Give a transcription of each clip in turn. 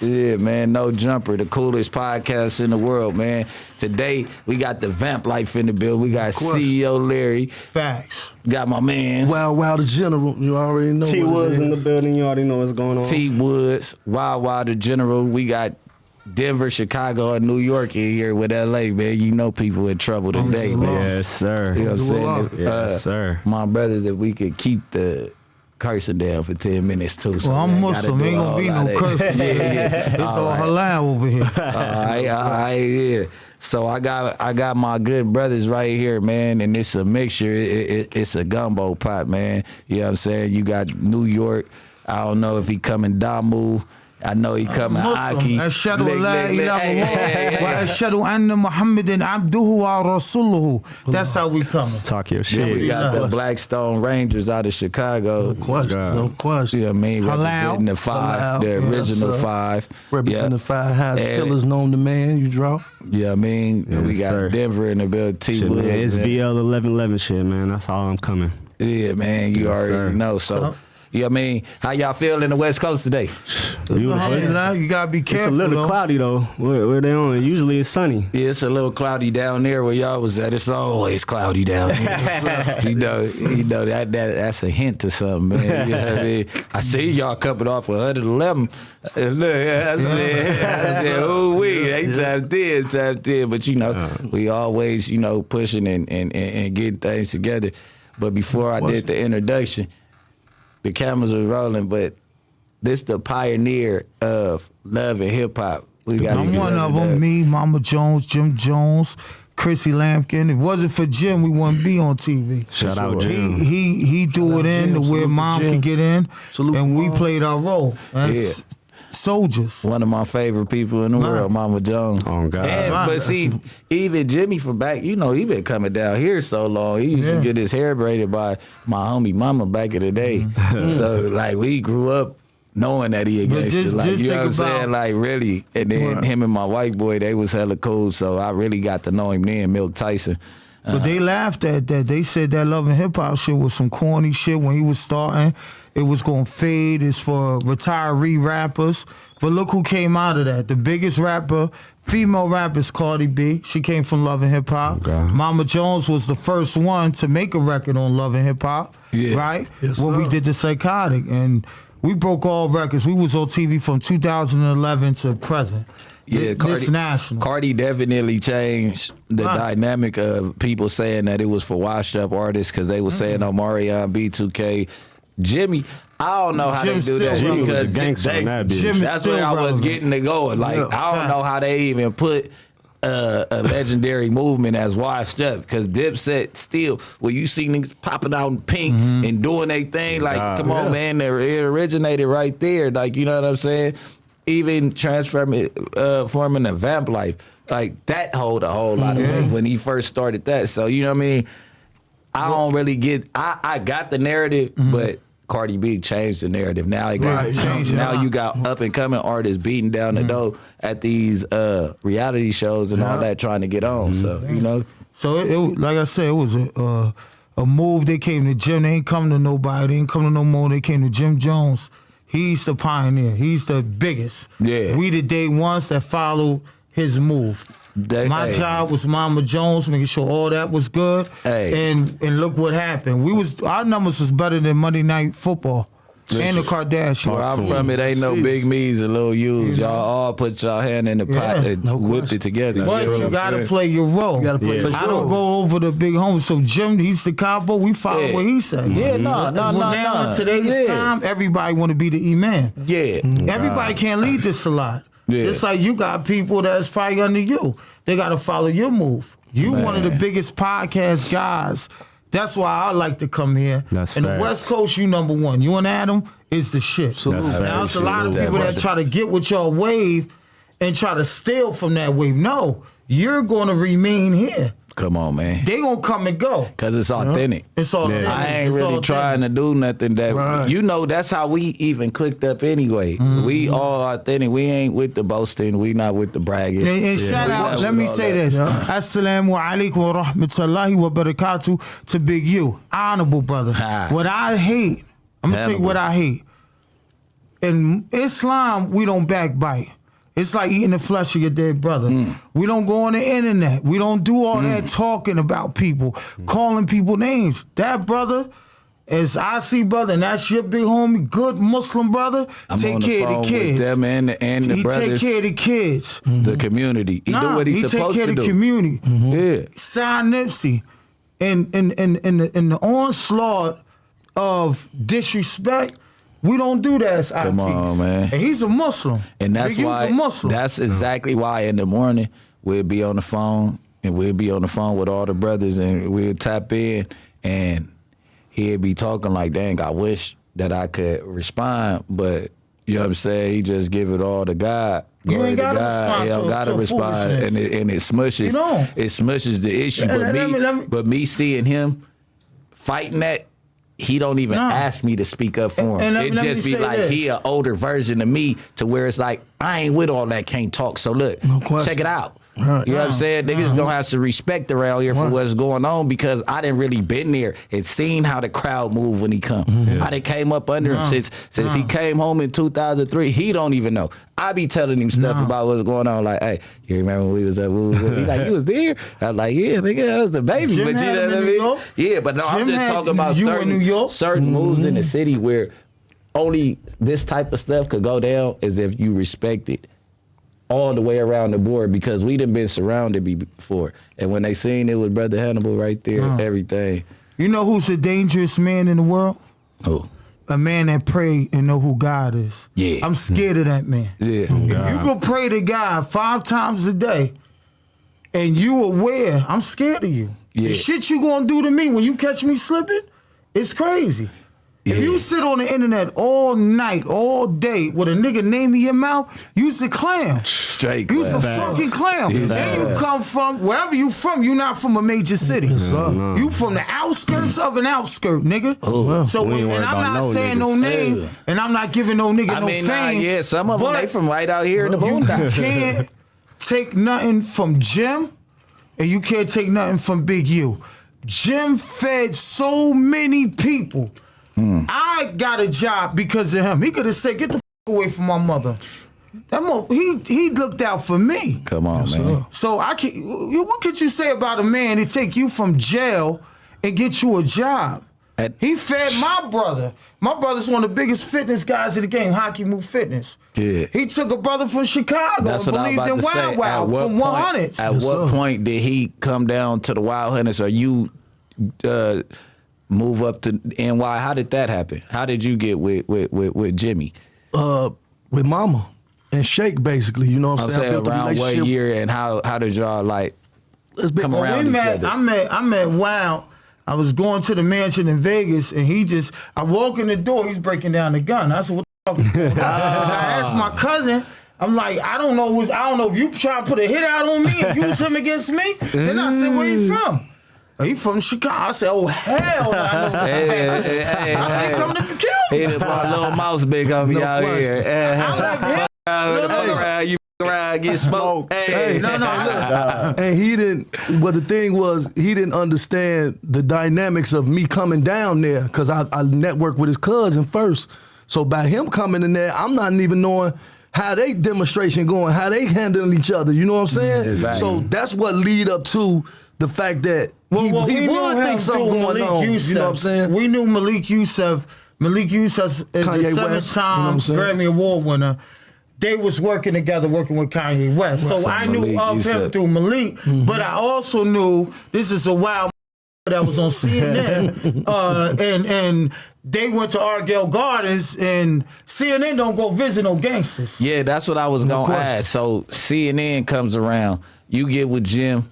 Yeah, man, No Jumper, the coolest podcast in the world, man. Today, we got the Vamp Life in the building. We got CEO Larry. Facts. Got my man. Wild the General, you already know. T Woods in the building, you already know what's going on. T Woods, Wild the General. We got Denver, Chicago, and New York in here with LA, man. You know people in trouble today, man. Yes, sir. You know what I'm saying? Yes, sir. My brothers, if we could keep the cursing down for 10 minutes too. So well, I'm Muslim. Ain't gonna be no cursing. It's all halal over here. All right, yeah. So I got my good brothers right here, man, and it's a mixture. It's a gumbo pot, man. You know what I'm saying? You got New York. I don't know if he coming Damu. I know he coming Aki. Ashhadu la ilaha illallah wa ashhadu anna Muhammadan abduhu wa rasuluhu. That's how we coming. Talk your shit. Then we got the Blackstone Rangers out of Chicago. No question. You know what I mean? Halal. Representing the five, the original five. Representing the five highest pillars known to man, you draw. Yeah, I mean, Yes, we got sir. Denver in the building. T Shit, Woods. man, it's BL 1111 shit, man. That's how I'm coming. Yeah, man, you already sir. know. So, you know what I mean? How y'all feel in the West Coast today? Alhamdulillah, you gotta be It's careful. a little though. cloudy though. Where they on? Usually it's sunny. Yeah, it's a little cloudy down there where y'all was at. It's always cloudy down here. you know that's a hint to something, man. You know what I mean? I see y'all coming off 111. Look, I said, oh, they tapped in. But, you know, we always, you know, pushing and getting things together. But before I did the introduction, the cameras were rolling, but this the pioneer of love and hip hop. I'm one of them. Me, Mama Jones, Jim Jones, Chrissy Lampkin. If it wasn't for Jim, we wouldn't be on TV. Shout out Jim. He threw it in to where Mom could get in, and we played our role. That's soldiers. One of my favorite people in the world, Mama Jones. Oh God. But see, even Jimmy from back, you know, he been coming down here so long. He used to get his hair braided by my homie Mama back in the day. So like we grew up knowing that he a gangster. Like, you know what I'm saying? Like really. And then him and my white boy, they was hella cool. So I really got to know him then, Milk Tyson. But they laughed at that. They said that Love and Hip Hop shit was some corny shit when he was starting. It was going to fade. It's for retiree rappers. But look who came out of that. The biggest rapper, female rapper is Cardi B. She came from Love and Hip Hop. Okay. Mama Jones was the first one to make a record on Love and Hip Hop. Right? Yes, when sir. we did the Psychotic. And we broke all records. We was on TV from 2011 to present. Yeah, This national. Cardi definitely changed the dynamic of people saying that it was for washed up artists because they were saying Omarion, B2K, Jimmy. I don't know how Jim they do that still because was a gangster on that bitch. Jim is that's still where I was relevant. getting to going. Like I don't know how they even put a legendary movement as washed up because Dipset still, when you see niggas popping out in pink and doing their thing, like come on, man, it originated right there. Like you know what I'm saying? Even forming a Vamp Life, like that hold a whole lot of weight when he first started that. So you know what I mean? I don't really get. I got the narrative, but Cardi B changed the narrative. Now it got now you got up and coming artists beating down the door at these reality shows and all that, trying to get on. So you know. So it like I said, it was a move. They came to Jim. They ain't come to nobody. They ain't come to no more. They came to Jim Jones. He's the pioneer. He's the biggest. Yeah. We the day ones that followed his move. My job was Mama Jones, making sure all that was good. And look what happened. Our numbers was better than Monday Night Football. And the Kardashians. Where I'm from, it ain't no big me's and little U's. Y'all all put y'all hand in the pot and whipped it together. But you gotta play your role. You gotta play for I don't go over the big homies. So Jim, he's the capo. We follow what he said. Yeah, no. Now in today's time, everybody want to be the imam. Yeah. Everybody can't lead this a lot. Yeah. Just like you got people that's probably under you. They got to follow your move. You one of the biggest podcast guys. That's why I like to come here. That's and facts. the West Coast, you number one. You and Adam is the shit. Absolutely. Now it's a lot of people that try to get with your wave and try to steal from that wave. No, you're going to remain here. Come on, man. They going to come and go. Because it's authentic. It's all I ain't really trying to do nothing that, you know, that's how we even clicked up anyway. We all authentic. We ain't with the boasting. We not with the bragging. And shout out, let me say this. Assalamu alaikum wa rahmatullahi wa barakatuh to Big U. Honorable brother. What I hate, I'm going to tell you what I hate. in Islam, we don't backbite. It's like eating the flesh of your dead brother. We don't go on the internet. We don't do all that talking about people, calling people names. That brother, as I see brother, and that's your big homie, good Muslim brother, take care of the kids. With them and the he brothers. Take care of the kids. The community. He do what he's supposed to do. He take care of the community. Yeah. Sign Nipsey. In the onslaught of disrespect, we don't do that as Come on, man. And he's a Muslim. And that's Big U's why. a Muslim. That's exactly why in the morning we'll be on the phone and we'll be on the phone with all the brothers and we'll tap in and he'll be talking like, dang, I wish that I could respond, but you know what I'm saying? He just give it all to God. You ain't gotta respond. He don't gotta respond, and it smushes. You know. It smushes the issue. But me seeing him fighting that. He don't even ask me to speak up for him. It just be like he an older version of me to where it's like, I ain't with all that, can't talk. So look, check it out. Right. You know what I'm saying? Niggas gonna have some respect around here for what's going on because I didn't really been there and seen how the crowd move when he come. I done came up under him since he came home in 2003. He don't even know. I be telling him stuff about what's going on. Like, hey, you remember when we was at He like, you was there? I was like, yeah, nigga, I was the baby. Jim but you know what I mean? Yeah, but no, I'm just talking about certain moves in the city where only this type of stuff could go down is if you respect it. All the way around the board because we done been surrounded before. And when they seen it with Brother Hannibal right there, everything. You know who's a dangerous man in the world? Who? A man that pray and know who God is. Yeah. I'm scared of that man. Yeah. If you go pray to God 5 times a day and you aware, I'm scared of you. Yeah. The shit you gonna do to me when you catch me slipping, it's crazy. Yeah. If you sit on the internet all night, all day with a nigga name in your mouth, you's a clown. Straight You's a clown. fucking clown. Yeah. And you come from, wherever you from, you not from a major city. You from the outskirts of an outskirt, nigga. So, We ain't and worried I'm about not no saying no niggas. name, and I'm not giving no nigga I no mean, fame. some of them, but they from right out here in the you boondocks. can't take nothing from Jim, and you can't take nothing from Big U. Jim fed so many people. I got a job because of him. He could have said, get the fuck away from my mother. He looked out for me. Come on, man. So what could you say about a man that take you from jail and get you a job? He fed my brother. My brother's one of the biggest fitness guys in the game, Hockey Move Fitness. Yeah. He took a brother from Chicago That's and what I'm believed about in to say. Wild from 100s. At what point did he come down to the Wild Hunters or you move up to NY? How did that happen? How did you get with Jimmy? With Mama and Shake, basically. You know what I'm saying? I'm saying around what year and how did y'all like come around each other? I met Wild. I was going to the mansion in Vegas, and I walk in the door, he's breaking down the gun. I said, what the fuck is going on? I asked my cousin, I'm like, I don't know if you trying to put a hit out on me and use him against me. Then I said, where you from? He from Chicago. I said, oh, hell no. I know Hey, I said, he coming to kill me. He done brought little mouse big on me out here. You around, get smoked. Hey. No, And he didn't, well, the thing was, he didn't understand the dynamics of me coming down there because I networked with his cousin first. So by him coming in there, I'm not even knowing how they demonstration going, how they handling each other. You know what I'm saying? Exactly. So that's what lead up to the fact that he would think something going on. You know what I'm saying? We knew Malik Yusuf. Malik Yusuf is the Kanye West, 7-time Grammy Award winner. They was working together, working with Kanye West. So I knew of him through Malik, but I also knew this is a wild that was on CNN, and they went to Argyle Gardens, and CNN don't go visit no gangsters. Yeah, that's what I was gonna ask. So CNN comes around, you get with Jim.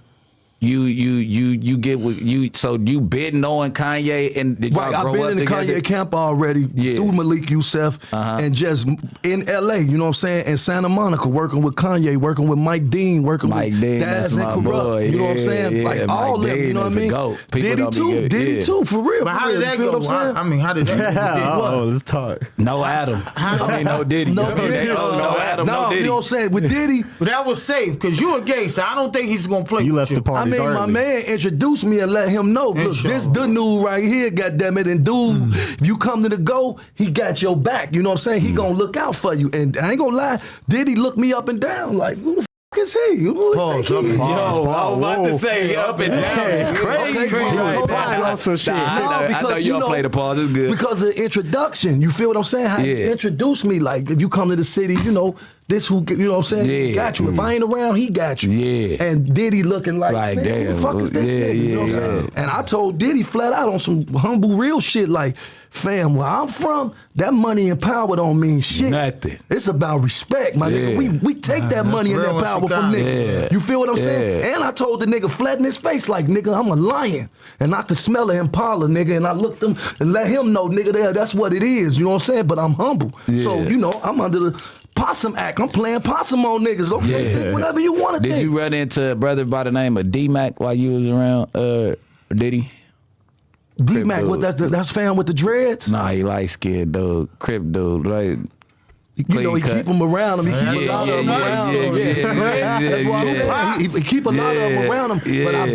You get with you. So you been knowing Kanye and did y'all grow up together? I've been in the Kanye camp already through Malik Yusuf and just in LA. You know what I'm saying? In Santa Monica, working with Kanye, working with Mike Dean, working with Daz and Corrupt. Boy. You know what I'm saying? Yeah, like all them. You know what I mean? Diddy too, for real. But how did that go? I mean, how did that go? Let's talk. No Adam. I mean, no Diddy. No Adam. No Diddy. You know what I'm saying? With Diddy, but that was safe because you a gay, so I don't think he's gonna play. You with left the party. mean, my man introduced me and let him know, look, this the dude right here, goddammit, and dude, if you come to the go, he got your back. You know what I'm saying? He gonna look out for you. And I ain't gonna lie, Diddy looked me up and down like, who the fuck is he? Who do you think he is? Yo, I was about to say up and down. It's crazy. I know you don't play the pause. It's good. Because of the introduction, you feel what I'm saying? How he introduced me, like, if you come to the city, you know, this who, you know what I'm saying? He got you. If I ain't around, he got you. Yeah. And Diddy looking like man, damn, who the fuck is this nigga? You know what I'm saying? And I told Diddy flat out on some humble, real shit, like, fam, where I'm from, that money and power don't mean shit. Nothing. It's about respect, my nigga. We take that money and that power from niggas. Yeah. You feel what I'm saying? And I told the nigga flat in his face, like, nigga, I'm a lion. And I could smell an Impala, nigga. And I looked him and let him know, nigga, that's what it is. You know what I'm saying? But I'm humble. Yeah. So, you know, I'm under the possum act. I'm playing possum on niggas. Okay, think whatever you want to think. Did you run into a brother by the name of D-Mac while you was around Diddy? D-Mac, that's fam with the dreads? Nah, he light skinned dude, Crip dude, like. You know, he keep them around him. He keep a lot of them around him. That's what I'm saying. He keep a lot of them around him. But I've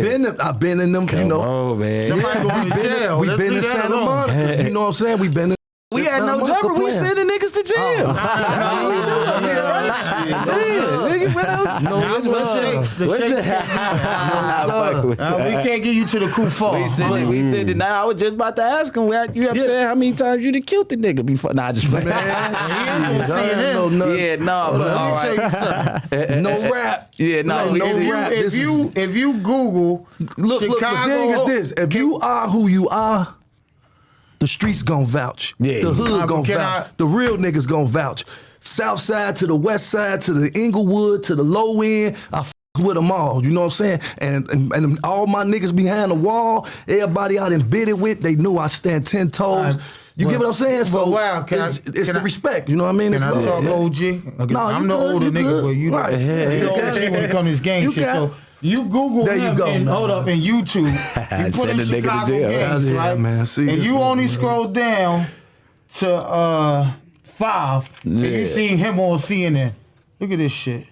been in them, you know. Oh, man. Somebody going to jail. We've been in Santa Monica. You know what I'm saying? We've been in. We had no jumper. We sending niggas to jail. We can't get you to the Kufa. We said it. Now I was just about to ask him. You have said how many times you done killed the nigga before? Nah, I just playing. Yeah, no, but all right. No rap. Yeah, no, no rap. If you Google look, Chicago, the thing is this: if you are who you are, the streets gon' vouch. Yeah. The hood gon' vouch. The real niggas gon' vouch. South side to the west side to the Inglewood to the low end, I with them all. You know what I'm saying? And all my niggas behind the wall, everybody I done bid it with, they knew I stand 10 toes. You get what I'm saying? So it's the respect. You know what I mean? Can I talk OG? No, I'm the older nigga, but you right. You know OG when it comes to this gang shit. So you Google there him and hold up in YouTube. You put in Chicago gangs, right? Man, see, and you only scroll down to 5, and you see him on CNN. Look at this shit.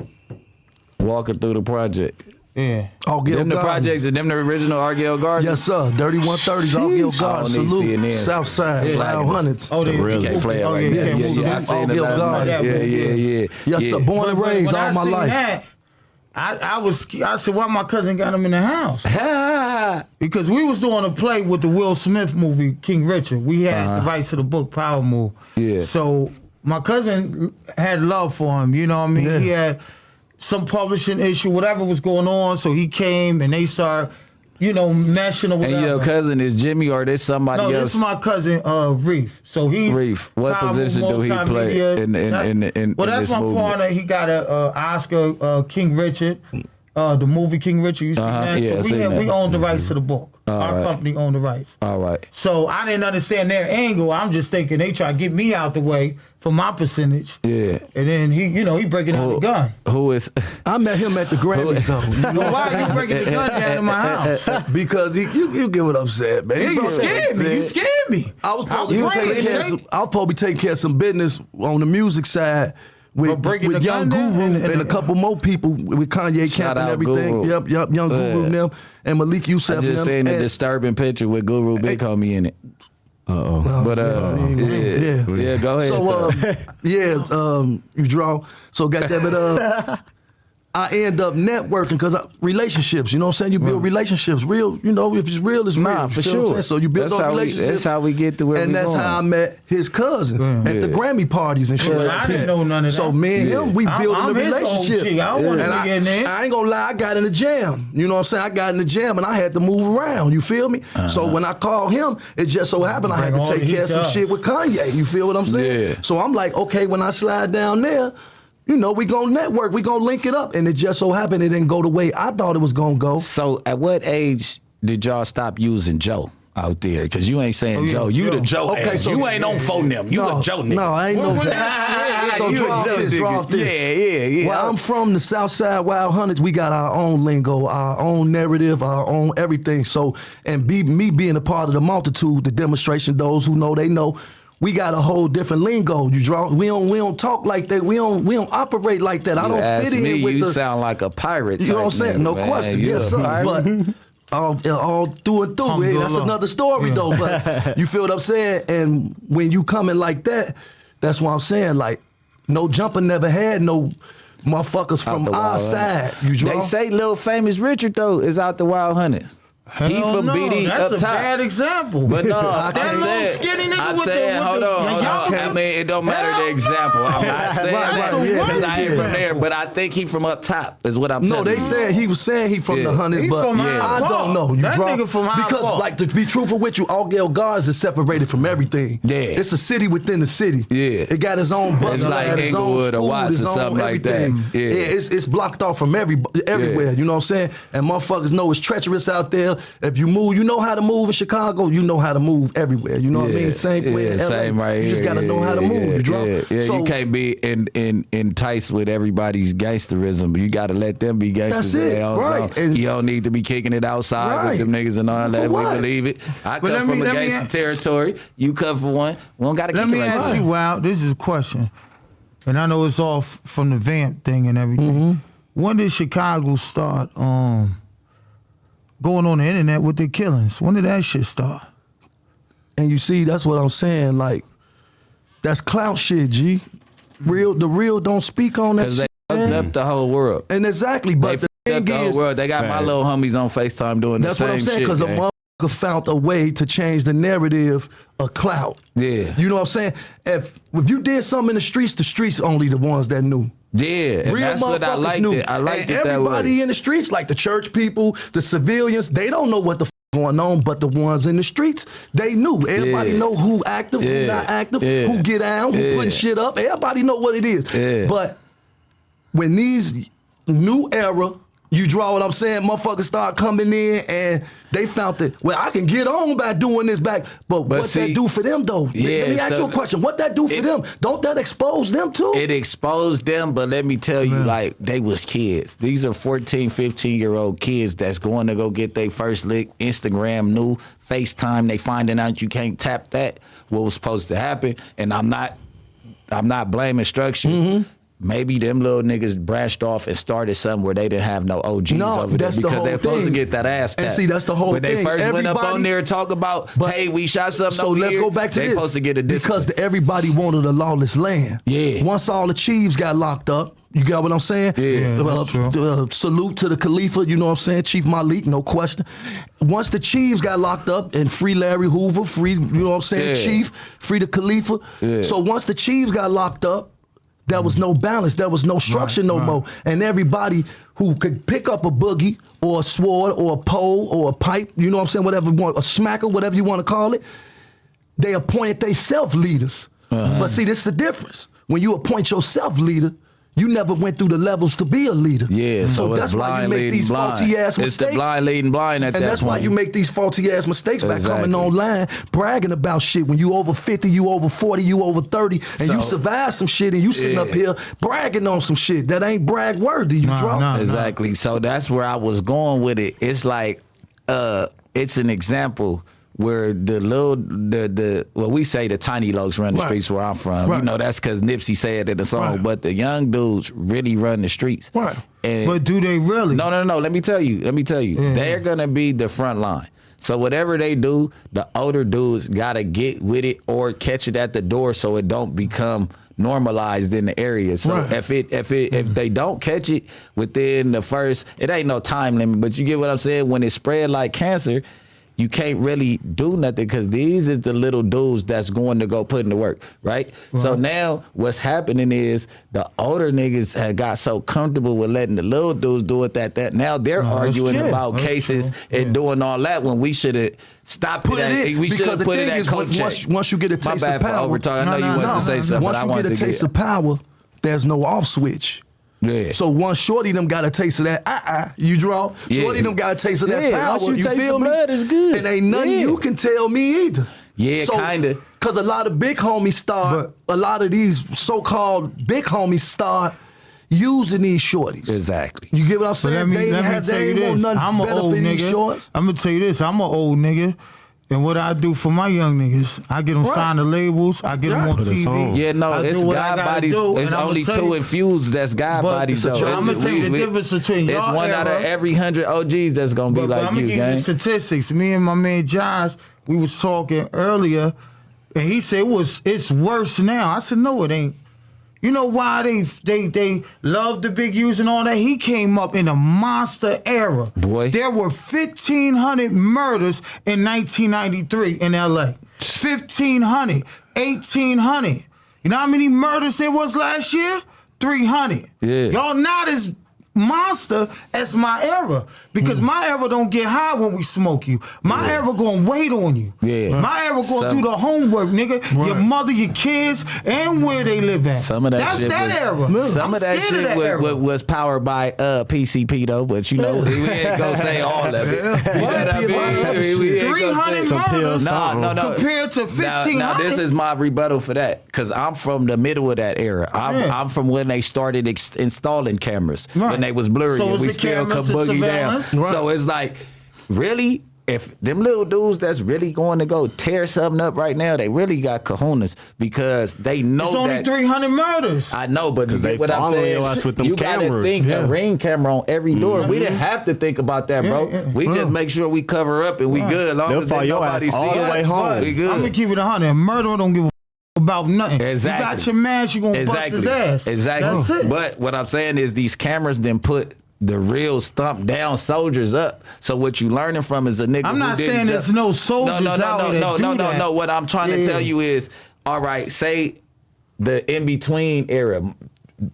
Walking through the project. Yeah. Them the projects, and them the original Argyle Gardens? Yes, sir. Dirty 130s, Argyle Gardens. Salute. South Side, 500s. Oh, they really can't play it right there. Yeah, I seen it last night. Yeah. Yes, sir. Born and raised all my life. That, I said, why my cousin got him in the house? Because we was doing a play with the Will Smith movie, King Richard. We had the rights to the book, Power Move. Yeah. So my cousin had love for him, you know what I mean? Yeah. He had some publishing issue, whatever was going on, so he came and they started, you know, meshing or whatever. And your cousin is Jimmy or there's somebody else? No, this is my cousin, Reef. So he's Reef. What position do he play in well, that's this my movement? partner. He got a Oscar, King Richard, the movie King Richard. You see that? Yeah, so we own the rights to the book. Our company owned the rights. All right. So I didn't understand their angle. I'm just thinking they try to get me out the way for my percentage. Yeah. And then he breaking out the gun. Who is? I met him at the Grammys though. You know why you breaking the gun down in my house? Because you get what I'm saying, man. Yeah, you scared me. You scared me. I was supposed to be taking care of some business on the music side. With Young Guru and a couple more people with Kanye Camp and everything. Guru. Yep, Young Guru and them and Malik Youssef. I just seen a disturbing picture with Guru Big Homie in it. But yeah, go ahead. So you draw. So goddamn it, I end up networking because relationships, you know what I'm saying? You build relationships. Real, you know, if it's real, it's real. Nah, for sure. So you build those relationships. That's how we get to where and we that's going. how I met his cousin at the Grammy parties and shit like that. I didn't know none of that. So me and him, we building a relationship. I ain't gonna lie, I got in the jam. You know what I'm saying? I got in the jam and I had to move around. You feel me? So when I called him, it just so happened I had to take care of some shit with Kanye. You feel what I'm saying? Yeah. So I'm like, okay, when I slide down there, you know, we gonna network, we gonna link it up. And it just so happened it didn't go the way I thought it was gonna go. So at what age did y'all stop using Joe out there? Because you ain't saying Joe. You the Joe. Okay, so you ain't on phone them. You a Joe nigga. No, I ain't no that. So draw this. Yeah. Well, I'm from the South Side Wild Hundreds. We got our own lingo, our own narrative, our own everything. So, and me being a part of the multitude, the demonstration, those who know, they know. we got a whole different lingo. You draw. We don't talk like that. We don't operate like that. I don't fit in with you the. sound like a pirate. You know what I'm saying? Nigga, No man. question. You Yes, a sir. pirate? But all through and through, hey, that's another story though. But you feel what I'm saying? And when you coming like that, that's what I'm saying. Like, no jumper never had no motherfuckers from our side. You draw. They say Lil Famous Richard though is out the Wild Hunters. He Hell from no, BD that's up a top. bad example. But no, that I'm little saying, skinny nigga I'm with saying, the, hold on. I mean, it don't matter the example. I'm not saying that because I ain't from there, but I think he from up top is what I'm No, telling they you. said he was saying he from the Hunters, He but from Hyde I Park. don't know. You That draw nigga from Hyde because, Park. like, to be truthful with you, Allgale Guards is separated from everything. Yeah. It's a city within the city. Yeah. It got its own bus. It's like its own Inglewood or school, Watts its or own something like that. everything. Yeah. It's blocked off from everywhere. You know what I'm saying? And motherfuckers know it's treacherous out there. If you move, you know how to move in Chicago. You know how to move everywhere. You know what I mean? Same way in LA. Same right here. You just got to know how to move. You draw. So, you can't be enticed with everybody's gangsterism. You got to let them be gangsters That's in it, their own right. zone. And- You don't need to be kicking it outside Right. with them niggas and all that. For We what? believe it. I But come let from me- a let me gangster ask- territory. You come from one. We don't got to kick Let it me like ask that. you, Wow, this is a question. And I know it's all from the Vamp thing and everything. When did Chicago start going on the internet with the killings? When did that shit start? And you see, that's what I'm saying. Like, that's clout shit, G. The real don't speak on that Because they shit. fucked man. up the whole world. And exactly, They but the fucked up thing the whole is, world. They got my little homies on FaceTime doing the that's same what I'm saying, shit. because a gang. motherfucker found a way to change the narrative of clout. Yeah. You know what I'm saying? If you did something in the streets only the ones that knew. Yeah, and Real that's what I motherfuckers liked knew. it. I liked and it that everybody way. in the streets, like the church people, the civilians, they don't know what the going on, but the ones in the streets, they knew. Everybody know who active, who not active, who get down, who putting shit up. Everybody know what it is. Yeah. But when these new era, you draw what I'm saying, motherfuckers start coming in and they found that, well, I can get on by doing this back. But what see, that do for them though? Let me ask you a question. What that do for them? Don't that expose them too? It exposed them, but let me tell you, like, they was kids. These are 14, 15-year-old kids that's going to go get their first lick. Instagram new, FaceTime, they finding out you can't tap that. What was supposed to happen, and I'm not blaming structure. Maybe them little niggas branched off and started something where they didn't have no OGs over there that's the because whole they're supposed to thing. get that ass tapped. And see, that's the whole when thing. they first went up on Everybody- there and talk about, But- hey, we shot something So over let's here, go back to they this. supposed to get a discount. Because everybody wanted a lawless land. Yeah. Once all the chiefs got locked up, you got what I'm saying? Yeah, that's true. Salute to the Khalifa, you know what I'm saying? Chief Malik, no question. Once the chiefs got locked up and free Larry Hoover, free, you know what I'm saying? Yeah. Chief, free the Khalifa. Yeah. So once the chiefs got locked up, there was no balance. There was no structure no more. And everybody who could pick up a boogie or a sword or a pole or a pipe, you know what I'm saying, whatever you want, a smacker, whatever you want to call it, they appointed they self-leaders. But see, this is the difference. When you appoint your self-leader, you never went through the levels to be a leader. Yeah, so it's that's why you blind make leading these blind. faulty-ass It's mistakes. the blind leading blind at that And that's why point. you make these faulty-ass mistakes by coming Exactly. online, bragging about shit. When you over 50, you over 40, you over 30, and you So- survive some shit, and you sitting up here bragging on some shit that ain't brag-worthy, you draw. nah. Exactly. So that's where I was going with it. It's like, it's an example where well, we say the tiny lokes run the Right. streets where I'm from. Right. You know, that's because Nipsey said in the song, Right. but the young dudes really run the streets. Right. And But do they really? no. Let me tell you. They're gonna be the front line. So whatever they do, the older dudes gotta get with it or catch it at the door so it don't become normalized in the area. So Right. if they don't catch it within the first, it ain't no time limit, but you get what I'm saying? When it spread like cancer, you can't really do nothing because these is the little dudes that's going to go put in the work, right? So now what's happening is the older niggas have got so comfortable with letting the little dudes do it that now they're arguing true. about That's cases true. and doing all that when we should have stopped Put it. it in, We should because have the put it thing at is, coach once you get a My taste bad of for power, overtalking. I know you wanted to say something, Once but I you wanted get a to taste get. of power, there's no off switch. Yeah. So once Shorty them got a taste of that, you draw. Yeah. Shorty them got a taste of that Yeah, power. once you taste feel the me? blood, it's good. And ain't nothing Yeah. you can tell me either. Yeah, kinda. Cause a lot of big homies start. A lot of these so-called big homies start using these shorties. Exactly. You get what I'm But saying? let me tell you they ain't this. want nothing I'm an better old for these nigga. shorts. I'm gonna tell you this. I'm an old nigga. And what I do for my young niggas, I get them signed to labels, I get them on Put a song. TV. Yeah, no, I it's do what I God gotta bodies. do, It's and I'ma only tell 2 you- infused that's God But bodies, though. I'm gonna tell you the difference between It's y'all one out of era- every 100 OGs that's gonna be But like I'm gonna you, give you the gang. statistics. Me and my man Josh, we was talking earlier, and he said it's worse now. I said, no, it ain't. You know why they love the Big U's and all that? He came up in a monster era. Boy. There were 1,500 murders in 1993 in LA. 1,500, 1,800. You know how many murders there was last year? 300. Yeah. Y'all not as monster as my era, because my era don't get high when we smoke you. My era gonna wait on you. Yeah. My era gonna do the homework, nigga. Your mother, your kids, and where they live at. Some of that That's shit that was, era. Some I'm of that scared shit of era. was powered by PCP though, but you know we ain't gonna say all of it. You know what I mean? We ain't gonna 300 say- Some pills, murders something. No. compared to 1,500. Now this is my rebuttal for that, because I'm from the middle of that era. I'm from when they started installing cameras, Right. when they was blurry So and was we the still could cameras the boogie down. surveillance? So it's like, really? If them little dudes that's really going to go tear something up right now, they really got cojones, because they know It's only that 300 murders. I know, but you they get what I'm following saying. your ass with them You gotta cameras. think Yeah. a ring camera on every door. We didn't have to think about that, bro. We just make sure we cover up and we good. As long They'll as follow your nobody ass see all the us, way home. we good. I'm gonna keep it 100. A murderer don't give a about nothing. Exactly. You got your mask, you gonna bust his ass. Exactly. That's it. But what I'm saying is these cameras then put the real stump down soldiers up. So what you learning from is a nigga. I'm who not didn't saying just, there's no soldiers out there that do that. No. What I'm trying to Yeah. tell you is, all right, say the in between era,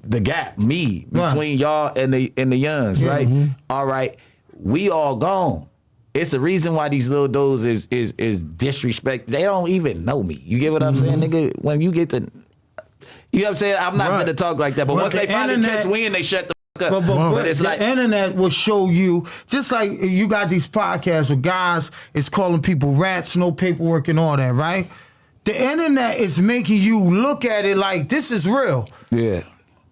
the gap, me Right. between y'all and the youngs, Yeah. right? Mhm. All right, we all gone. It's the reason why these little dudes is disrespect. They don't even know me. You get what I'm saying, nigga? When you get the, you know what I'm saying? I'm not Right. gonna talk like that, but But once the they finally internet- catch wind, they shut the fuck up. But it's the like, internet will show you, just like you got these podcasts with guys is calling people rats, no paperwork and all that, right? The internet is making you look at it like this is real. yeah.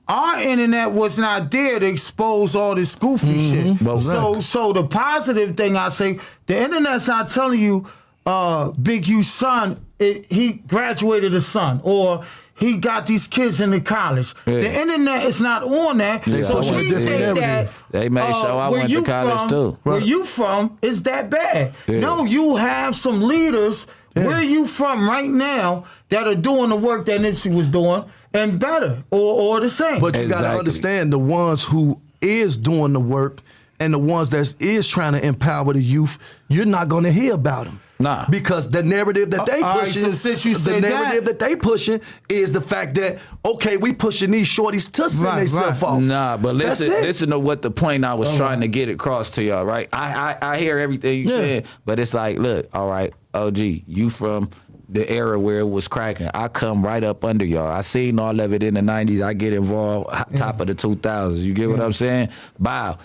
Our internet was not there to expose all this goofy shit. Well, So the positive thing I say, the internet's not telling you, Big U's son, he graduated a son, or he got these kids into college. Yeah. The internet is not on that. Yeah, So I want we to think do that They made sure I where went to you college from, too. Where you from is that bad. Yeah. No, you have some leaders where you from right now that are doing the work that Nipsey was doing and better or the same. But you gotta Exactly. understand the ones who is doing the work and the ones that is trying to empower the youth, you're not gonna hear about them. Nah. Because the narrative that they all right, pushing, so since you the said narrative that- that they pushing is the fact that, okay, we pushing these shorties to send Right, themselves right. off. Nah, but That's listen, it. listen to what the point I was trying to get across to y'all, right? I hear everything you Yeah. saying, but it's like, look, all right, OG, you from the era where it was cracking. I come right up under y'all. I seen all of it in the 90s. I get involved top of the 2000s. You get what I'm saying? Bow.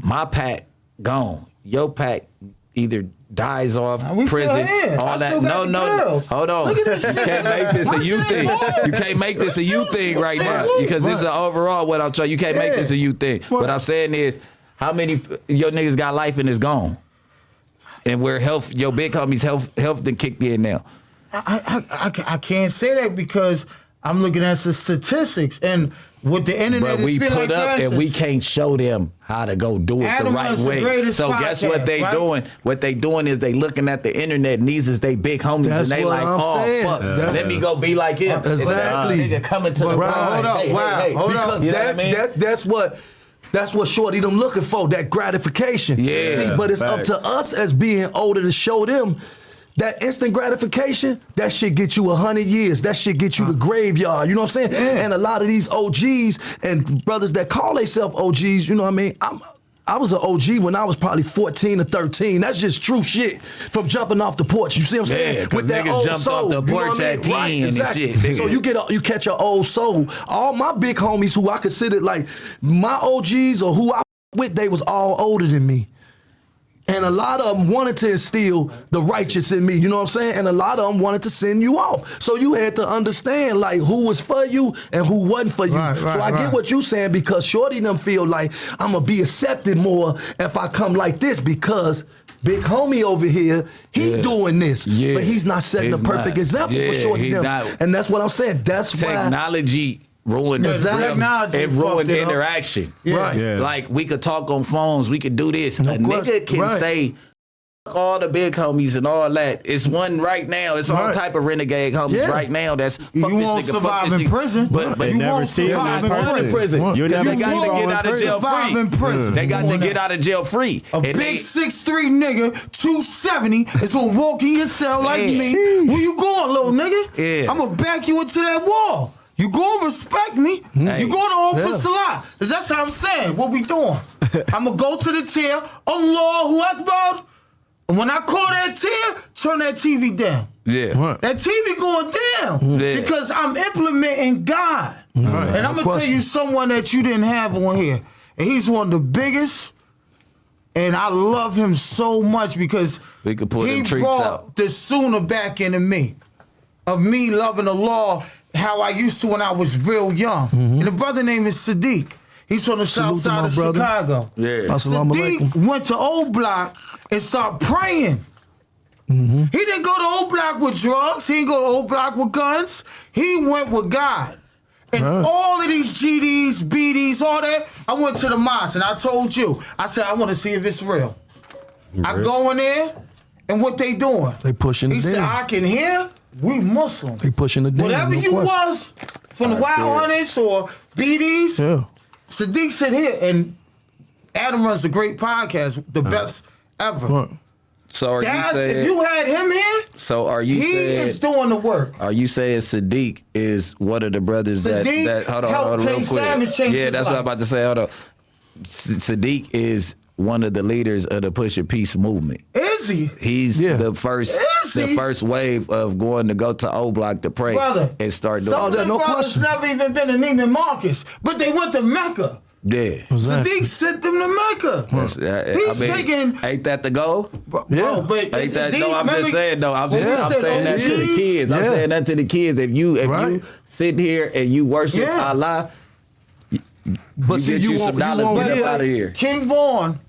My pack gone. Your pack either dies off, We still prison, here. all I that. still got No, the girls. hold on. Look at this You shit. can't make this a you thing. You can't make this a you thing right now, because this is overall what I'm trying. You can't make this a you thing. What I'm saying is, how many your niggas got life and is gone, and where health, your big homies health done kicked in now. I can't say that because I'm looking at the statistics and what the internet But is we feeling put like up for and we instance, can't show them how to go do it Adam the right was the way. greatest So guess what podcast, they right? doing? What they doing is they looking at the internet and these is they big homies That's and they what like, I'm oh saying. fuck, Yeah. let me go be like him. Exactly. Nigga coming to the But, right. hold up, Hey, wow, hey, hey. hold up. Because You know what I mean? that's what shorty them looking for, that gratification. Yeah. See, but it's Facts. up to us as being older to show them that instant gratification, that shit get you 100 years. That shit get you the graveyard. You know what I'm saying? Yeah. And a lot of these OGs and brothers that call themselves OGs, you know what I mean? I was an OG when I was probably 14 or 13. That's just true shit from jumping off the porch. You see what I'm saying? Yeah, 'cause niggas jumped off the you know porch what I mean? at 10 and exactly. shit, nigga. So you catch your old soul. All my big homies who I considered like my OGs or who I with, they was all older than me. And a lot of them wanted to instill the righteous in me, you know what I'm saying? And a lot of them wanted to send you off. So you had to understand like who was for you and who wasn't for you. Right, so I get what you saying, because shorty them feel like I'm gonna be accepted more if I come like this, because big homie over here, he doing this, but he's not setting the perfect example for shorty them. And that's what I'm saying. That's why technology ruined it ruined interaction. Right. Yeah. Like we could talk on phones, we could do this. Nigga can say all the big homies and all that. It's one right now. It's all type of renegade homies right now. That's fuck you this won't nigga, survive fuck this in nigga. prison. But you never won't see him survive in in prison. You Because never they got to get out of jail survive free. in prison. They got Come to on get now. out of jail free. A And big 6'3" nigga, 270 is gonna walk in your cell like me. Where you going, little nigga? Yeah. I'm gonna back you into that wall. You gonna respect me. Hey. You going to offer salah. Cause that's how I'm saying. What we doing? I'm gonna go to the tier. Allahu Akbar. And when I call that tier, turn that TV down. Yeah. That TV going down because I'm implementing God. And I'm gonna tell you someone that you didn't have on here. And he's one of the biggest. And I love him so much because We could pull he them treats brought out. the sooner back into me. Of me loving the law, how I used to when I was real young. And the brother name is Sadiq. He's from the south side of Chicago. Yeah. Assalamu Sadiq alaikum. went to Old Block and started praying. He didn't go to Old Block with drugs. He didn't go to Old Block with guns. He went with God. And all of these GDs, BDs, all that, I went to the mosque and I told you, I said, I want to see if it's real. I go in there and what they doing? They pushing the He said, demon. I can hear, we Muslim. They pushing the demon. Whatever no you question. was from the Wild Hunters or BDs, Sadiq said here, and Adam runs a great podcast, the best ever. Right. So are you Guys, saying? if you had him here, So are you he saying? is doing the work. Are you saying Sadiq is one of the brothers Sadiq that hold on helped real King quick? Savage change Yeah, his that's what I'm life. about to say. Hold on. Sadiq is one of the leaders of the Push Your Peace movement. Is he? He's the first Is he? wave of going to go to O Block to pray Brother, and start doing some of them no brothers question. never even been to Neiman Marcus, but they went to Mecca. Yeah. Sadiq sent them to Mecca. He's taking... Ain't that the goal? Bro, Yeah. but Ain't is that, he, no, I'm remember just saying, no, I'm when we said saying that to the OGs? kids. I'm Yeah. saying that to the kids. If you sit here and you worship Yeah. Allah, But you see, get you some dollars, won't get up hear- out of here. King Vaughn,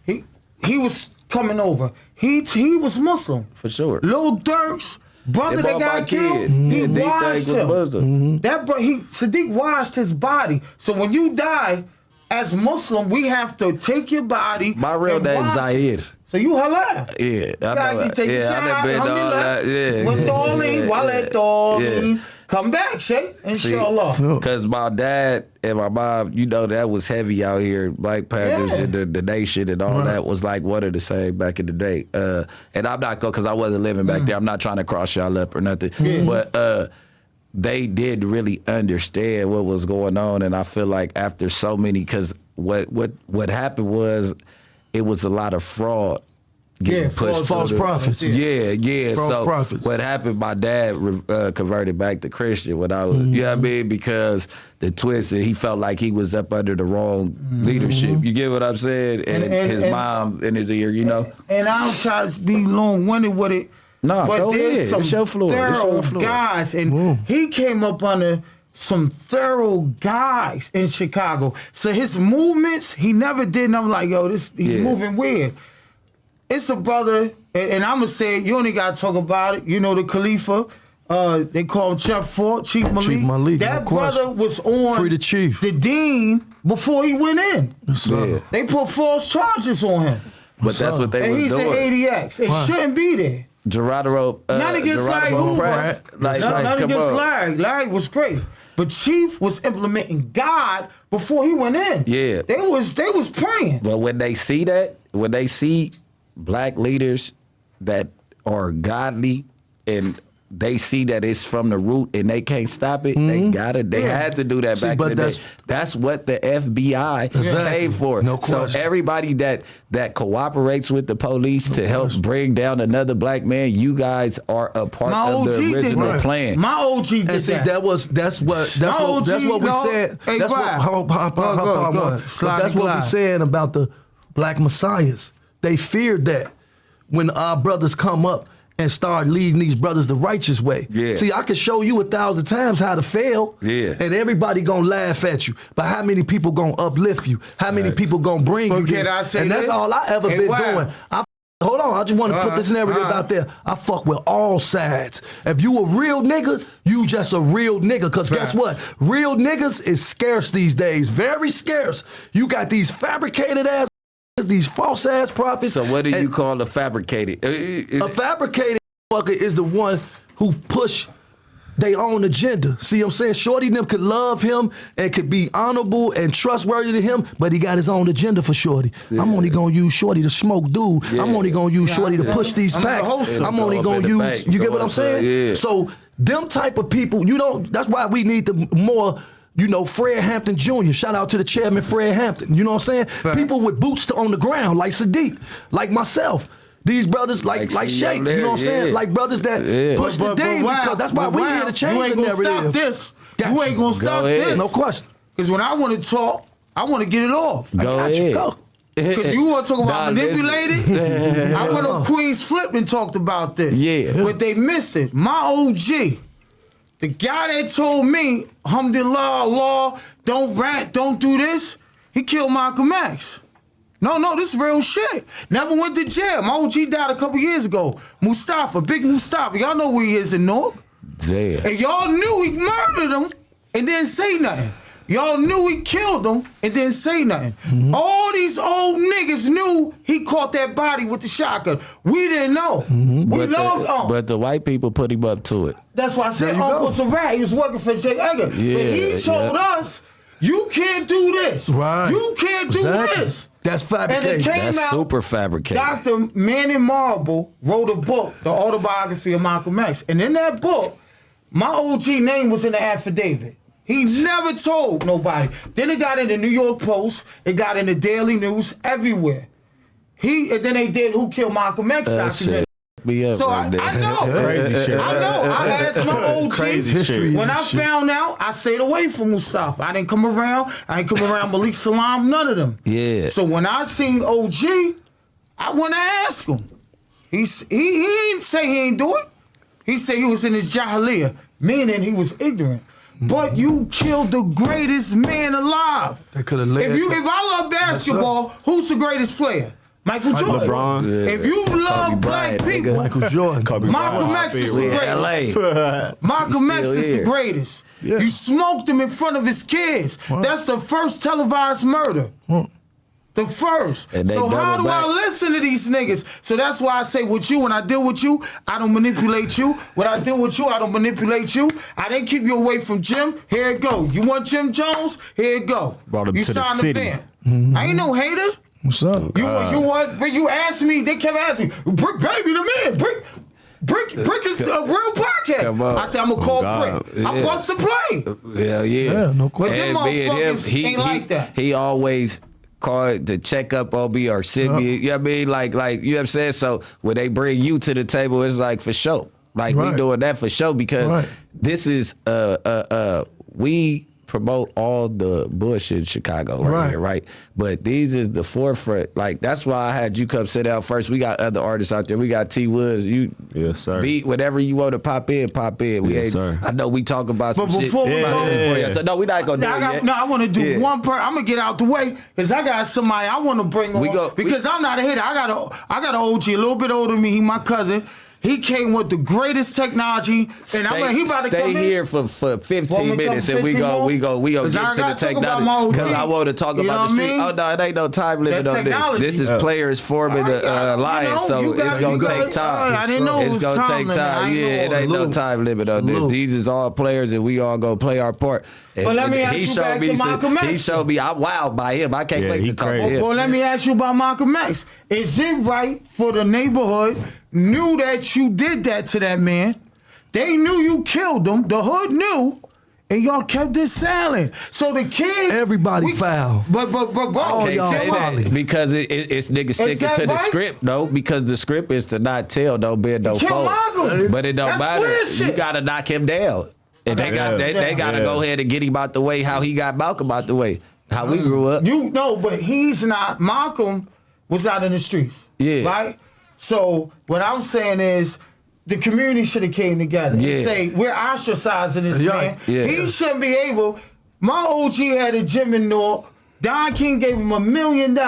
he was coming over. He was Muslim. For sure. Lil Durk's brother They that bought my got killed, kids. he Yeah, they washed think was him. Muslim. That Sadiq washed his body. So when you die as Muslim, we have to take your body. My real and name's wash it. Zahir. So you halal. Yeah, I God, know. you take your Yeah, I shot, done been all alhamdulillah. that. Yeah. With Darlene, while at Darlene. Yeah. Come back, Shay. Inshallah. Because my dad and my mom, you know, that was heavy out here. Black Panthers Yeah. and the nation and all that was like one of the same back in the day. And I'm not going, because I wasn't living back there. I'm not trying to cross y'all up or nothing. But they did really understand what was going on. And I feel like after so many, because what happened was it was a lot of fraud. Getting pushed false through the- prophets. Yeah. False So prophets. what happened? My dad converted back to Christian when I was, you know what I mean? Because the twist, he felt like he was up under the wrong leadership. You get what I'm saying? And his mom in his ear, you know. And I don't try to be long-winded with it. No, but go there's ahead. some It's your floor. It's thorough your floor. guys, and he came up under some thorough guys in Chicago. So his movements, he never did. And I'm like, yo, he's moving weird. It's a brother, and I'm gonna say it, you only gotta talk about it. You know the Khalifa. They call him Chief Malik. Chief Malik, That no question. brother was on Free the chief. the dean before he went in. Yeah. They put false charges on him. But that's what they And was he's an doing. ADX. It shouldn't be there. Geronimo, Not against Larry Geronimo Hoover. Pratt. Like, Not come against on. Larry. Larry was great. But Chief was implementing God before he went in. Yeah. They was praying. But when they see that, when they see black leaders that are godly and they see that it's from the root and they can't stop it, they had to do that See, back but in the day. That's what the FBI paid for. No so question. everybody that cooperates with the police to help bring down another black man, you guys are a part My of OG the did original that. plan. My OG did And see, that. that's what we no. said. Hey, that's Brian. what Go ahead. but Slide that's the what we glide. saying about the black messiahs. They feared that when our brothers come up and start leading these brothers the righteous way. Yeah. See, I can show you 1,000 times how to fail. Yeah. And everybody gonna laugh at you. But how many people gonna uplift you? How many people gonna bring you But can this? I say And that's this? all I ever Hey, been wow. doing. I Hold on, I just want to put this narrative out there. I fuck with all sides. If you a real nigga, you just a real nigga. Because guess what? Real niggas is scarce these days. Very scarce. You got these fabricated ass, these false ass prophets. So what do you call a fabricated? A fabricated motherfucker is the one who push their own agenda. See what I'm saying? Shorty and them could love him and could be honorable and trustworthy to him, but he got his own agenda for Shorty. Yeah. I'm only gonna use Shorty to smoke dude. Yeah. I'm only gonna use Shorty to push these packs. I'm only gonna use, you get what I'm saying? Yeah. So them type of people, that's why we need the more, Fred Hampton Jr. Shout out to the chairman, Fred Hampton. You know what I'm saying? Facts. People with boots on the ground, like Sadiq, like myself. These brothers like Shake, you know what I'm saying? Like brothers that push the day because that's why we here to change the narrative. You ain't gonna stop this. You ain't gonna stop this. No question. Because when I want to talk, I want to get it off. Go ahead. Because you want to talk about manipulating? I went on Queen's Flip and talked about this. Yeah. But they missed it. My OG, the guy that told me, alhamdulillah, Allah, don't rant, don't do this, he killed Malcolm X. No, this is real shit. Never went to jail. My OG died a couple years ago. Mustafa, Big Mustafa. Y'all know where he is in Newark. Damn. And y'all knew he murdered him and didn't say nothing. Y'all knew he killed him and didn't say nothing. Mm-hmm. All these old niggas knew he caught that body with the shotgun. We didn't know. Mm-hmm. We loved him. But the white people put him up to it. That's why I said Uncle was a rat. He was working for Jake Edgar. Yeah, but he told us, you can't do this. Right. You can't do this. That's fabricated. That's super fabricated. Dr. Manny Marble wrote a book, The Autobiography of Malcolm X. And in that book, my OG name was in the affidavit. He never told nobody. Then it got in the New York Post. It got in the Daily News, everywhere. And then they did Who Killed Malcolm X documentary. So I know. Crazy shit. I know. I asked my OG. Crazy shit. When I found out, I stayed away from Mustafa. I didn't come around. I didn't come around Malik Salam, none of them. Yeah. So when I seen OG, I went to ask him. He didn't say he ain't do it. He said he was in his jahiliyyah, meaning he was ignorant. But you killed the greatest man alive. They could have led. If I love basketball, who's the greatest player? Michael Jordan. LeBron. Yeah. If you love black people, Michael Jordan. Malcolm X is the greatest. Malcolm X is the greatest. Yeah. You smoked him in front of his kids. What? That's the first televised murder. What? The first. So how do I listen to these niggas? So that's why I say with you, when I deal with you, I don't manipulate you. When I deal with you, I don't manipulate you. I didn't keep you away from Jim. Here it go. You want Jim Jones? Here it go. Brought him you to the city. Mm-hmm. I ain't no hater. What's up? You asked me, they kept asking me, Brick Baby the man, Brick is a real podcast. I said, I'm going to call Brick. I bust the play. Hell yeah. No question. But them motherfuckers ain't like that. He always called to check up on me or send me, you know what I mean? Like, you know what I'm saying? So when they bring you to the table, it's like for show. Like we doing that for show because this is, we promote all the bullshit in Chicago right here, right? But these is the forefront. Like, that's why I had you come sit out first. We got other artists out there. We got T Woods. You beat whatever you want to pop in. We ain't, I know we talk about some shit. Before no, we not going to do it yet. No, I want to do one part. I'm going to get out the way because I got somebody I want to bring on. Because I'm not a hater. I got an OG, a little bit older than me. He my cousin. He came with the greatest technology, and he about to come here for 15 minutes, and we go get to the technology because I want to talk about the street. Oh no, it ain't no time limit on this. This is players forming the alliance, so it's gonna take time. I didn't know it's gonna take time. Yeah, it ain't no time limit on this. These is all players, and we all gonna play our part. But let me ask you back to Malcolm X. He showed me I'm wowed by him. I can't wait to talk to him. Well, let me ask you about Malcolm X. Is it right for the neighborhood knew that you did that to that man? They knew you killed him. The hood knew, and y'all kept this silent. So the kids, everybody foul. But can't say that because it's niggas sticking to the script, though. Because the script is to not tell, don't bend, don't fold. But it don't matter. You gotta knock him down. And they gotta go ahead and get him out the way how he got Malcolm out the way. How we grew up. But he's not. Malcolm was out in the streets. Yeah. Right? So what I'm saying is the community should have came together and say, we're ostracizing this man. Yeah. He shouldn't be able. My OG had a gym in Newark. Don King gave him $1 million.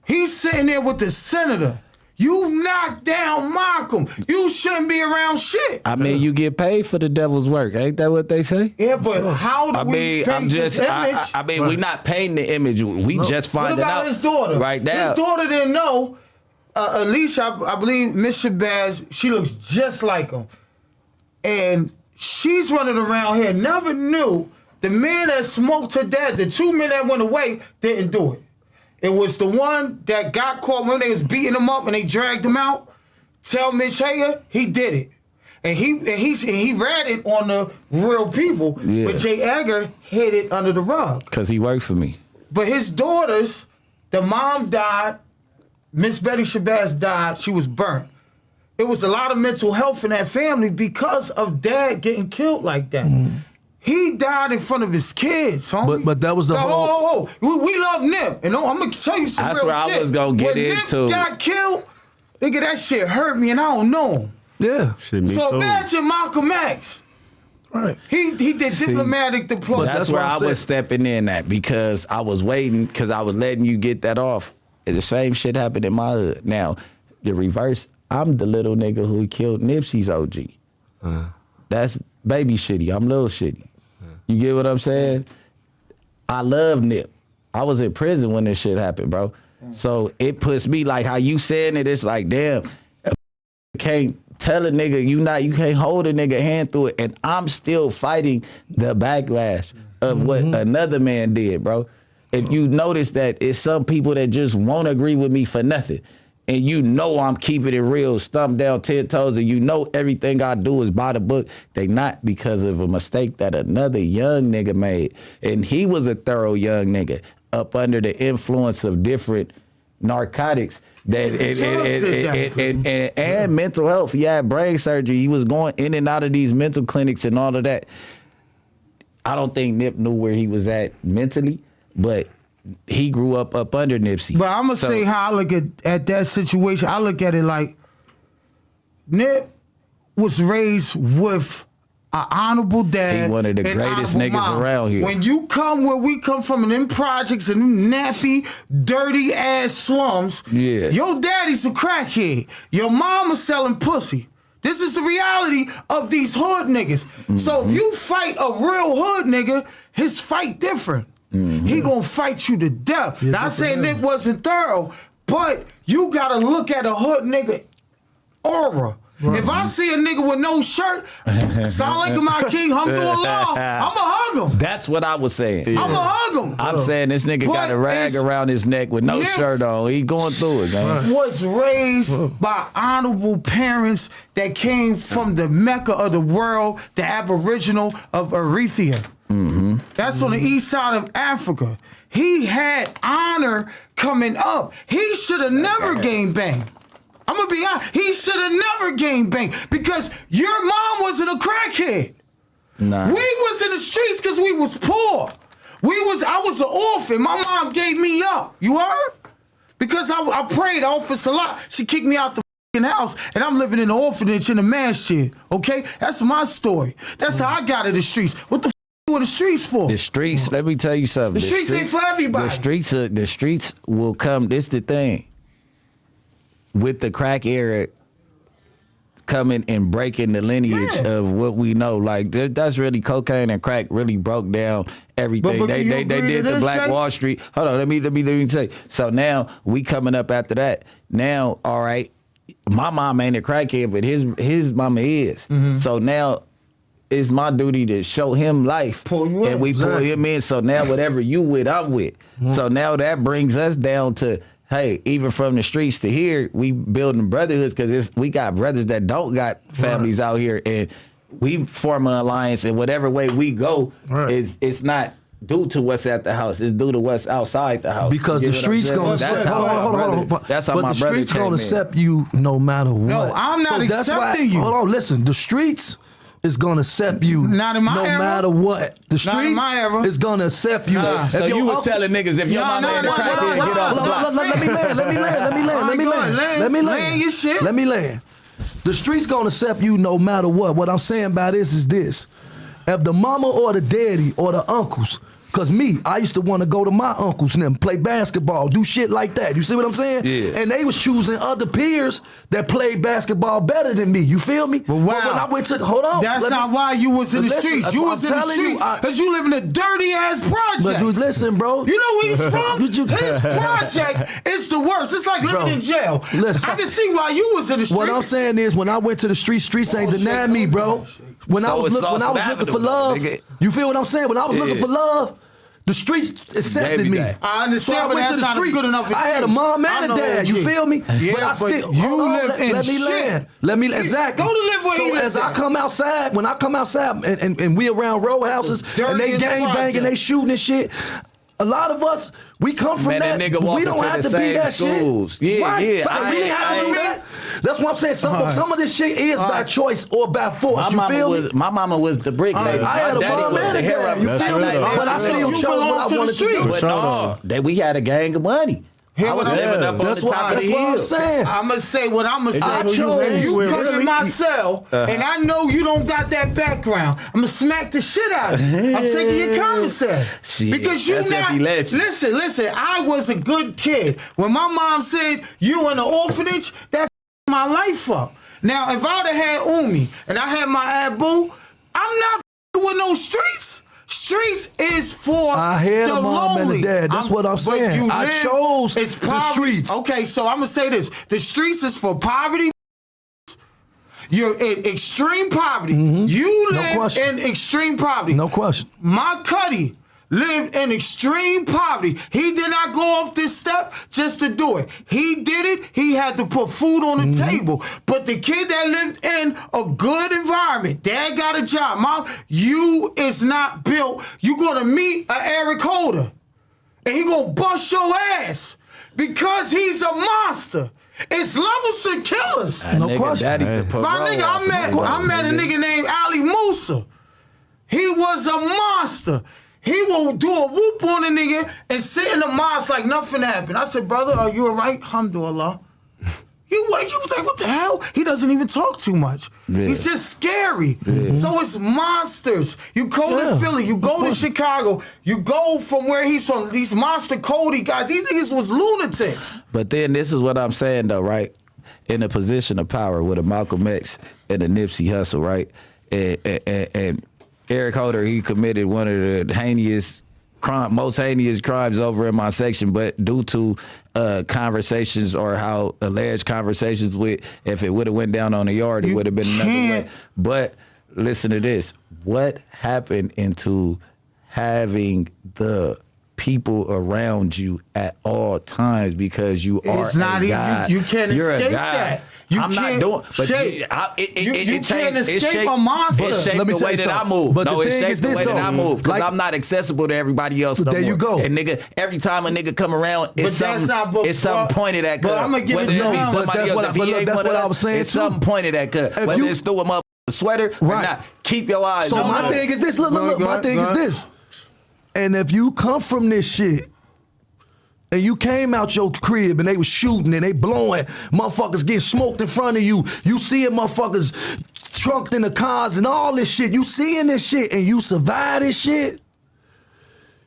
He's sitting there with the senator. You knocked down Malcolm. You shouldn't be around shit. I mean, you get paid for the devil's work. Ain't that what they say? Yeah, but how do we paint this image? I mean, we're not painting the image. We just What finding about out his daughter? right now. His daughter didn't know. Alicia, I believe Miss Shabazz, she looks just like him. And she's running around here, never knew the man that smoked her dad, the 2 men that went away, didn't do it. It was the one that got caught when they was beating him up and they dragged him out. Tell Mitch Hager, he did it. And he read it on the real people, but Jay Edgar hid it under the rug. Because he worked for me. But his daughters, the mom died, Miss Betty Shabazz died, she was burnt. It was a lot of mental health in that family because of dad getting killed like that. He died in front of his kids, homie. But that was the whole. We love Nip, and I'm gonna tell you some That's real where shit. I was gonna get when into. Nip got killed, nigga, that shit hurt me, and I don't know him. Yeah. Shit, me So too. imagine Malcolm X. Right. He did diplomatic diplomacy. That's where I was stepping in at because I was waiting because I was letting you get that off. And the same shit happened in my hood. Now, the reverse, I'm the little nigga who killed Nipsey's OG. That's baby shitty. I'm little shitty. You get what I'm saying? I love Nip. I was in prison when this shit happened, bro. So it puts me like how you saying it. It's like, damn, can't tell a nigga you can't hold a nigga hand through it, and I'm still fighting the backlash of what another man did, bro. If you notice that it's some people that just won't agree with me for nothing, and you know I'm keeping it real, stump down 10 toes, and you know everything I do is by the book, they not because of a mistake that another young nigga made. And he was a thorough young nigga up under the influence of different narcotics that and mental health. He had brain surgery. He was going in and out of these mental clinics and all of that. I don't think Nip knew where he was at mentally, but he grew up under Nipsey. But I'm gonna say how I look at that situation. I look at it like Nip was raised with an honorable dad. He one of the and greatest honorable niggas mom. around here. When you come where we come from, in them projects and them nappy, dirty ass slums, your daddy's a crackhead. Your mama's selling pussy. This is the reality of these hood niggas. So if you fight a real hood nigga, his fight different. He gonna fight you to death. Not saying Nip wasn't thorough, but you gotta look at a hood nigga aura. If I see a nigga with no shirt, sound like my king, hung through a law, I'ma hug him. That's what I was saying. I'ma hug him. I'm saying this nigga got a rag around his neck with no shirt on. He going through it, man. Was raised by honorable parents that came from the Mecca of the world, the Aboriginal of Eritrea. That's on the east side of Africa. He had honor coming up. He should have never gang banged. I'm gonna be honest. He should have never gang banged because your mom wasn't a crackhead. Nah. We was in the streets because we was poor. I was an orphan. My mom gave me up. You heard? Because I prayed office a lot. She kicked me out the house, and I'm living in an orphanage in a man's shed. Okay, that's my story. That's how I got to the streets. What the you in the streets for? The streets. Let me tell you something. The streets ain't for everybody. The streets will come. This the thing. With the crack era coming and breaking the lineage of what we know, like that's really cocaine and crack really broke down everything. But they did the Black Wall Street. Hold on, let me say. So now we coming up after that. Now, all right, my mom ain't a crackhead, but his mama is. So now it's my duty to show him life, and we pull him in. So now whatever you with, I'm with. So now that brings us down to. Hey, even from the streets to here, we building brotherhoods because we got brothers that don't got families out here, and we form an alliance. And whatever way we go, it's not due to what's at the house; it's due to what's outside the house. Because the streets gonna that's how That's how my the brother streets came gonna in. accept you no matter what. No, I'm not that's accepting you. Hold on, listen. The streets is gonna accept you Not in my no era. matter what. The Not in my streets era. is gonna accept you. So you was telling niggas if your mama ain't a crackhead, get off the block. Let me land your shit. Let me land. The streets gonna accept you no matter what. What I'm saying by this is this. If the mama or the daddy or the uncles Cause I used to want to go to my uncles and them, play basketball, do shit like that. You see what I'm saying? Yeah. And they was choosing other peers that played basketball better than me. You feel me? But wow. when I went to that's not why you was in the Listen, streets. You was in the streets because you live in a dirty ass project. But you listen, bro. You know where he's from? His project is the worst. It's like living in jail. Listen. I can see why you was in the streets. What I'm saying is, when I went to the streets ain't denied me, bro. When I was looking for love, you feel what I'm saying? When I was looking for love, the streets accepted me. I understand, so I but went that's to the not streets. good enough. I had a mom and a dad. You feel me? Yeah, but I still let me land. Exactly. Go to live where so as I come outside, when I come outside and we around row houses and they gang banging, they shooting and shit. A lot of us, we come from that nigga we don't have to be that schools. shit. Yeah, right? yeah. We didn't have to do that. That's what I'm saying. Some of this shit is by choice or by force. My mama was the brick lady. I had a mom and a dad. You feel me? But I still chose what I wanted to do. But no, we had a gang of money. I was living up on the top of the hill. That's what I'm saying. I'm going to say what I'm going to say. I chose. You come in my cell, and I know you don't got that background. I'm going to smack the shit out of you. I'm taking your commissary. Because you not... Listen, I was a good kid. When my mom said, you in the orphanage, that my life up. Now, if I'd have had Umi, and I had my Abu, I'm not with no streets. Streets is for I had the a mom lonely. and a dad. That's what I'm saying. I chose the streets. Okay, so I'm going to say this. The streets is for poverty. You're in extreme poverty. Mm-hmm. You live in extreme poverty. No question. My Cuddy lived in extreme poverty. He did not go off this step just to do it. He did it. He had to put food on the table. But the kid that lived in a good environment, dad got a job. Mom, you is not built. You gonna meet an Eric Holder, and he gonna bust your ass because he's a monster. It's levels to killers. No question. My nigga, I met a nigga named Ali Musa. He was a monster. He will do a whoop on a nigga and sit in the mosque like nothing happened. I said, brother, are you all right? Alhamdulillah. He was like, what the hell? He doesn't even talk too much. Yeah. He's just scary. Yeah. So it's monsters. You go to Philly, you go to Chicago, you go from where he's from, these monster Cody guys, these niggas was lunatics. But then this is what I'm saying though, right? In a position of power with a Malcolm X and a Nipsey Hussle, right? And Eric Holder, he committed one of the most heinous crimes over in my section, but due to conversations or how alleged conversations with, if it would have went down on the yard, it would have been another way. But listen to this. What happened into having the people around you at all times because you are a God. You can't escape that. I'm not doing, but you can't escape a monster. It shaped the way that I move. But no, it shaped the way that I move because I'm not accessible to everybody else. There you go. And nigga, every time a nigga come around, it's something pointed at. But I'm gonna give it to somebody else. If he ain't one of us, it's something pointed at. Whether it's through a motherfucking sweater or not, keep your eyes. So my thing is this. Look. My thing is this. And if you come from this shit, and you came out your crib and they was shooting and they blowing, motherfuckers getting smoked in front of you, you seeing motherfuckers trunked in the cars and all this shit, you seeing this shit and you survive this shit,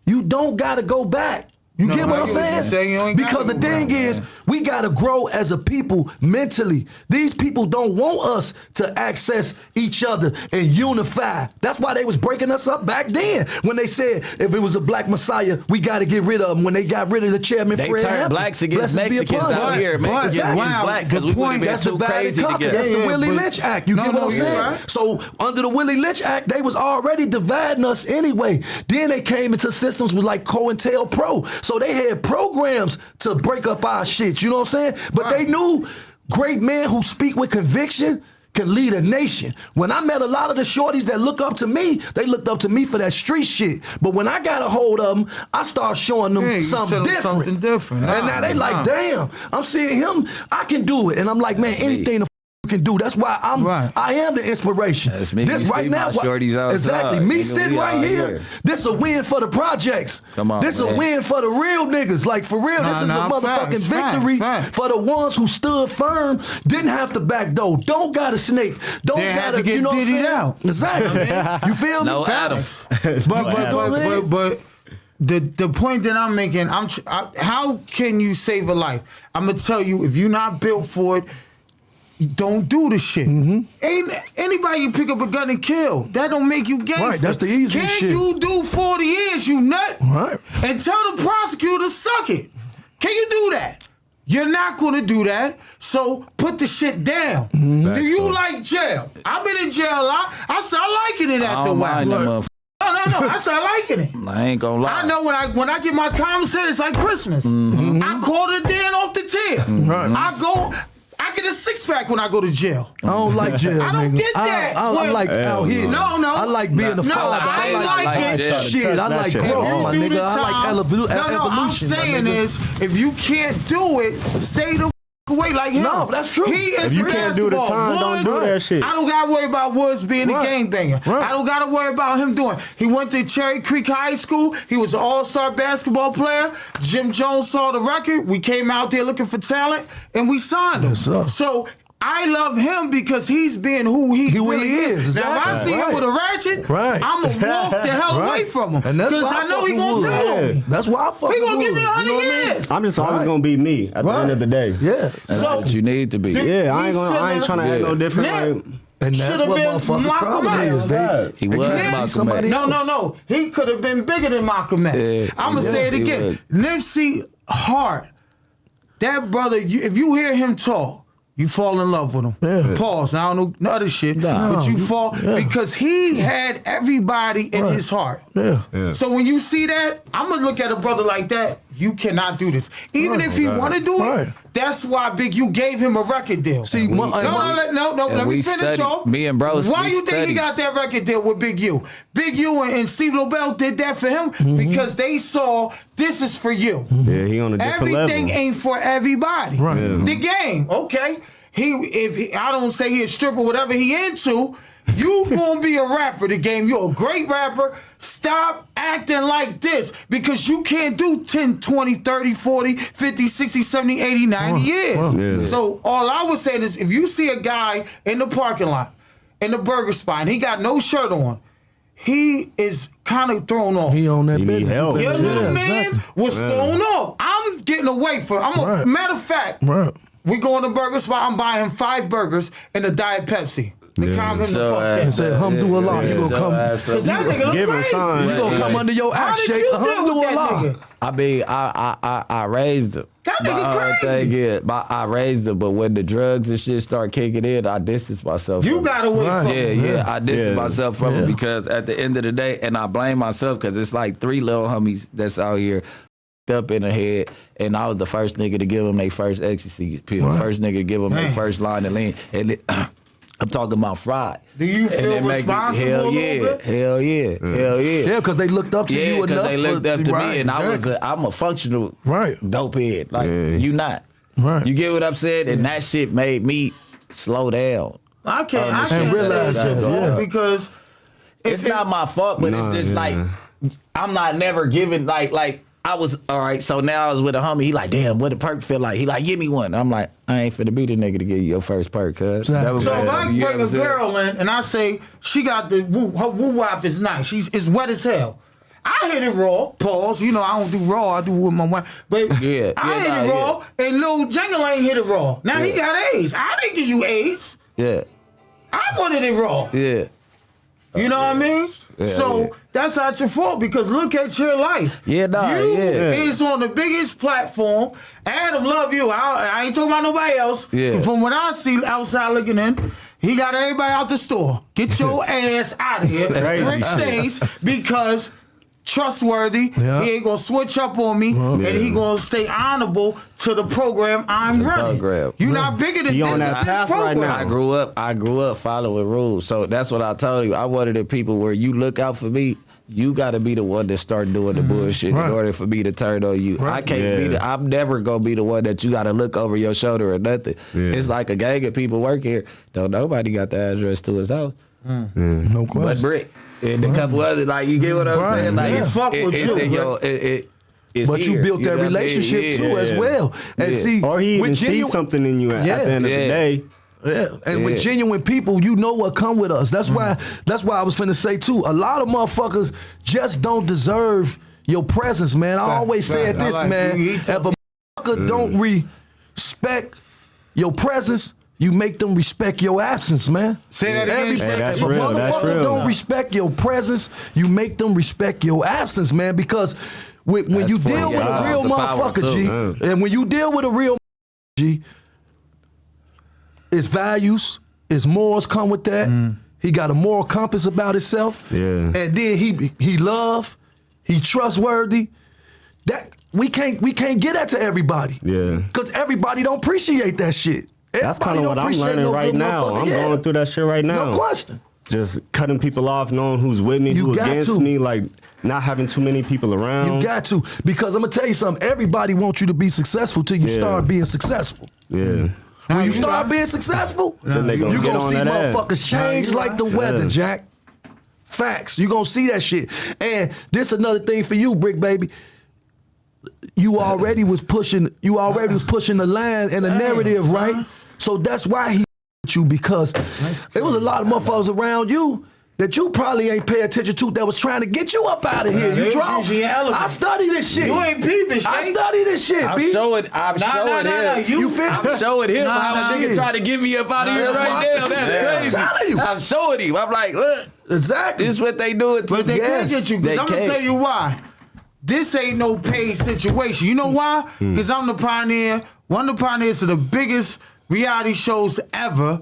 you don't gotta go back. You get what I'm saying? Because the thing is, we gotta grow as a people mentally. These people don't want us to access each other and unify. That's why they was breaking us up back then. When they said if it was a black messiah, we gotta get rid of him. When they got rid of the chairman, they Fred turned Hampton. blacks against Mexicans out here. Mexicans against black because we would have been too crazy together. That's the Willie Lynch Act. You get what I'm saying? Right. So under the Willie Lynch Act, they was already dividing us anyway. Then they came into systems with like COINTELPRO. So they had programs to break up our shit, you know what I'm saying? But they knew great men who speak with conviction can lead a nation. When I met a lot of the shorties that look up to me, they looked up to me for that street shit. But when I got a hold of them, I started showing them something different. And now they like, damn, I'm seeing him, I can do it. And I'm like, man, anything the can do. That's why I am the inspiration. That's me. This right now, exactly. Me sitting right here. This a win for the projects. Come on, this a win for the real niggas. Like for real, this is a motherfucking victory for the ones who stood firm, didn't have to back door, don't got a snake, don't gotta get you know what I'm saying? out. Exactly. You feel me? No Adams. But the point that I'm making, how can you save a life? I'm gonna tell you, if you're not built for it, don't do the shit. Ain't anybody can pick up a gun and kill. That don't make you gangster. Right, that's the easiest shit. Can you do 40 years, you nut? Right. And tell the prosecutor, suck it. Can you do that? You're not gonna do that, so put the shit down. Do you like jail? I've been in jail a lot. I start liking it I after a don't while. mind them motherfuckers. No, I start liking it. I ain't gonna lie. I know when I get my commissary, it's like Christmas. I call it then off the tip. I get a 6-pack when I go to jail. I don't like jail. I don't nigga. get that. I like out here. No. I like being a father. I ain't like it. Shit, I like growth, my nigga. I like evolution. No, I'm saying is, if you can't do it, stay the away like him. No, that's true. He is If you can't do the time, don't do that shit. I don't gotta worry about Woods being a gangbanger. I don't gotta worry about him doing. He went to Cherry Creek High School. He was an all-star basketball player. Jim Jones saw the record. We came out there looking for talent, and we signed him. Yes, sir. So I love him because he's being who he really is. Now, if I see him with a ratchet, I'm going to walk the hell away from him. Because I know he going to tell me. That's why I fuck with He going to give me Wood. 100 You know what I mean? years. I'm just always gonna be me at the end of the day. Yeah. That's what you need to be. Yeah, I ain't trying to act no different. Yeah. Like, And that's Should've what been motherfuckers' Malcolm problem X. is. He was Malcolm somebody X. else. No. He could have been bigger than Malcolm X. Yeah, I'm going to say it he again. Nipsey Hart, that brother, if you hear him talk, you fall in love with him. Yeah. Pause. I don't know other shit, but you fall because he had everybody in his heart. Yeah. So when you see that, I'm gonna look at a brother like that. You cannot do this, even if he want to do it. That's why Big U gave him a record deal. See, no. Let me finish off. Me and bros. Why you think he got that record deal with Big U? Big U and Steve Lobel did that for him because they saw this is for you. yeah, he on a different Everything level. ain't for everybody. Right. Yeah. The game, okay. I don't say he a stripper, whatever he into, you gonna be a rapper. The game, you're a great rapper. Stop acting like this because you can't do 10, 20, 30, 40, 50, 60, 70, 80, 90 years. Yeah. So all I was saying is if you see a guy in the parking lot, in the burger spot, and he got no shirt on, he is kind of thrown off. He on that He need business. help. Your little Yeah, man exactly. was thrown off. I'm getting away from. Matter of fact, we go in the burger spot. I'm buying him 5 burgers and a Diet Pepsi. To calm him the fuck down. And say, alhamdulillah, you gonna come. Cause that nigga look Give him crazy. sign. You gonna come under your How act did shape. you deal with that Alhamdulillah. nigga? I mean, I raised him. That My nigga whole crazy. thing is, I raised him, but when the drugs and shit start kicking in, I distanced myself. You from got it. away from him. Yeah, I distanced Yeah. myself from it because at the end of the day, and I blame myself because it's like 3 little homies that's out here up in the head, and I was the first nigga to give them their first ecstasy pill, first nigga to give them their first line of lean, and I'm talking about fried. Do you feel responsible a little bit? Hell yeah. Yeah, because they looked up to Yeah, you because enough. they looked up to right, me, and exactly. I'm a functional dope head. Like, Yeah. you not. Right. You get what I'm saying? And that shit made me slow down. I can't say realize it's your that, fault because It's not my fault, but it's just like, I'm not never giving, like, I was, all right, so now I was with a homie. He like, damn, what the perk feel like? He like, give me one. I'm like, I ain't finna be the nigga to give you your first perk, cuz. Exactly. That was So like, if I you bring ever a said- girl in and I say she got the her woo wop is nice, it's wet as hell. I hit it raw. Pause. You know I don't do raw. I do with my wife. But I hit it raw, and Lil Jungle ain't hit it raw. Now he got AIDS. I didn't give you AIDS. Yeah, I wanted it raw. yeah. You know what I mean? Yeah, So yeah. that's not your fault because look at your life. Yeah, nah, you yeah. is on the biggest platform. Adam love you. I ain't talking about nobody else. Yeah. From what I see outside looking in, he got everybody out the store. Get your ass out of here. Rick stays because trustworthy. Yeah. He ain't gonna switch up on me, and he gonna stay honorable to the program I'm running. program. You not bigger than He this. on that This is path right program. now. I grew up following rules. So that's what I told you. I wanted the people where you look out for me. You got to be the one that start doing the bullshit in order for me to turn on you. I can't be I'm never going to be the one that you got to look over your shoulder or nothing. Yeah. It's like a gang of people work here. Don't nobody got the address to his house. No question. But Brick. And a couple other, like, you get what I'm saying? Like, Yeah. Fuck with it's you, in your, it's But you here. built that know what I mean? relationship Yeah. too as well. And Yeah. see, Or he even with sees genuine- something in you at the end of the day. Yeah, and with Yeah. genuine people, you know what come with us. That's why I was finna say too. A lot of motherfuckers just don't deserve your presence, man. I always said this, man. If a motherfucker don't respect your presence, you make them respect your absence, man. Say that again. If a motherfucker don't respect your presence, you make them respect your absence, man. Because when you deal with a real motherfucker, G, and when you deal with a real G, his values, his morals come with that. He got a moral compass about himself. Yeah. And then he love, he trustworthy. That we can't get that to everybody. Yeah. Because everybody don't appreciate that shit. That's kind of what I'm learning right now. I'm going through that shit right now. No question. Just cutting people off, knowing who's with me, who's against me, like not having too many people around. You got to. Because I'm going to tell you something. Everybody wants you to be successful till you start being successful. Yeah. When you start being successful, you're going to see motherfuckers change like the weather, Jack. Facts. You're going to see that shit. And this another thing for you, Brick Baby. You already was pushing the line and the narrative, right? So that's why he with you, because there was a lot of motherfuckers around you that you probably ain't pay attention to that was trying to get you up out of here. You dropped. I study this shit. You ain't peeping shit. I study this shit, I'm B. showing him. You feel I'm showing him how a nigga trying to get me up out of here right now. That's crazy. I'm telling you. I'm showing him. I'm like, look. Exactly. This is what they doing to But they can't get you, because I'm going to tell you why. This ain't no paid situation. You know why? Because I'm the pioneer, one of the pioneers of the biggest reality shows ever.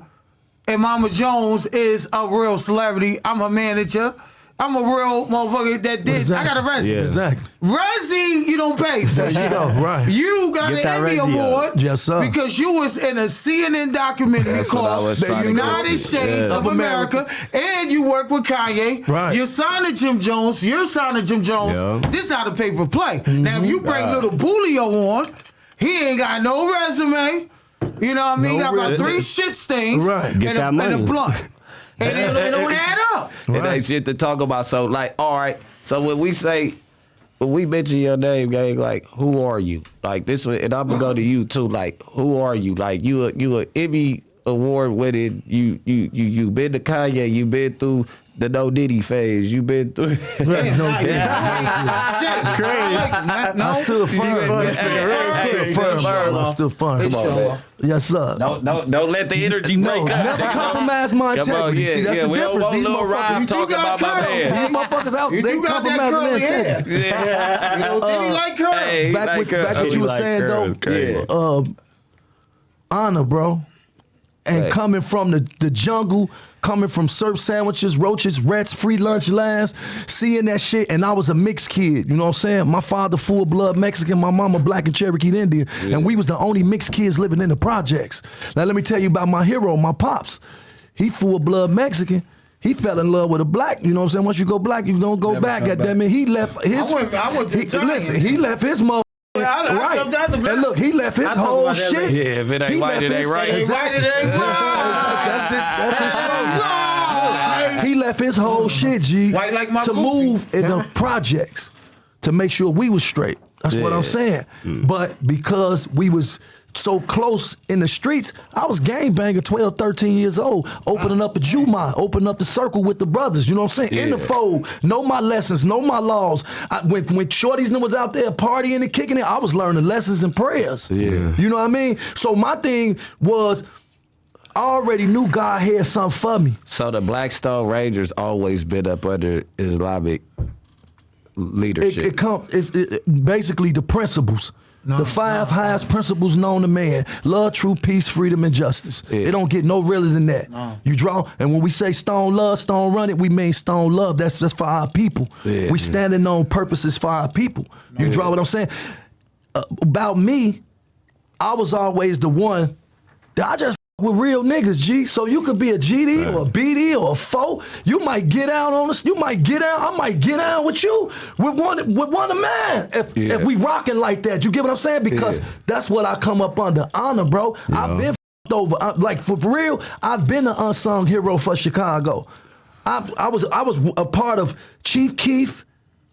And Mama Jones is a real celebrity. I'm her manager. I'm a real motherfucker that did. Exactly. I got a Resi. Yeah. Exactly. Resi, you don't pay for. There you go. Right. You got an Emmy Award. Yes, sir. Because you was in a CNN documentary called The United States of America, and you work with Kanye. Right. You're signing Jim Jones. You're signing Jim Jones. Yeah. This is how the paper play. Now, if you bring little Bulio on, he ain't got no resume. You know what I mean? No Got about 3 shit stains Right. Get that money. and a blunt. And it don't add up. It ain't shit to talk about. So, like, all right. So when we mention your name, gang, like, who are you? Like this, and I'm gonna go to you too. Like, who are you? Like, you a Emmy Award winning. You been to Kanye. You been through the No Diddy phase. You been through. Crazy. I stood firm. I stood firm. Come on, man. Yes, sir. Don't let the energy break up. Never compromise my Come on, integrity. See, that's the we don't difference. want These little Rob motherfuckers, talking about my these man. motherfuckers out, they You got that compromise their curly hair. integrity. Yeah. You know, did he like her? Hey, Back what you were saying, though. Honor, bro. And Right. coming from the jungle, coming from surf sandwiches, roaches, rats, free lunch lines, seeing that shit, and I was a mixed kid, you know what I'm saying? My father full-blood Mexican, my mama black and Cherokee Indian, and we was the only mixed kids living in the projects. Now let me tell you about my hero, my pops. He full-blood Mexican. He fell in love with a black, you know what I'm saying? Once you go black, you don't go back. Goddamn it, he left his. I went to listen, he left his mother. I jumped out the black. And look, he left his whole shit. Yeah, if it ain't white, it ain't right. Right, it ain't right. That's his slogan. He left his whole shit, G, White like my to goofy. move in the projects to make sure we was straight. That's what I'm saying. But because we was so close in the streets, I was gangbanging 12, 13 years old, opening up a Juma, opening up the circle with the brothers, you know what I'm saying? In the fold, know my lessons, know my laws. When Shorty's was out there partying and kicking it, I was learning lessons and prayers. Yeah. You know what I mean? So my thing was, I already knew God had something for me. So the Blackstone Rangers always been up under Islamic leadership. It's basically the principles. The 5 highest principles known to man: love, truth, peace, freedom, and justice. Yeah. It don't get no realer than that. You draw, and when we say stone love, stone run it, we mean stone love. That's for our people. Yeah. We standing on purposes for our people. You draw what I'm saying? About me, I was always the one that I just with real niggas, G. So you could be a GD or a BD or a foe. You might get out on us. You might get out. I might get out with you with one of mine. If we rocking like that, you get what I'm saying? Because that's what I come up under. Honor, bro. I've been over. Like for real, I've been an unsung hero for Chicago. I was a part of Chief Keef,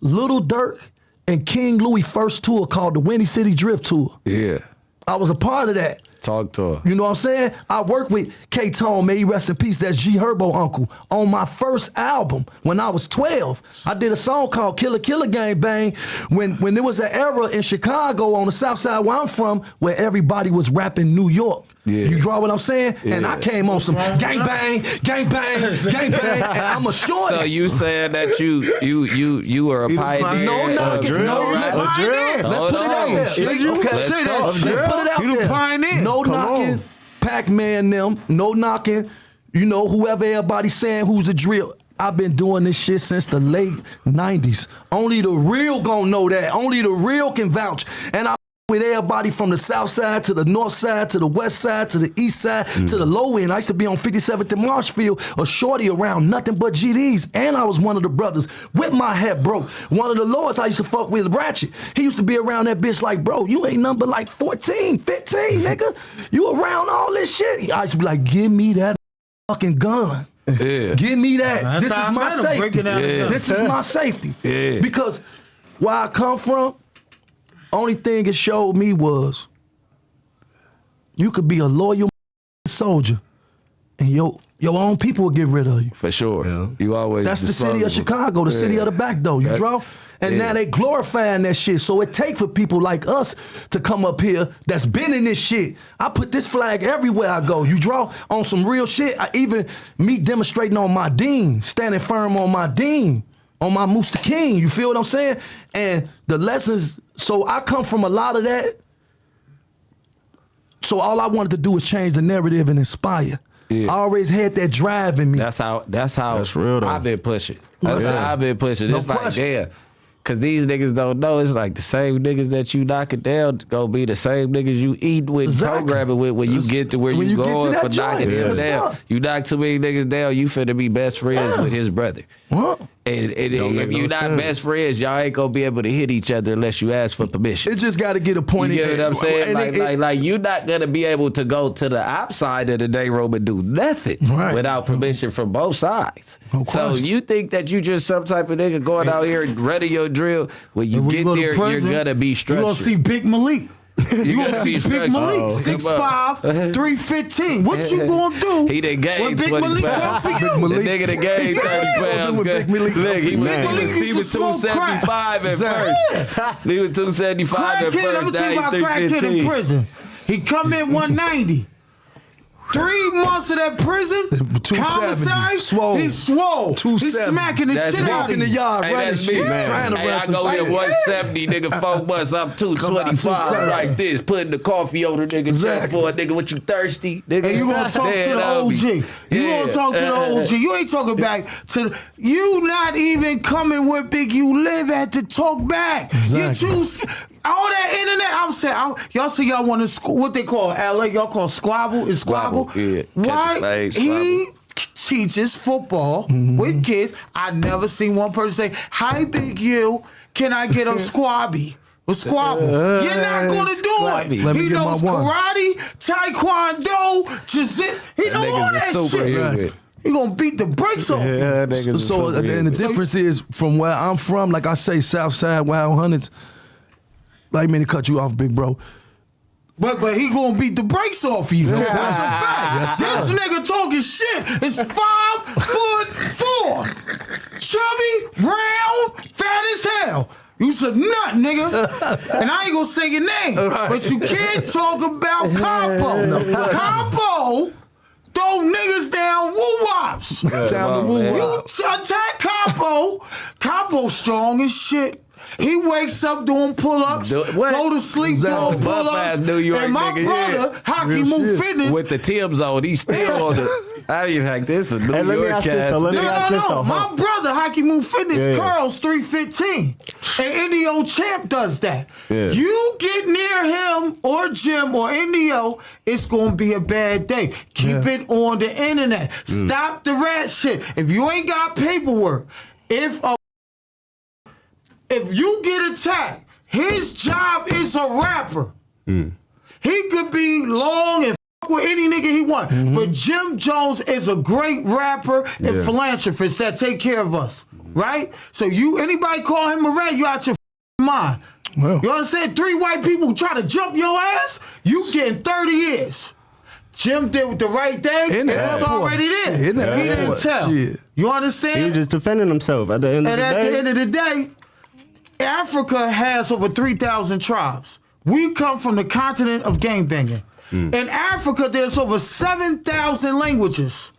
Little Durk, and King Louis' first tour called the Windy City Drift Tour. Yeah. I was a part of that. Talk to her. You know what I'm saying? I worked with K-Tone, may he rest in peace, that's G Herbo uncle, on my first album when I was 12. I did a song called Killer Killer Gang Bang when there was an era in Chicago on the south side where I'm from where everybody was rapping New York. Yeah. You draw what I'm saying? Yeah. And I came on some gang bang, gang bang, gang bang, and I'm a shorty. So you saying that you were a pioneer? No, not drill, no, right? let's put it out there. Let's put it out You the there. pioneer. No knocking Pac-Man them, no knocking, you know, whoever everybody saying who's the drill. I've been doing this shit since the late 90s. Only the real gonna know that. Only the real can vouch. And I with everybody from the south side to the north side to the west side to the east side to the low end. I used to be on 57th and Marshfield, a shorty around nothing but GDs. And I was one of the brothers with my head broke. One of the lords I used to fuck with, Ratchet. He used to be around that bitch like, bro, you ain't number like 14, 15, nigga. You around all this shit. I used to be like, give me that fucking gun. Yeah. Give me that. That's This how is I my met him, safety. breaking down the gun. This is my safety. Yeah. Because where I come from, only thing it showed me was you could be a loyal soldier and your own people will get rid of you. For sure. Yeah. You always. That's the city of Chicago, the city of the back door. You draw? And now they glorifying that shit. So it take for people like us to come up here that's been in this shit. I put this flag everywhere I go. You draw on some real shit. Even me demonstrating on my dean, standing firm on my dean, on my Mooster King. You feel what I'm saying? And the lessons. So I come from a lot of that. So all I wanted to do was change the narrative and inspire. Yeah. I always had that drive in me. That's how real, though. I've been pushing. That's Yeah. how I've been pushing. No It's like, question. damn. Cause these niggas don't know. It's like the same niggas that you knocking down gonna be the same niggas you eat with, Exactly. programming with when you get to where When you you get to going that for knocking joint, him what's down. up? You knock too many niggas down, you finna be best friends with his brother. What? And Don't if make you no not sense. best friends, y'all ain't gonna be able to hit each other unless you ask for permission. It just got to get a point. You get what I'm saying? And Like you're not gonna be able to go to the outside of the day room and do nothing Right. without permission from both sides. No So question. you think that you just some type of nigga going out here and running your drill? When you When get go to there, prison, you're gonna be You structured. gonna see Big Malik. You gonna gotta see be Big structured. Malik, Oh. 6'5", 315. What you gonna do? He done when gained Big 20 Malik come pounds. for you? The Malik. nigga that gained 30 pounds. With Big Malik. Look, he was Big Malik he used was to smoke crack. 275 at first. He was 275 at Crackhead, let first. me tell you Now about he's crackhead in 315. prison. He come in 190. 3 months of that prison, 270. commissary, Swole. he swole. He's 270. smacking the That's shit me. out of Walking the you. yard, Hey, running that's shit, me, trying to Hey, run I some go shit. here 170, nigga, 4 months, I'm 225 like this, putting the coffee on the nigga chest Exactly. for a nigga, what you thirsty, nigga? And you gonna talk to Yeah, the that'll be- OG. You Yeah. gonna talk to the OG. You ain't talking back to you. Not even coming with Big. You live at to talk back. Exactly. You choose all that internet. I'm saying y'all say y'all want to what they call LA. Y'all call squabble. Is squabble? Squabble, yeah. Why Catch a flag, he teaches football with kids? I never seen one person say, "Hi, Big U, can I get a squabby?" A squabble. You're not gonna do squabby. it. Let me He get my knows one. karate, taekwondo, jiu-jitsu. He know all nigga's that a super shit. human. He gonna beat the brakes off you. Yeah, niggas is So super and the human. difference is from where I'm from, like I say, Southside Wild Hundreds. Like me to cut you off, big bro. But he gonna beat the brakes off you. That's a fact. Yes, This nigga talking shit is 5'4", chubby, round, fat as hell. You's a nut, nigga. And I ain't gonna say your name, but you can't talk about Capo. Capo throw niggas down woo-wops. Down the woo You attack Capo. Capo strong as shit. He wakes up doing pull-ups, What? go to sleep Exactly. doing Buff-ass pull-ups. New York and my nigga, brother, yeah. Hockey Real Move shit. Fitness. With the Tim's on, he's still on the. I mean, like this a New Hey, let me York ask this, though. Let me ask this, no. though. My brother, Hockey Move Fitness, Yeah. curls 315. And Indio Champ does that. Yeah. You get near him or Jim or Indio, it's going to be a bad day. Keep it on the internet. Stop the rat shit. If you ain't got paperwork, if you get attacked, his job is a rapper. He could be long and fuck with any nigga he want. But Jim Jones is a great rapper and philanthropist that take care of us. Right? So anybody call him a rat, you out your mind. Well. You understand? 3 white people try to jump your ass, you getting 30 years. Jim did the right thing, and it's already there. He didn't tell. Shit. You understand? He was just defending himself at the end of the day. And at the end of the day, Africa has over 3,000 tribes. We come from the continent of gangbanging. In Africa, there's over 7,000 languages.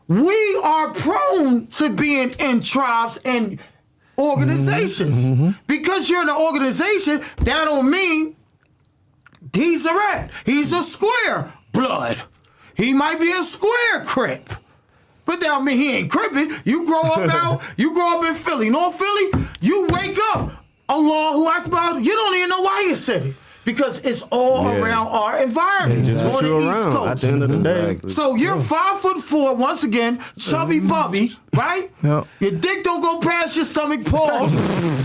We are prone to being in tribes and organizations. Because you're in an organization, that don't mean he's a rat. He's a square blood. He might be a square Crip. But that don't mean he ain't crippin'. You grow up in Philly, North Philly, you wake up, Allahu Akbar, you don't even know why you said it. Because it's all around our environment on the East Coast. At the end of the day. So you're 5'4", once again, chubby bubby, right? Yep. Your dick don't go past your stomach, pause.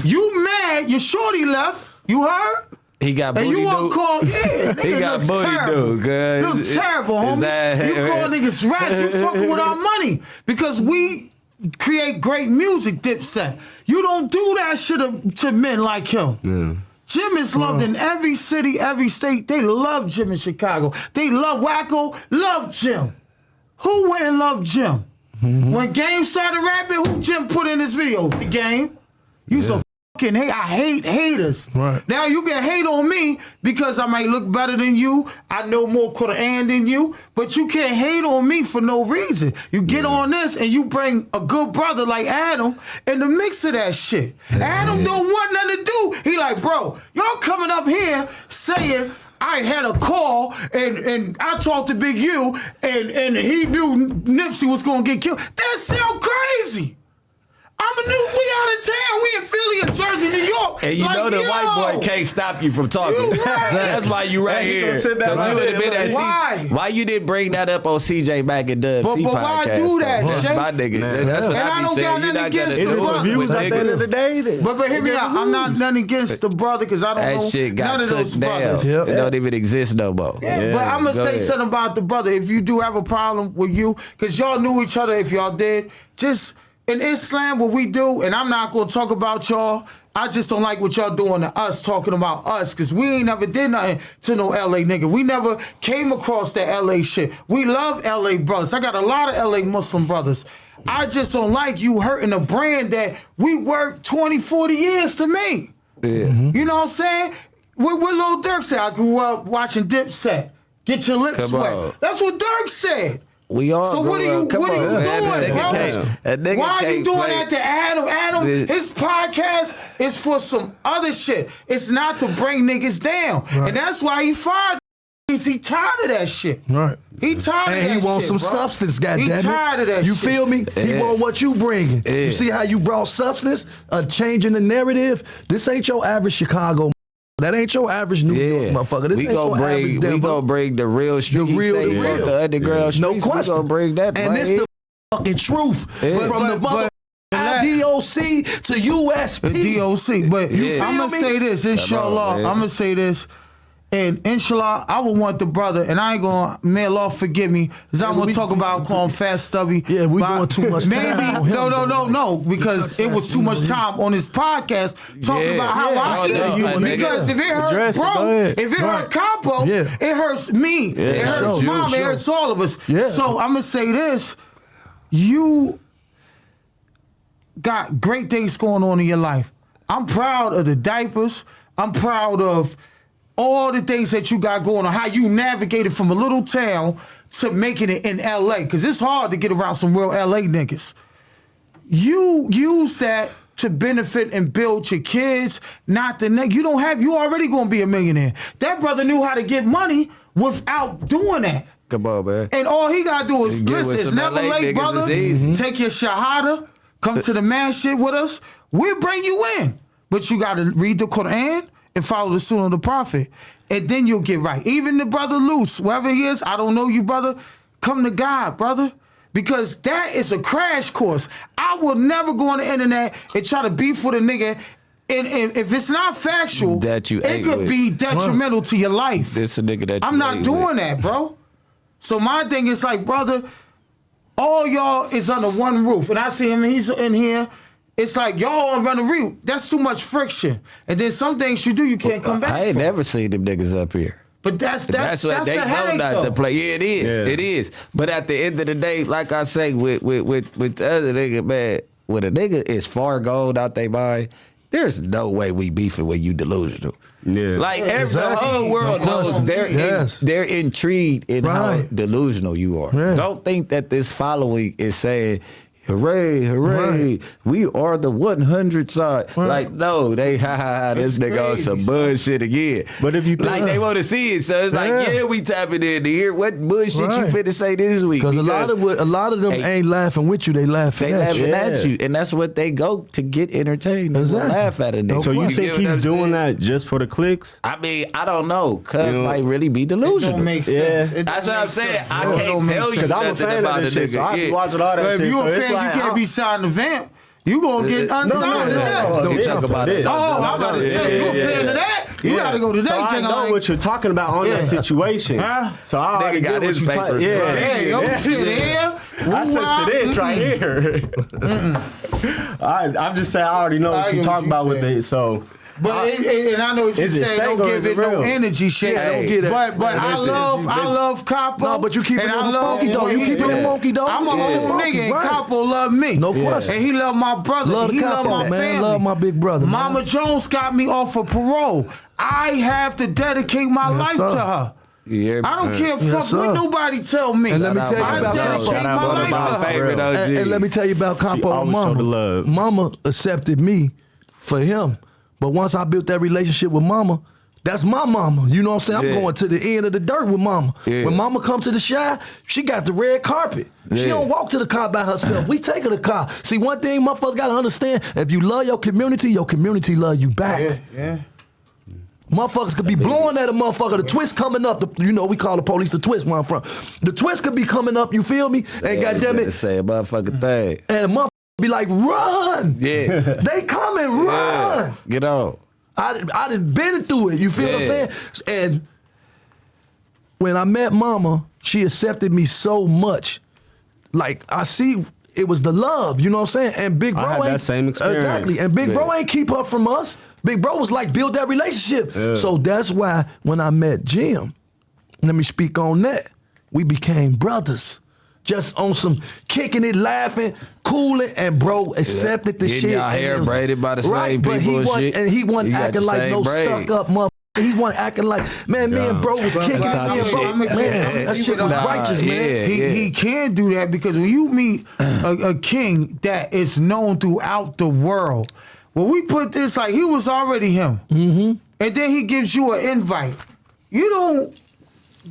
You mad, your shorty left, you heard? He got booty, and you dude. want to call, He got booty, dude. Looks terrible, homie. You call niggas rats, you fucking with our money. Because we create great music, Dipset. You don't do that shit to men like him. Yeah. Jim is loved in every city, every state. They love Jim in Chicago. They love Wacko, love Jim. Who went and loved Jim? When Game started rapping, who Jim put in this video? The Game. You so fucking hate. I hate haters. Right. Now you can hate on me because I might look better than you. I know more Quran than you, but you can't hate on me for no reason. You get on this and you bring a good brother like Adam in the mix of that shit. Adam don't want nothing to do. He like, bro, y'all coming up here saying I had a call and I talked to Big U and he knew Nipsey was gonna get killed. That sound crazy. We out of town. We in Philly and Jersey, New York. And you know the white boy can't stop you from talking. You right. That's why you right here. Because right you would have been at why? Why you didn't bring that up on CJ back in Dub C but podcast? why do that, That's Shay? my nigga. That's what And I I be don't saying. got You nothing not against gonna the do it brother. with At the end of the niggas. day, then. But hear me out. I'm not nothing against the brother because I don't That know shit got none of those took down. brothers. It don't even exist no more. Yeah, but I'm going to say something about the brother. If you do have a problem with you, because y'all knew each other if y'all did, just in Islam, what we do, and I'm not going to talk about y'all, I just don't like what y'all doing to us, talking about us, because we ain't never did nothing to no LA nigga. We never came across that LA shit. We love LA brothers. I got a lot of LA Muslim brothers. I just don't like you hurting a brand that we worked 20, 40 years to make. Yeah. You know what I'm saying? What Lil Durk said, I grew up watching Dipset. Get your lips Come wet. on. That's what Durk said. We all So what are you doing, bro? Why are you doing that to Adam? Adam, his podcast is for some other shit. It's not to bring niggas down. Right. And that's why he fired. He tired of that shit. Right. He tired of that shit. And he wants some bro. substance, goddammit. He tired of that you shit. feel me? He want what you bringing. You see how you brought substance? A change in the narrative? This ain't your average Chicago. That ain't your average New York motherfucker. This ain't your average Denver. We gonna bring the real street. The real. The underground streets. No question. We gonna bring that. And this the fucking truth. From the mother DOC to USP. The DOC. But I'm feel going to say this, inshallah. I'm going to say this. And inshallah, I would want the brother, and I ain't going to, may Allah forgive me, because I'm going to talk about calling Fat Stubby. Yeah, we doing too much time on him. No, because it was too much time on his podcast talking about how I feel. Because if it hurt bro, if it hurt Capo, it hurts me. It hurts Mom, it hurts all of us. So I'm going to say this. You got great things going on in your life. I'm proud of the diapers. I'm proud of all the things that you got going on, how you navigated from a little town to making it in LA, because it's hard to get around some real LA niggas. You use that to benefit and build your kids, not the nigga. You already gonna be a millionaire. That brother knew how to get money without doing that. Come on, man. And all he gotta do is, listen, it's never late, brother. Take your shahada, come to the man shit with us. We'll bring you in. But you gotta read the Quran and follow the sunnah of the Prophet. And then you'll get right. Even the brother Luce, wherever he is, I don't know you, brother, come to God, brother. Because that is a crash course. I will never go on the internet and try to beef with a nigga. And if it's not factual, it could be detrimental to your life. This a nigga that I'm not doing that, bro. So my thing is like, brother, all y'all is under one roof. And I see him, he's in here. it's like y'all run the real. That's too much friction. And then some things you do, you can't come back. I ain't from. never seen them niggas up here. But that's what they a know headache, not though. to play. Yeah, it is. Yeah. It is. But at the end of the day, like I say, with the other nigga, man, when a nigga is far gone out they mind, there's no way we beefing when you delusional. Yeah. Like exactly. the whole world knows they're intrigued in how delusional you are. Yeah. Don't think that this following is saying, hooray, hooray, we are the 100 side. Like, no, they, this nigga on some bullshit again. But if you think, like, they want to see it, so it's like, yeah, we tapping in to hear what bullshit you finna say this week. Because a lot of them ain't laughing with you, they laughing at you. At you. And that's what they go to get entertained. Exactly. They laugh at a nigga. so you think he's doing that just for the clicks? I mean, I don't know. Cuz might really be delusional. It don't make sense. Yeah. That's what I'm saying. I It can't don't make tell you sense. Because I'm a nothing fan about of a this shit, so I nigga. be watching all that If shit. you so a it's fan, like, you can't be signed the vamp. You gonna get unsigned today. He talk about it. Oh, I'm about to say, you a fan of that? You gotta go today. So I know what you're talking about on that situation. Huh? So I already Nigga got get what his you papers. Yeah. Hey, yo, shit here. I said to this right here. I'm just saying I already know what you're talking about with it. So. But and I know what you're Is it saying. fake Don't or give is it it no real? energy, shit. Yeah, don't get it. But I love Capo. No, but you keep it and I love funky, though. You keep it funky, though. I'm a whole Funky, nigga, and right. Capo love me. No question. And he love my brother. Love the he love Capo, my man. family. Love my big brother, man. Mama Jones got me off of parole. I have to dedicate my life sir. to her. Yeah, I don't care fuck what nobody tell me. And let me tell you I about dedicate Capo. my life to her. favorite OG. And let me tell you about Capo and always show the Mama. love. Mama accepted me for him. But once I built that relationship with Mama, that's my mama. You know what I'm saying? Yeah. I'm going to the end of the dirt with Mama. Yeah. When Mama come to the Chi, she got the red carpet. She Yeah. don't walk to the car by herself. We take her to the car. See, one thing motherfuckers got to understand, if you love your community love you back. Yeah. Motherfuckers could be blowing at a motherfucker. The twist coming up. We call the police the twist where I'm from. The twist could be coming up, you feel me? And goddamn it. Say a motherfucking thing. And a motherfucker be like, run. Yeah. They coming, run. Get on. I done been through it, you feel what I'm saying? And when I met Mama, she accepted me so much. Like, I see it was the love, you know what I'm saying? And Big Bro I had ain't that same experience. Exactly. And Big Bro ain't keep up from us. Big Bro was like, build that relationship. Yeah. So that's why when I met Jim, let me speak on that. We became brothers. Just on some kicking it, laughing, cooling, and bro accepted the Getting shit. y'all hair braided by the same but people and shit. And he wasn't You got acting the like same no braid. stuck up motherfucker. He wasn't acting like, man, me and bro was kicking it. That shit was righteous, man. He can do that because when you meet a king that is known throughout the world, when we put this like he was already him, and then he gives you an invite. You don't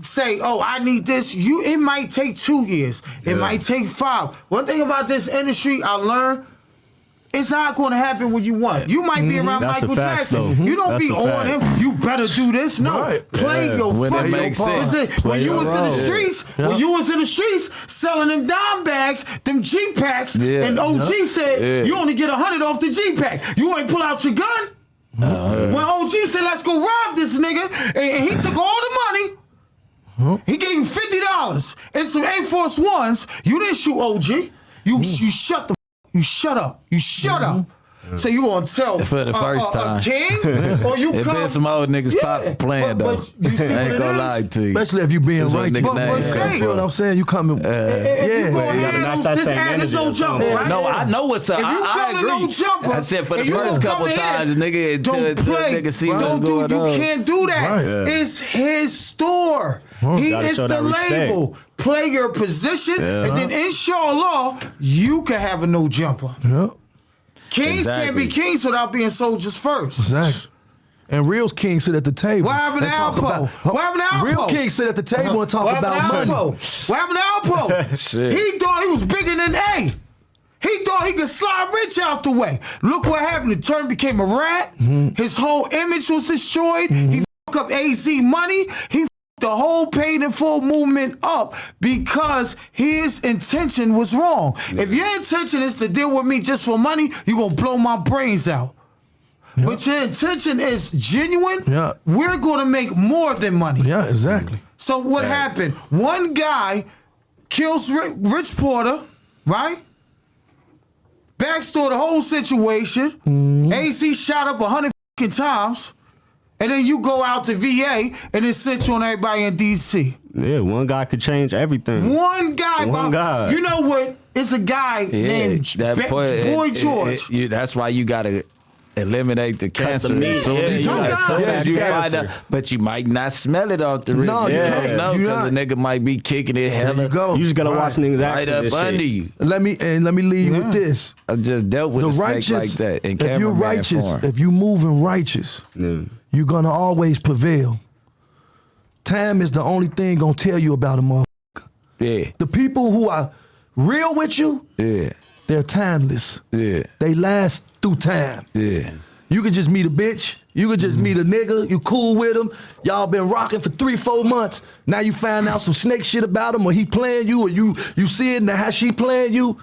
say, "Oh, I need this." It might take 2 years. It might take 5. One thing about this industry I learned. It's not going to happen when you want. You might be around That's Michael a fact, Jackson. though. You don't That's be a on fact. him. You better do this. No, play your When it fucking makes part. sense. When you your was in the role. streets, when you was in the streets selling them dime bags, them G packs, Yeah. and OG said Yeah. you only get 100 off the G pack. You ain't pull out your gun. When OG said let's go rob this nigga, and he took all the money. He gave you $50 and some Air Force Ones. You didn't shoot OG. You shut the. You shut up. You shut up. So you gonna tell For the first time. a king, or you It come? been some old niggas pop playing though. But you see I what ain't it gonna is? lie to you. Especially if you being That's what righteous. niggas' name say. come You feel what from. I'm saying? You coming. If you Yeah. go You gotta in, match that this same hat is no energy jumper, or right? No, I know what's up. If you I come to agree. no jumper, I said for the and you first gonna couple come in times, here, nigga, until don't the play. nigga see what's Don't going do. on. You can't do that. Right. Yeah. It's his store. He Gotta is show the that respect. label. Play your position, and then inshallah, you can have a no jumper. Yeah. Kings can't Exactly. be kings without being soldiers first. Exactly. And real kings sit at the table. What happened to and talk Alpo? about- What happened to Alpo? Real kings sit at the table and talk What about happened to money. Alpo? What happened to Alpo? Shit. He thought he was bigger than A. He thought he could slide Rich out the way. Look what happened. The turn became a rat. His whole image was destroyed. He fucked up AZ money. He fucked the whole paid in full movement up because his intention was wrong. If your intention is to deal with me just for money, you're going to blow my brains out. But your intention is genuine, Yeah. we're going to make more than money. Yeah, exactly. So what happened? One guy kills Rich Porter, right? backstory the whole situation. AC shot up 100 times, and then you go out to VA and then snitch on everybody in DC. Yeah, one guy could change everything. One guy. You know what? It's a guy named Boy George. That's why you gotta eliminate the cancer as soon as you find out. But you might not smell it off the rip. No, you don't know because the nigga might be kicking it hella. You just gotta watch niggas right up under you. Let me leave you with this. I just dealt with a snake like that. And if you're righteous, if you moving righteous, you're gonna always prevail. Time is the only thing gonna tell you about a motherfucker. Yeah. The people who are real with you, they're timeless. Yeah. They last through time. Yeah. You could just meet a bitch. You could just meet a nigga. You cool with him. Y'all been rocking for 3-4 months. Now you find out some snake shit about him, or he playing you, or you see it and how she playing you.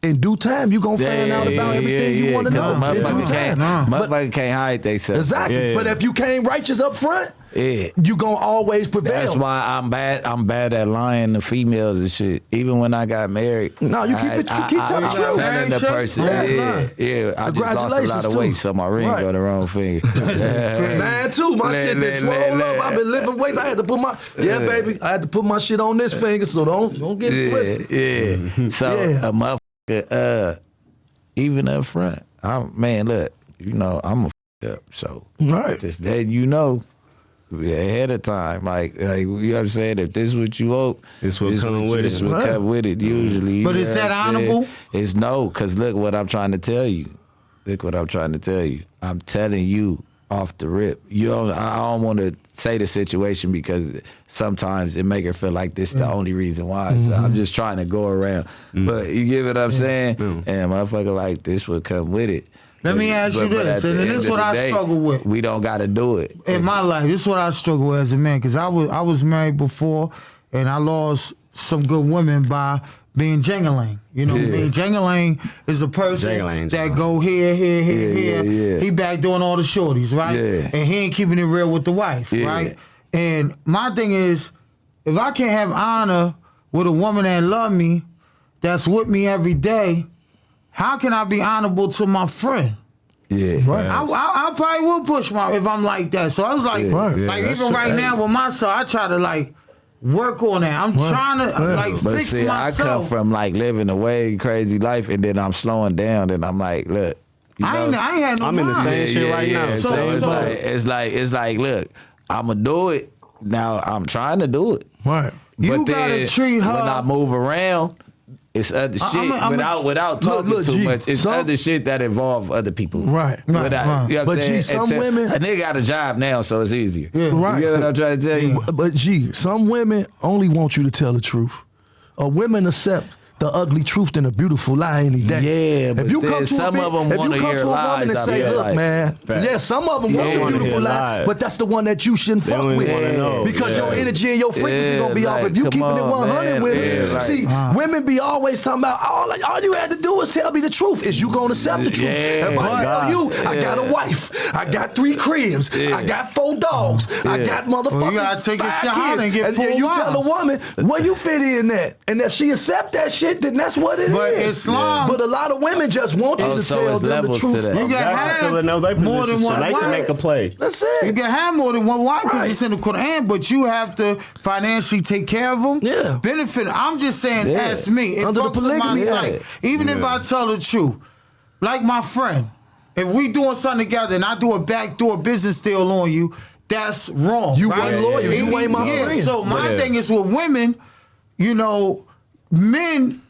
In due time, you gonna find out about everything you want to know. Motherfucker can't hide themselves. Exactly. But if you came righteous up front, you gonna always prevail. That's why I'm bad at lying to females and shit. Even when I got married. No, you keep telling the truth. Telling the person. I just lost a lot of weight, so my ring got the wrong finger. Man, too. My shit been swollen up. I've been lifting weights. I had to put my baby. I had to put my shit on this finger, so don't get it twisted. Yeah. So a motherfucker. Even up front, look, I'm a up, so just letting you know ahead of time, like you know what I'm saying. If this is what you hope, this will come with it. This will come with it usually. But is that honorable? It's no, because look what I'm trying to tell you. I'm telling you off the rip. I don't want to say the situation because sometimes it make her feel like this is the only reason why. So I'm just trying to go around. But you get what I'm saying? And motherfucker like this would come with it. Let me ask you this, and this is what I struggle with. We don't got to do it. In my life, this is what I struggle with as a man, because I was married before, and I lost some good women by being jingling. You know what I mean? Jingling is a person that go here. He back doing all the shorties, right? Yeah. And he ain't keeping it real with the wife, right? And my thing is, if I can't have honor with a woman that love me, that's with me every day, how can I be honorable to my friend? Yeah, right. I probably will push if I'm like that. So I was like, even right now with myself, I try to work on that. I'm trying to but fix see, myself. I come from living a way crazy life, and then I'm slowing down, and I'm like, look, I ain't had no I'm in the same shit right now. So it's like, look, I'ma do it now. I'm trying to do it, right? You gotta treat her. When I move around, it's other shit without talking too much. It's other shit that involve other people. Right. You know what I'm saying? Some women... A nigga got a job now, so it's easier. Yeah. Right. You get what I'm trying to tell you? But some women only want you to tell the truth. Women accept the ugly truth and a beautiful lie any day. Yeah, but if you come to some of them want to hear lies. And say, look, man, some of them want a beautiful lie, but that's the one that you shouldn't fuck with. Because your energy and your frequency going to be off. If you keeping it 100 with me. See, women be always talking about, all you had to do was tell me the truth. Is you going to accept the truth? If I tell you, I got a wife, I got 3 cribs, I got 4 dogs, I got motherfucking you gotta take 5 a shot and get 4 and you miles. tell a woman, where you fit in that? And if she accept that shit, then that's what it is. Islam, but a lot of women just want you to tell them the truth. You can have more than one wife. They can make a play. That's it. You can have more than one wife because it's in the Quran, but you have to financially take care of them. Yeah. Benefit. I'm just saying, ask me. It Under the fucks with my polygamy, sight. Even if I tell the truth, like my friend, if we doing something together and I do a backdoor business deal on you, that's wrong. You right? ain't loyal. You ain't my friend. So my thing is with women, men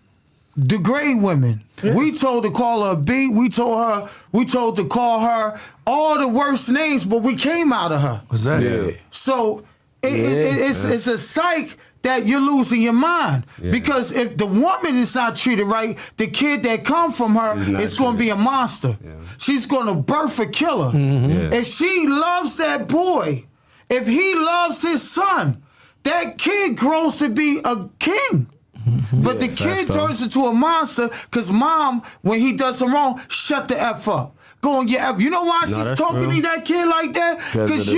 degrade women. Yeah. We told to call her a B. We told to call her all the worst names, but we came out of her. What's that? Yeah. So it's a psych that you're losing your mind. Yeah. Because if the woman is not treated right, the kid that come from her is going to be a monster. Yeah. She's going to birth a killer. Mm-hmm. Yeah. If she loves that boy, if he loves his son, that kid grows to be a king. But the kid turns into a monster because mom, when he does something wrong, shut the F up. going you know why she's talking to that kid like that? Because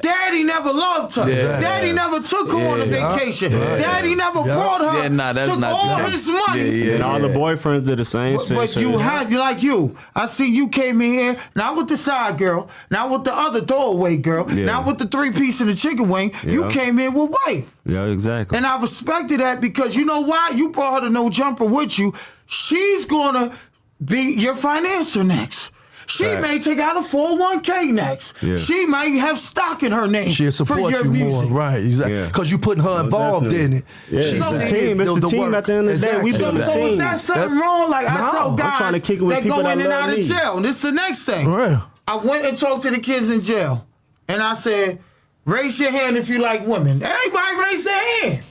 daddy never loved her. Yeah. Daddy never took her on a vacation. Daddy never brought her. Took all his money. And all the boyfriends did the same shit. But you had, like you. I see you came in here, not with the side girl, not with the other throwaway girl, not with the 3-piece and the chicken wing. You came in with wife. Yeah, exactly. And I respected that because you know why? You brought her to No Jumper with you. She's going to be your financier next. She may take out a 401k next. Yeah. She might have stock in her name. She'll support you music. more, right? Exactly. Because you putting her involved in it. Yeah. It's the team. It's the team at the end of the day. We build a team. So is that something wrong? Like I tell guys I'm trying to kick it with that people go in that and out love of jail. And this is the next thing. Right. I went and talked to the kids in jail, and I said, "Raise your hand if you like women." Everybody raised their hand.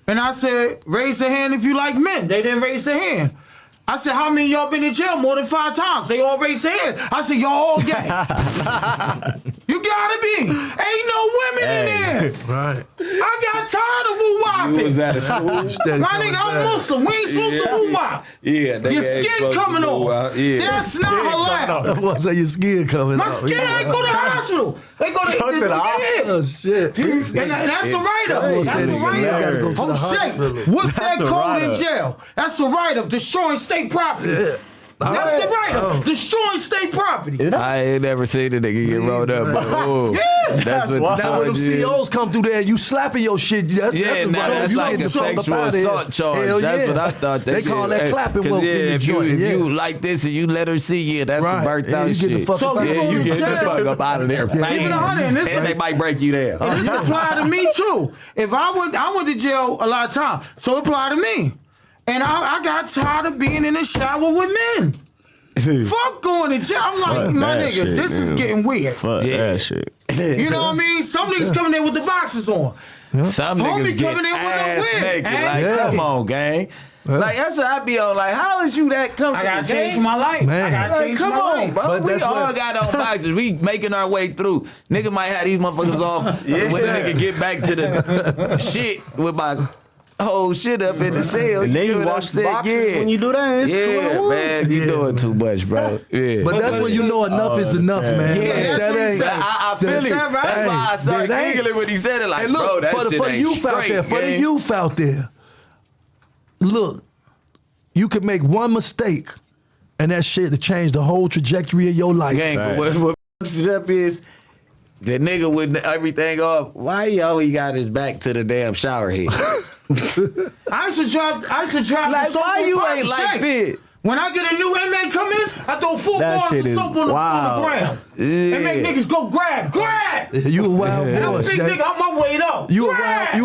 And I said, "Raise your hand if you like men." They didn't raise their hand. I said, "How many of y'all been in jail more than 5 times?" They all raised their hand. I said, "Y'all all gay." You gotta be. Ain't no women in there. Right. I got tired of woo-wopping. You was out of school. My nigga, I'm Muslim. We ain't supposed to woo-wop. Yeah, your skin coming off. Yeah. That's not allowed. I was say your skin coming My off. skin ain't go to the hospital. They go to the Oh shit. And that's a write-up. That's a write-up. Oh shit. What's that called in jail? That's a write-up. Destroying state property. Yeah. That's the write-up. Destroying state property. I ain't never seen a nigga get rolled up. But, that's what now when them COs come through there, you slapping your shit. That's like a sexual assault charge. That's what I thought. They call that clapping. If you like this and you let her see, that's some burnt out shit. So you get the fuck up out of there. And they might break you down. And this apply to me too. If I went to jail a lot of times, so it apply to me. And I got tired of being in the shower with men. Fuck going to jail. I'm like, my nigga, shit, this is getting weird. Fuck that shit. You know what I mean? Some niggas coming there with the boxes on. Some niggas get ass naked. Like, come on, gang. Like, that's what I be on. Like, how is you that comfortable? I gotta change my life. Man. I gotta change my life. Bro. We all got on boxes. We making our way through. Nigga might have these motherfuckers off when nigga get back to the shit with my whole shit up in the cell. And then you wash the boxes when you do that. It's man, you doing too much, bro. Yeah. But that's when you know enough is enough, man. Yeah, I feel it. That's why I started giggling when he said it. Like, look, bro, that shit ain't straight. For the youth out there, look, you could make one mistake, and that shit to change the whole trajectory of your life. Gang, but what fucks it up is the nigga with everything off. Why he always got his back to the damn shower head? I used to drop like, the soap why on you Bobby ain't like Shank. this? When I get a new inmate come in, I throw 4 bars of soap on the ground. And make niggas go grab. You a wild boy. And I'm a big nigga, I'm my weight up. You a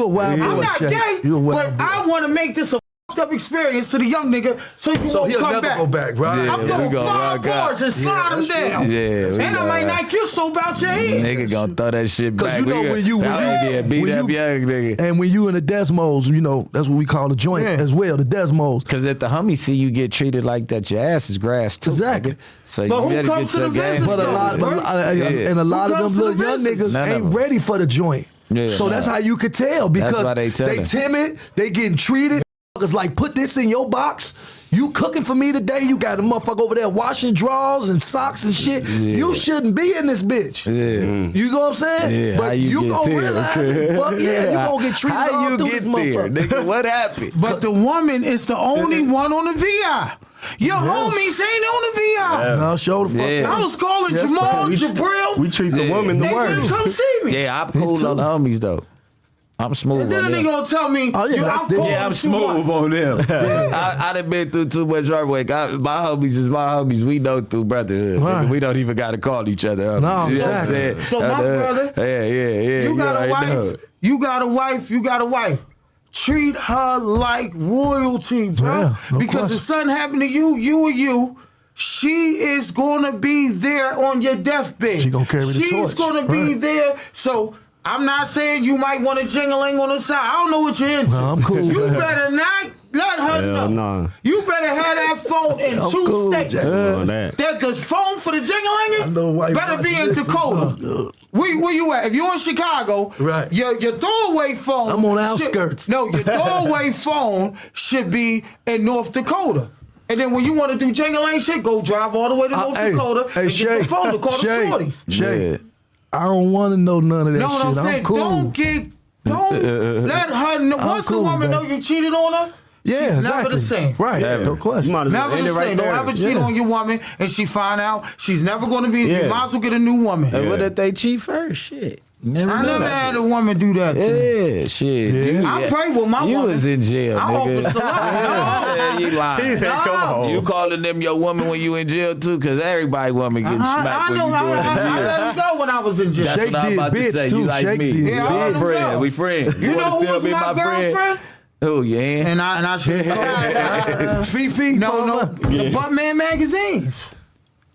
wild boy. I'm not gay, but I want to make this a up experience to the young nigga so you won't he'll come never back. Go back, right? I'm throwing 5 bars and slide him down. Yeah, and I might knock your soap out your head. Nigga gonna throw that shit back. Cause you know when you beat up young nigga. And when you in the Desmos, you know, that's what we call the joint as well, the Desmos. Cause if the homies see you get treated like that, your ass is grass too. Exactly. So you better get your game. But a lot of them little young niggas ain't ready for the joint. Yeah, so that's how you could tell because they timid, they getting treated. Like, put this in your box. You cooking for me today. You got a motherfucker over there washing drawers and socks and shit. Yeah. You shouldn't be in this bitch. Yeah. You know what I'm saying? Yeah, but you gonna realize it. Fuck yeah, you gonna get treated how you get there, nigga? What happened? But the woman is the only one on the VI. Your homies ain't on the VI. I'll show the fuck. I was calling Jamal, Jabril. We treat the woman the worst. They didn't come see me. Yeah, I'm cool on the homies though. I'm smooth and then on them. They gonna tell me, I'm smooth on them. I done been through too much heartbreak. My homies is my homies. We know through brotherhood. Right. We don't even gotta call each other up. No, you know what I'm saying? So my brother, yeah. You got a wife. You got a wife. Treat her like royalty, bro. Yeah, no because question. if something happened to you, she is gonna be there on your deathbed. She gonna carry the torch. She's gonna be there. So I'm not saying you might want a jingling on the side. I don't know what you're into. No, I'm cool. You better not let her know. No. You better have that phone in two states. That the phone for the jingling better be in Dakota. Where you at? If you're in Chicago, right. your throwaway phone. I'm on outskirts. Your throwaway phone should be in North Dakota. And then when you want to do Jingling shit, go drive all the way to North Dakota and get the phone to call the shorties. Shay, I don't want to know none of that shit. What I'm saying, I'm cool. don't let her know. Once a woman know you cheated on her, she's never the same. Right, no question. Never the same. Don't ever cheat on your woman and she find out she's never going to be, you might as well get a new woman. Hey, what if they cheat first? Shit. I never had a woman do that to me. Yeah, shit. Yeah. I pray with my woman. You was in jail, nigga. No. You lying. No. You calling them your woman when you in jail too? Because everybody woman getting smacked when you doing it. I let him go when I was in jail. That's Shake what I'm about to say. You like me. Yeah, We friends. We friends. You know who was my girlfriend? Who, yeah? And I should call Fifi? No. The Buttman magazines.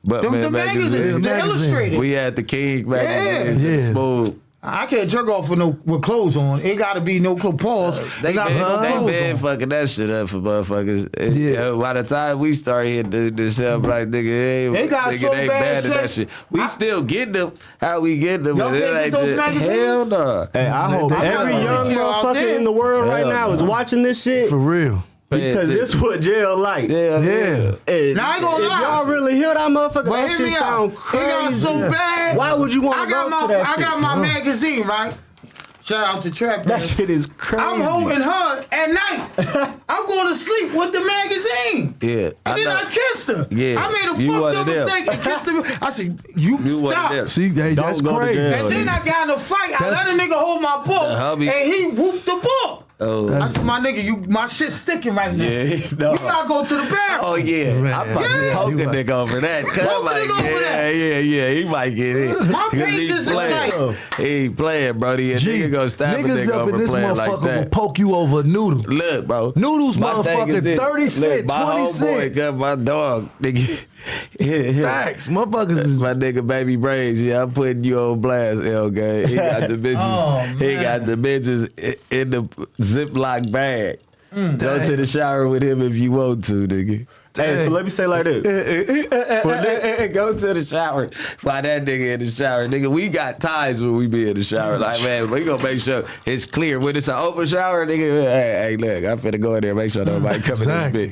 But The magazines, the Illustrated. We had the King magazines. Smooth. I can't jerk off with clothes on. It got to be no clothes. They been on. fucking that shit up for motherfuckers. By the time we started hitting the shelf, like nigga, they got so they bad at that shit. We still get them. How we get them? Y'all But it can't ain't get those magazines? hell no. Hey, I hope every young motherfucker in the world right now is watching this shit. For real. Because this what jail like. Yeah. And Now I ain't gonna lie. if y'all really hear that motherfucker, But that hear shit me sound out. crazy. It got so bad. Why would you want to go to that I shit? got my magazine, right? Shout out to Trap. That shit is crazy. I'm holding her at night. I'm going to sleep with the magazine. Yeah. And then I kissed her. Yeah. I made a You fucked one up of them. mistake and kissed her. I said, you You one of stop. them. See, hey, that's go to crazy. jail. And then I got in a fight. I let a nigga hold my book, hubby. and he whooped the book. Oh. I said, my nigga, my shit's sticking right now. Yeah, no. You gotta go to the bathroom. Oh yeah, Man. I'm about to poke a nigga over that. Cause I'm Poke a like, nigga over that. yeah, he might get in. My 'Cause he patience is playing. like- He ain't playing, Brody. A nigga gonna stab a niggas nigga up in over this playing like motherfucker will that. poke you over a noodle. Look, bro. Noodles, My thing is motherfucker, this. 30 Look, cent, my 20 homeboy cent. got my dog, nigga. Facts. Motherfuckers is My nigga Baby Brains, I'm putting you on blast, L-Gang. He got the bitches. Oh, He got the bitches in the Ziploc bag. Go to the shower with him if you want to, nigga. Hey, so let me say like this. Go to the shower. Find that nigga in the shower. Nigga, we got times when we be in the shower. Like, man, we gonna make sure it's clear. When it's an open shower, nigga, hey, look, I'm finna go in there and make sure nobody come Exactly. in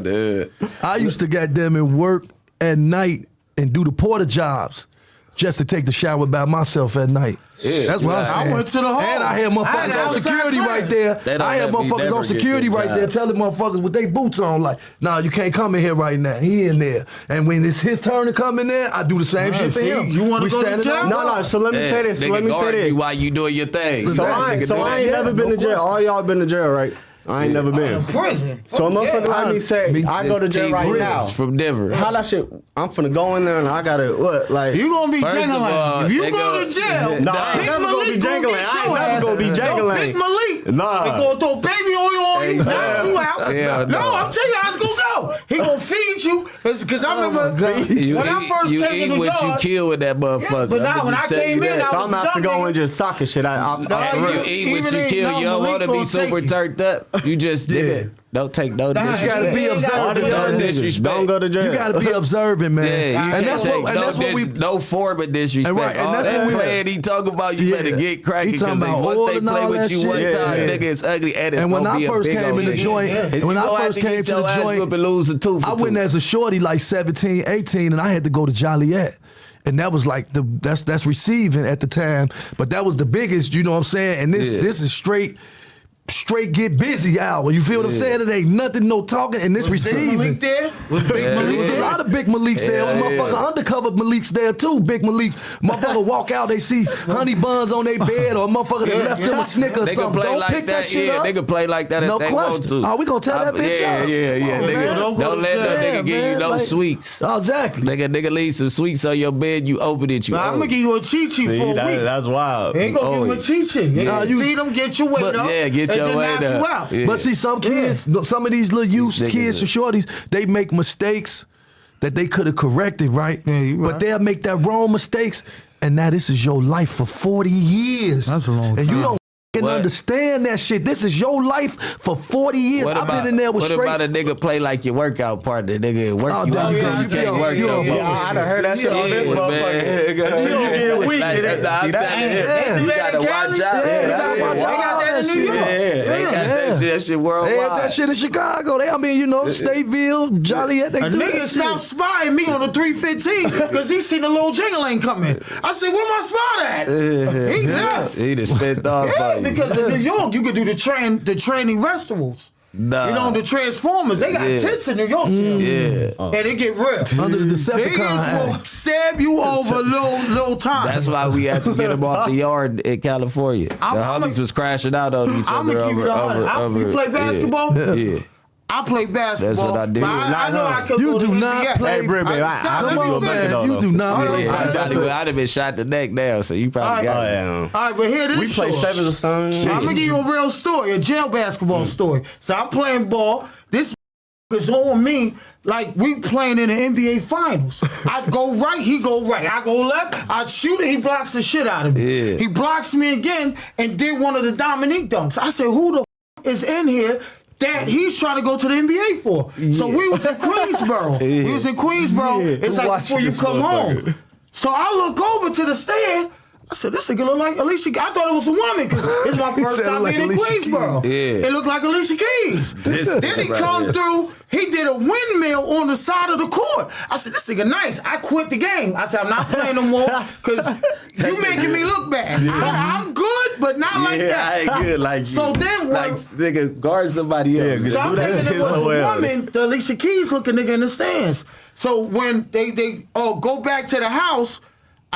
this bitch. I used to goddamn it work at night and do the porter jobs just to take the shower by myself at night. Yeah, That's what I'm I saying. went to the hall. And I had I motherfuckers had on outside security friends. right there. They don't I had let me motherfuckers never on get security them right there jobs. telling motherfuckers with their boots on, like, nah, you can't come in here right now. He in there. And when it's his turn to come in there, I do the same shit for see, him. you wanna We go to standing jail? on- No, so let me say this. Nigga Let me say guard this. you while you doing your thing. So I ain't never been to jail. All y'all been to jail, right? I ain't never been. In prison. So a motherfucker like me say, I go to jail right now. From Denver. How that shit? I'm finna go in there and I gotta what? Like You gonna be First of jangling. all, If you they go to jail, Nah, I ain't Big never gonna be Malik jangling. get I ain't your never ass. gonna be No, jangling. Big Malik. Nah. They gonna throw baby oil on you, knock you out. Hell no. No, I'm telling you how it's gonna go. He gonna feed you. Cause I remember You when I first you came eat to the what you yard. kill with that motherfucker. but now I'm when just I telling came you in, that. so I I'm was gonna have to dumb, go nigga. and just sock and shit. Nah, And you eat what even you in- kill. no, You don't Malik want to be gonna super take you. turned up. You just nigga. Don't take no Nah, disrespect. gotta be you ain't observant. gotta do No that. disrespect. Don't go to jail. You gotta be observant, man. Yeah, you and can't that's take what, and that's what we. no form of disrespect. And right, and All that's that what we- playing he talking about, you Yeah. better get cracking He talking because about once oil they and play all with that you shit. one time, Yeah. nigga, it's ugly and it's And when gonna I be a first big came old in the nigga. joint, And when you I gonna have first to came get to your the ass joint, whooped and lose a tooth. I went as a shorty like 17, 18, and I had to go to Joliet. And that was like that's receiving at the time, but that was the biggest, you know what I'm saying? And this is straight get busy hour. You feel what I'm saying? It ain't nothing, no talking, and this Was Big receiving. Malik there? Was Big Malik There was a there? lot of Big Maliks there. There was Yeah, motherfucker undercover Maliks there too. Big Maliks. Motherfucker walk out, they see honey buns on their bed or a motherfucker that left them a Snicker or They can something. play Don't like pick that shit yeah, up. they can play like that No if they want question. to. Oh, we gonna tell that bitch yeah, up. Yeah, Oh, nigga. man, don't go Don't to let no jail, nigga give you no like- sweets. Exactly. Nigga leave some sweets on your bed, you open it, you I'm own gonna it. give you a Chi-Chi for a week. That's wild. They ain't gonna give him a Chi-Chi. They Nah, gonna you- feed him, get your weight but- up. Yeah, get and your then weight knock you up. out. Yeah. But see, some kids, some of these little youth Niggas kids and shorties, they make mistakes that they could have corrected, right? Yeah, you right. But they'll make that wrong mistakes, and now this is your life for 40 years. That's a long And you time. don't can understand that shit. This is your life for 40 years. I've been in there with straight. What about a nigga play like your workout partner? Nigga work you out until you can't work no more. I done heard that shit on this motherfucker. Until you get weak. You gotta watch out. They got that in New York. They got that shit worldwide. They had that shit in Chicago. Stateville, Joliet. A nigga South spying me on the 315 because he seen the little jingling coming. I said, where my spot at? He left. He just spent off. Because in New York, you could do the training festivals. Nah. You know, the Transformers, they got tents in New York. And they get ripped. Under the Decepticon. Niggas will stab you over little time. That's why we had to get them off the yard in California. The homies was crashing out on each other over. You play basketball? Yeah. I play basketball. That's what I do. But I know I could You go to do the not NBA. play. Hey, Britt, baby, You do not. I'd have been shot in the neck now, so you probably got it. All right, but here this We play story. sevens or something. I'm gonna give you a real story, a jail basketball story. So I'm playing ball. This is on me like we playing in the NBA finals. I go right, he go right. I go left, I shoot it, he blocks the shit out of me. Yeah. He blocks me again and did one of the Dominique dunks. I said, who the is in here that he's trying to go to the NBA for? So we was in Queensboro. We was in Queensboro. It's like before you come home. So I look over to the stand. I said, this nigga look like Alicia Keys. I thought it was a woman because it's my first time being in Queensboro. Yeah. It looked like Alicia Keys. Then he come through, he did a windmill on the side of the court. I said, this nigga nice. I quit the game. I said, I'm not playing no more because you making me look bad. I'm good, but not like that. I ain't good like you. So then what? Like, nigga, guard somebody else. So I'm thinking it was a woman, the Alicia Keys looking nigga in the stands. So when they go back to the house,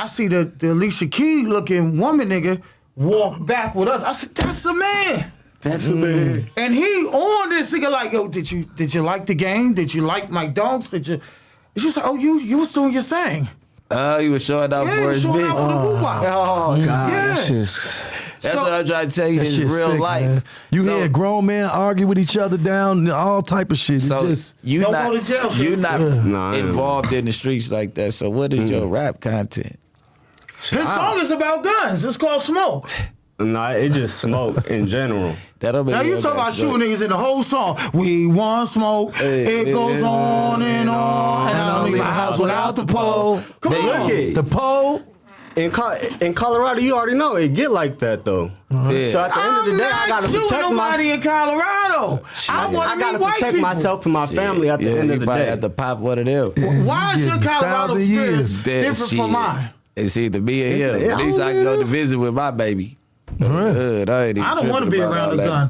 I see the Alicia Keys looking woman nigga walk back with us. I said, that's a man. That's a man. And he on this nigga like, yo, did you like the game? Did you like my dunks? She was like, oh, you was doing your thing. Oh, he was showing out for his showing out for the bitch. woo-wop. Oh, God. Yeah. That's what I'm trying to tell you. It's real sick, life. Man. You hear grown men argue with each other down, all type of shit. So you Don't not go to jail, shit. you not involved in the streets like that. So what is your rap content? His song is about guns. It's called Smoke. Nah, it just smoke in general. Now you talking about shooting niggas in the whole song. We want smoke. It goes on and on. And I don't leave my house without the pole. Come on. The pole. In Colorado, you already know it get like that though. Yeah. So at the end of the day, I gotta protect nobody in Colorado. I gotta protect myself and my family at the end of the day. At the pop one of them. Why is your Colorado 1,000 experience years. different from mine? It's either me or him. At least I can go to visit with my baby. I don't want to be around the gun.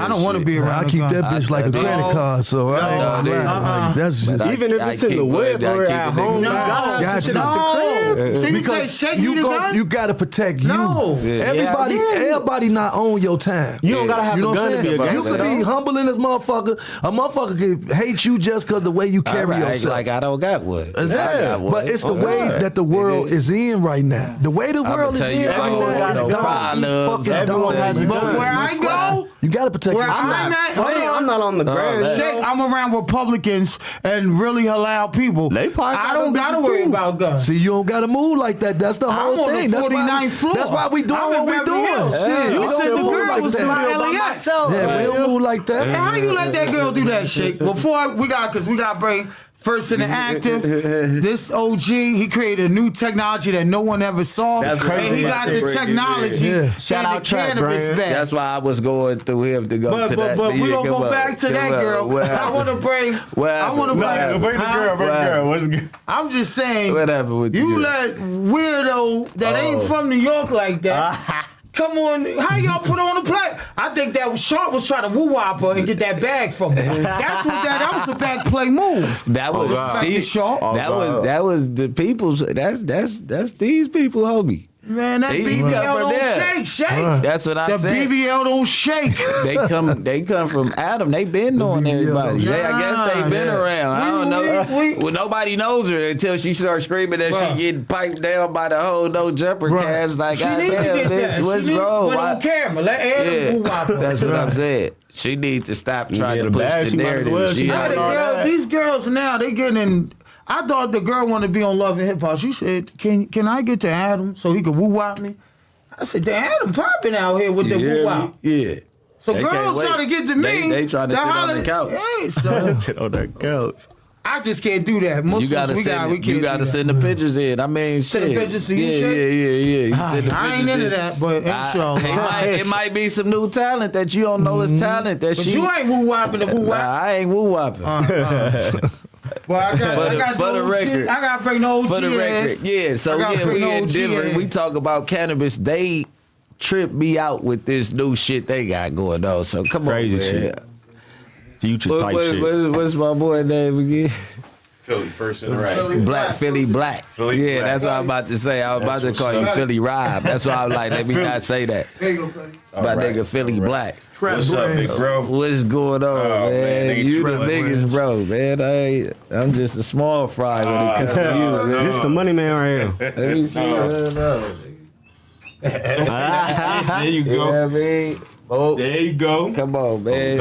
I don't want to be around I keep that bitch like a credit card, so that's just even if it's in the whip or at home, you gotta have some shit out the crib. So you say shake you the gun? You gotta protect you. No. Everybody not on your time. You don't gotta have a gun to be a You gangster. can be humble in this motherfucker. A motherfucker can hate you just because the way you carry yourself. Like I don't got one. Yeah, but it's the way that the world is in right now. The way the world is in right now is God. Everyone has a But gun. where I go, you gotta protect where yourself. I'm not on the ground. Shit, I'm around Republicans and really halal people. I don't gotta worry about guns. See, you don't gotta move like that. That's the whole I'm thing. on the 49th floor. That's why we doing what we doing. Shit, You we said don't the move girl like was my that. LAX. Yeah, we don't move like that. And how you let that girl do that shit? Before we got to bring first in the active. This OG, he created a new technology that no one ever saw. That's crazy. And he got the technology and Shout out the cannabis Brand. back. That's why I was going through him to go to that. But we gonna go back to that girl. I want to bring. Bring the girl. I'm just saying. Whatever with you you. let weirdo that ain't from New York like that. Come on, how y'all put her on the plate? I think that Sharp was trying to woo-wop her and get that bag from her. That was the back play move. That was that was the people's. That's these people, homie. Man, that BBL don't shake. That's what I said. The BBL don't shake. They come from Adam. They been knowing everybody. I guess they been around. I don't know. Well, nobody knows her until she starts screaming that she getting piped down by the whole no jumper cast. Like, she needs to get that. What's wrong? Put on camera. Let Adam wop her. That's what I'm saying. She needs to stop trying to push the narrative. These girls now, they getting. I thought the girl wanted to be on Love and Hip Hop. She said, "Can I get to Adam so he could woo-wop me?" I said, damn, Adam popping out here with the woo-wop. Yeah. So girls trying to get to me. They trying to sit on the couch. Hey, so Sit on that couch. I just can't do that. Muslims, you gotta send the pictures in. I mean, send the pictures to you. Yeah. I ain't into that, but it might be some new talent that you don't know is talent. But you ain't woo-wopping the woo-wop. Nah, I ain't woo-wopping. Well, I got for the record. I gotta bring the OG For the record, yeah. So we in Denver. We talk about cannabis. They trip me out with this new shit they got going on. So come Crazy on, man. shit. Future type shit. What's my boy name again? Philly, first in the rack. Philly Black. Philly yeah, Black. that's what I'm about to say. I was about to call you Philly Rob. That's why I was like, let me not say that. There you go, buddy. My nigga Philly Black. What's up, big bro? What's going on, man? You the niggas, brands. bro, man. I'm just a small fry when it comes to you, man. This the money man right here. Let me see. There you You know go. what I mean? Oh, There you go. come on, man.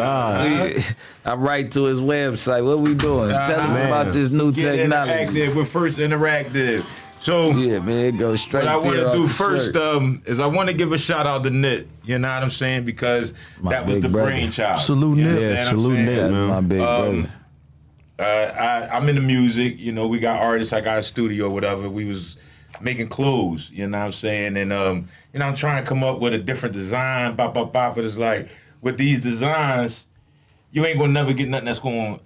I'm right to his website. What we doing? Tell us Man. about this new Get technology. interactive. We're first interactive. So Yeah, man, go straight what I want there to off do the first shirt. is I want to give a shout out to Nit. You know what I'm saying? Because My that was big the brother. brainchild. Salute You know Nit. what Yeah, I'm salute saying? Nit, That's man. my big brother. I'm into music. You know, we got artists. I got a studio, whatever. We was making clothes. You know what I'm saying? And you know, I'm trying to come up with a different design. But it's like with these designs, you ain't gonna never get nothing that's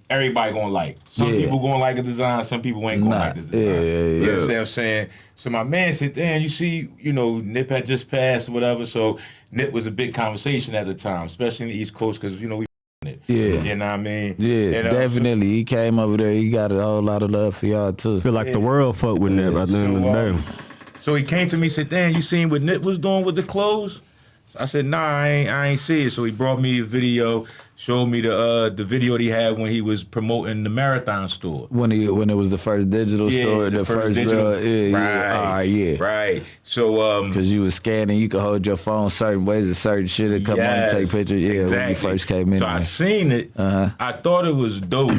everybody gonna like. Some Yeah. people gonna like a design. Some people ain't gonna Nah. like the design. Yeah. You know what I'm saying? So my man said, "Damn, you see, you know, Nip had just passed or whatever." So Nip was a big conversation at the time, especially in the East Coast, because you know we. It. Yeah. You know what I mean? Yeah, And, definitely. He came over there. He got a whole lot of love for y'all, too. Feel like the world fuck with Nip at the end of the day. So he came to me and said, "Damn, you seen what Nip was doing with the clothes?" So I said, "Nah, I ain't see it." So he brought me a video, showed me the video that he had when he was promoting the Marathon store. When it was the first digital store, the first digital. real, Right. So Because you was scanning, you could hold your phone certain ways and certain shit and come on and take pictures. Yeah, when you exactly. first came in. So I there. seen it. Uh-huh. I thought it was dope,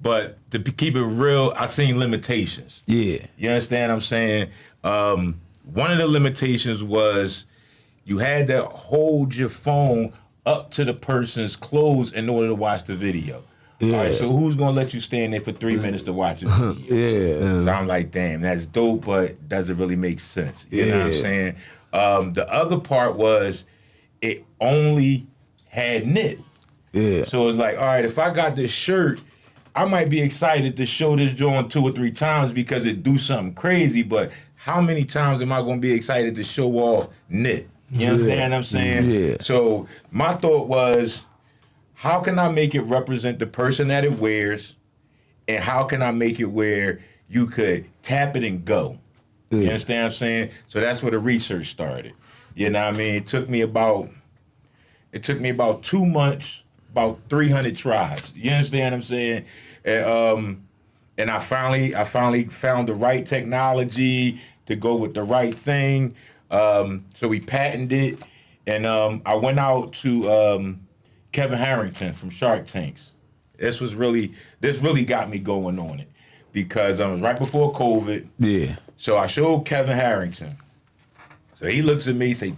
but to keep it real, I seen limitations. Yeah. You understand what I'm saying? One of the limitations was you had to hold your phone up to the person's clothes in order to watch the video. Yeah. All right, so who's gonna let you stand there for 3 minutes to watch a video? Yeah. So I'm like, damn, that's dope, but doesn't really make sense. You know what I'm Yeah. saying? The other part was it only had knit. Yeah. So it's like, all right, if I got this shirt, I might be excited to show this joint 2 or 3 times because it do something crazy, but how many times am I gonna be excited to show off knit? You understand what I'm saying? Yeah. So my thought was, how can I make it represent the person that it wears, and how can I make it where you could tap it and go? You Yeah. understand what I'm saying? So that's where the research started. You know what I mean? It took me about 2 months, about 300 tries. You understand what I'm saying? And I finally found the right technology to go with the right thing. So we patented it, and I went out to Kevin Harrington from Shark Tanks. This really got me going on it because it was right before COVID. Yeah. So I showed Kevin Harrington. So he looks at me and say,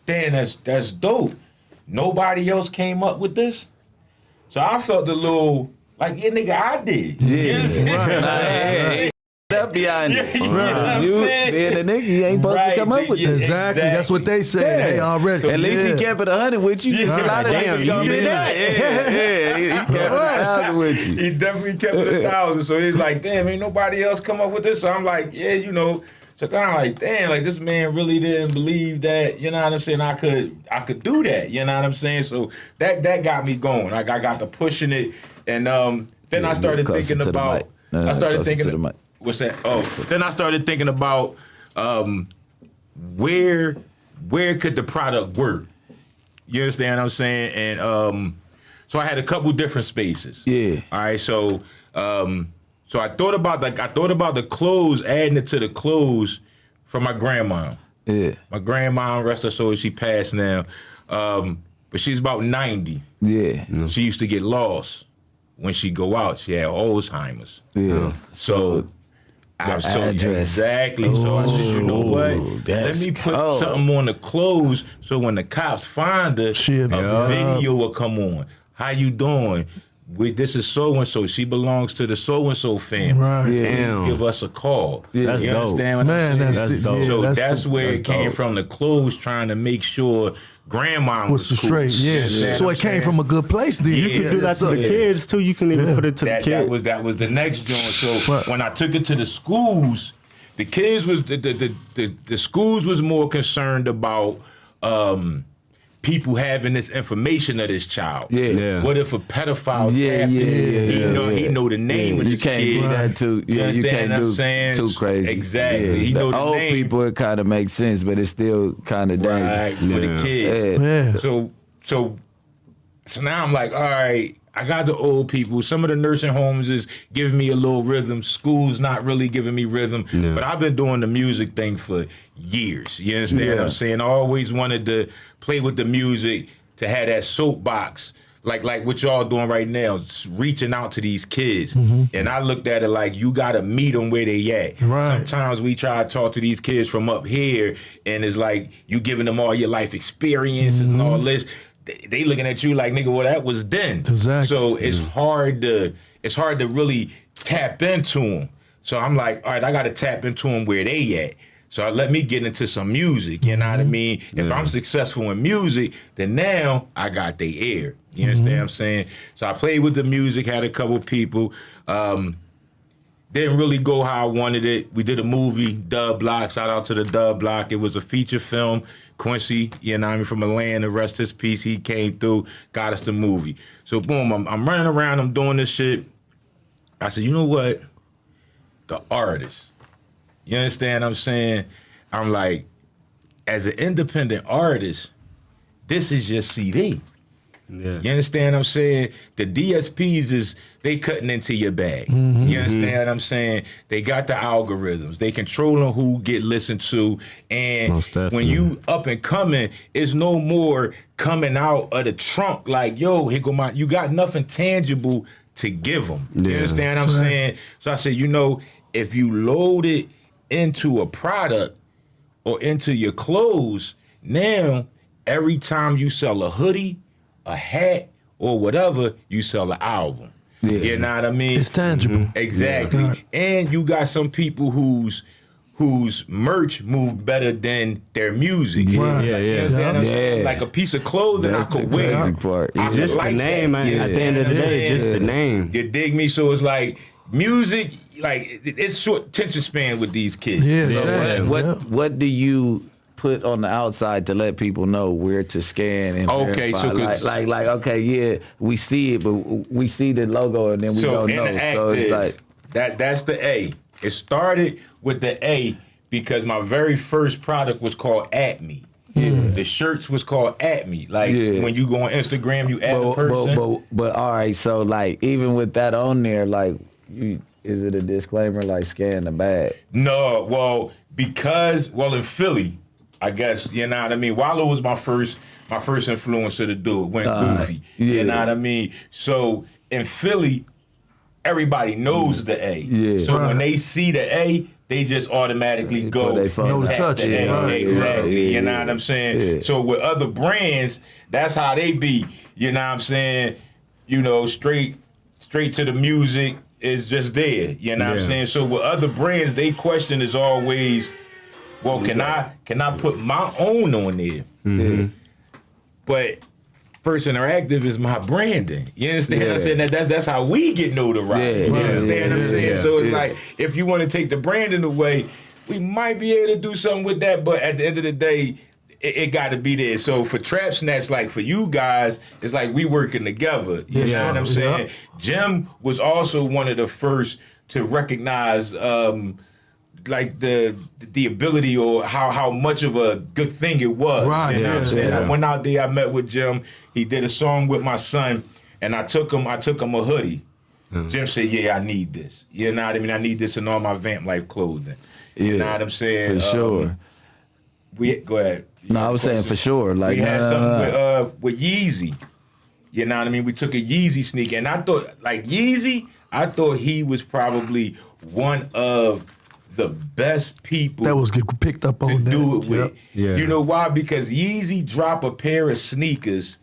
"Damn, that's dope. Nobody else came up with this." So I felt a little like, yeah, nigga, I did. Yeah. You understand? Hey, up behind it. You know what I'm You saying? being a nigga, you ain't supposed to come up with yeah, this. Exactly. That's what they say. Yeah. They already. At least he Yeah. kept it 100 with you. Yeah. A lot of Damn, niggas you gonna be did that. Yeah. He kept it 1,000 with you. He definitely kept it 1,000. So he's like, damn, ain't nobody else come up with this. So I'm like, yeah, you know. So I'm like, damn, like this man really didn't believe that, you know what I'm saying, I could do that, you know what I'm saying? So that got me going. Like I got to pushing it, and then I started closer thinking to the about mic. No, I started closer to the thinking mic. what's that? Oh, then I started thinking about where could the product work? You understand what I'm saying? And so I had a couple different spaces. Yeah. All right, so I thought about the clothes, adding it to the clothes from my grandma. Yeah. My grandma, rest her soul, she passed now, but she's about 90. Yeah. She used to get lost when she go out. She had Alzheimer's. Yeah. So Exactly. So I said, you know what? Let me put something on the clothes so when the cops find her, a video will come on. How you doing? This is so and so. She belongs to the so and so family. Right. Please give us a call. That's you dope. understand what Man, I'm saying? that's dope. So Yeah, that's where it came from. The clothes, trying to make sure grandma was cool. straight. Yeah. So it came from a good place. Then You can do that to the kids too. You can even put it to the kids. That was the next joint. So when I took it to the schools, the kids was the schools was more concerned about people having this information of this child. Yeah. What if a pedophile he know the name of this kid. You can't do that too. You can't do too crazy. Exactly. He know the old name. people, it kind of makes sense, but it's still kind of dangerous. Right, for the kids. Yeah. So now I'm like, all right, I got the old people. Some of the nursing homes is giving me a little rhythm. School's not really giving me rhythm. Yeah. But I've been doing the music thing for years. You understand what I'm saying? I always wanted to play with the music, to have that soapbox, like what y'all doing right now, reaching out to these kids. And I looked at it like, you got to meet them where they at. Right. Sometimes we try to talk to these kids from up here, and it's like you giving them all your life experiences and all this. They looking at you like, nigga, well, that was then. Exactly. So it's hard to really tap into them. So I'm like, all right, I got to tap into them where they at. So let me get into some music. You know what I mean? If I'm successful in music, then now I got their ear. You understand what I'm saying? So I played with the music, had a couple people. Didn't really go how I wanted it. We did a movie, Dub Block. Shout out to the Dub Block. It was a feature film. Quincy, you know what I mean, from Atlanta, rest his peace, he came through, got us the movie. So boom, I'm running around, I'm doing this shit. I said, you know what? The artist. You understand what I'm saying? I'm like, as an independent artist, this is your CD. Yeah. You understand what I'm saying? The DSPs they cutting into your bag. You understand what I'm saying? They got the algorithms. They controlling who get listened to. And when you up and coming, it's no more coming out of the trunk like, yo, here go you got nothing tangible to give them. You understand what I'm saying? So I said, if you load it into a product or into your clothes, now every time you sell a hoodie, a hat, or whatever, you sell an album. You know what I mean? It's tangible. Exactly. Yeah. And you got some people whose merch move better than their music. Right. You understand what I'm saying? Yeah. Like a piece of clothing That's I could the wear. crazy part. I Yeah. Just like the name, that. man. At the end of the day, just the name. You dig me? So it's like music, like it's short attention span with these kids. Yeah. So exactly. what do you put on the outside to let people know where to scan and Okay, verify? so we see it, but we see the logo and then we don't know. So it's like that's the A. It started with the A because my very first product was called At Me. The shirts was called At Me. Like when you go on Instagram, you add a person. But all right, so like even with that on there, like is it a disclaimer like scan the bag? No, well, because in Philly, I guess, you know what I mean? Wallow was my first influencer to do it. Went goofy. You know what I mean? So in Philly, everybody knows the A. Yeah. So when they see the A, they just automatically go touch the it. A. Exactly. Yeah. You know what I'm saying? Yeah. So with other brands, that's how they be. You know what I'm saying? Straight to the music is just there. You know what I'm saying? So with other brands, they question is always, well, can I put my own on there? Mm-hmm. But First Interactive is my branding. You understand what I'm saying? That's how we get notoriety. You understand what I'm saying? So it's like, if you want to take the branding away, we might be able to do something with that, but at the end of the day, it got to be there. So for Trap Snatch, like for you guys, it's like we working together. You know what I'm saying? Jim was also one of the first to recognize like the ability or how much of a good thing it was. Right. You know what I'm saying? I went out there, I met with Jim. He did a song with my son, and I took him a hoodie. Jim said, I need this. You know what I mean? I need this in all my Vamp Life clothing. You know what I'm saying? For sure. Go ahead. No, I was saying for sure. Like we had something with Yeezy. You know what I mean? We took a Yeezy sneaker, and I thought, like Yeezy, I thought he was probably one of the best people that was get picked up on to that. do it with. Yep. Yeah. You know why? Because Yeezy drop a pair of sneakers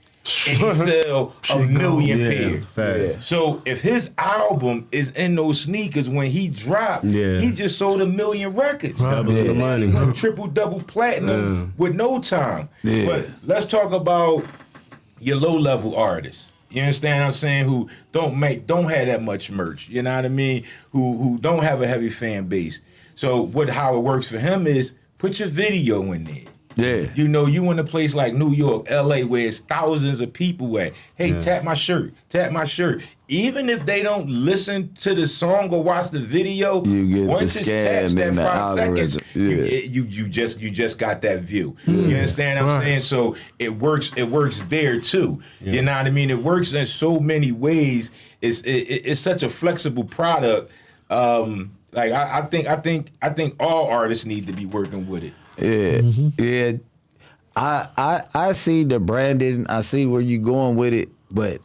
and he sell a million pairs. Facts. So if his album is in those sneakers when he dropped, he just sold 1 million records. Double the money. Went triple, double platinum with no time. Yeah. But let's talk about your low level artists. You understand what I'm saying? Who don't have that much merch. You know what I mean? Who don't have a heavy fan base. So how it works for him is put your video in there. Yeah. You know, you in a place like New York, LA, where it's thousands of people at. Hey, tap my shirt. Even if they don't listen to the song or watch the video, You get once the it's scan tapped that and the 5 seconds, algorithm. you just got that view. You understand what I'm saying? So it works there too. You know what I mean? It works in so many ways. It's such a flexible product. I think all artists need to be working with it. Yeah. I see the branding. I see where you going with it, but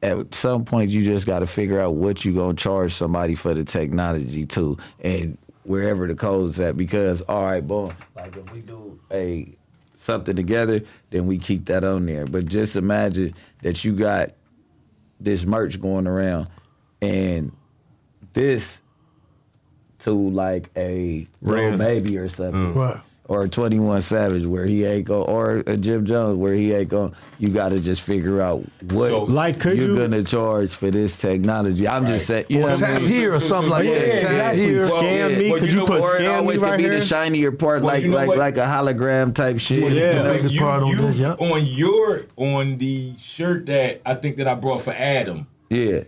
at some point you just got to figure out what you gonna charge somebody for the technology too, and wherever the code's at. Because all right, boom, like if we do something together, then we keep that on there. But just imagine that you got this merch going around, and this to like a Lil Baby or something. Right. Or a 21 Savage where he ain't go, or a Jim Jones where he ain't going. You got to just figure out what you're gonna charge for this technology. I'm just saying, you know what I Tap mean? here or something like that. Tap here. Scan me. Could you put Or it scan me always right could be here? the shinier part, Well, like you know what? like a hologram type shit. Yeah. The biggest part on that, yeah. On the shirt that I think that I brought for Adam, Yeah.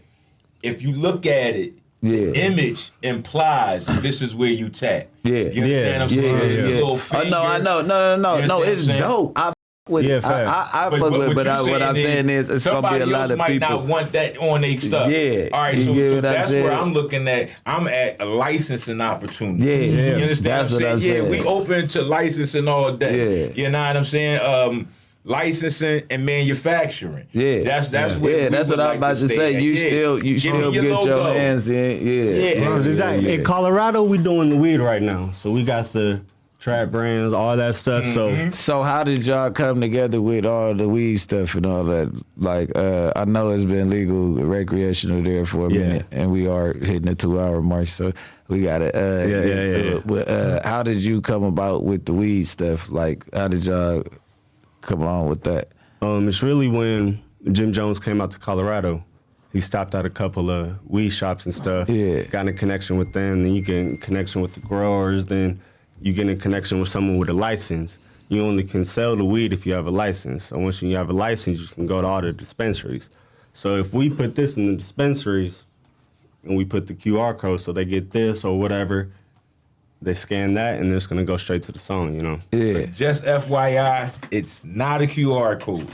if you look at it, the image implies this is where you tap. Yeah. You understand what I'm saying? There's a little Oh no, I know. No. You understand what I'm It's saying? dope. I with Yeah, it. fact. I fuck with it, but what I'm saying is it's gonna be a lot of might people. not want that on their stuff. Yeah. All right, You so get what I'm that's saying? where I'm looking at. I'm at a licensing opportunity. Yeah. You understand That's what I'm what saying? I'm Yeah, saying. we open to licensing all day. Yeah. You know what I'm saying? Licensing and manufacturing. Yeah, That's where we that's would what I'm like about to stay say. at. You Yeah. still Give me get your logo. hands in. Yeah. In Colorado, we doing the weed right now. So we got the trap brands, all that stuff. So how did y'all come together with all the weed stuff and all that? Like, I know it's been legal, recreational there for a minute, and we are hitting the 2-hour mark, so we got to. How did you come about with the weed stuff? Like, how did y'all come on with that? It's really when Jim Jones came out to Colorado. He stopped at a couple of weed shops and stuff. Yeah. Got in a connection with them. Then you get in connection with the growers. Then you get in connection with someone with a license. You only can sell the weed if you have a license. So once you have a license, you can go to all the dispensaries. So if we put this in the dispensaries and we put the QR code so they get this or whatever, they scan that and it's gonna go straight to the song, you know? Yeah. Just FYI, it's not a QR code.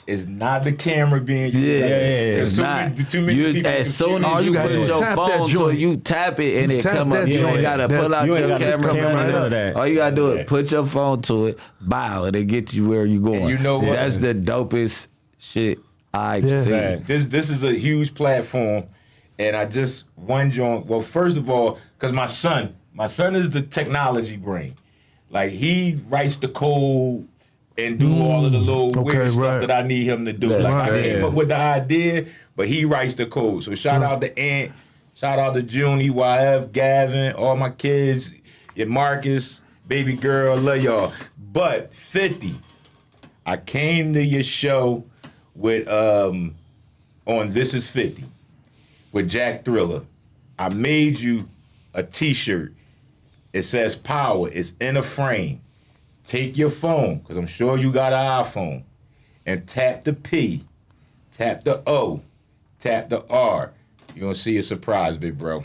It's not the camera being used. It's not. Too many people As soon confused. as you gotta put do your tap that phone to joint. it, you tap it and it Tap come that up. You joint. ain't gotta pull out you ain't your gotta camera. camera, none of that. All you gotta do is put your phone to it, bow, and it get you where you going. And you know what? That's the dopest shit I've Yeah. seen. Man, this is a huge platform, and I just one joint. Well, first of all, because my son is the technology brain. Like he writes the code and do all of the little weird stuff that I need him to do. Like I came up with the idea, but he writes the code. So shout out to Ant, shout out to Junie, YF, Gavin, all my kids, your Marcus, baby girl, love y'all. But 50, I came to your show with on This Is 50 with Jack Thriller. I made you a t-shirt. It says power. It's in a frame. Take your phone, because I'm sure you got an iPhone, and tap the P, tap the O, tap the R. You're going to see a surprise, big bro.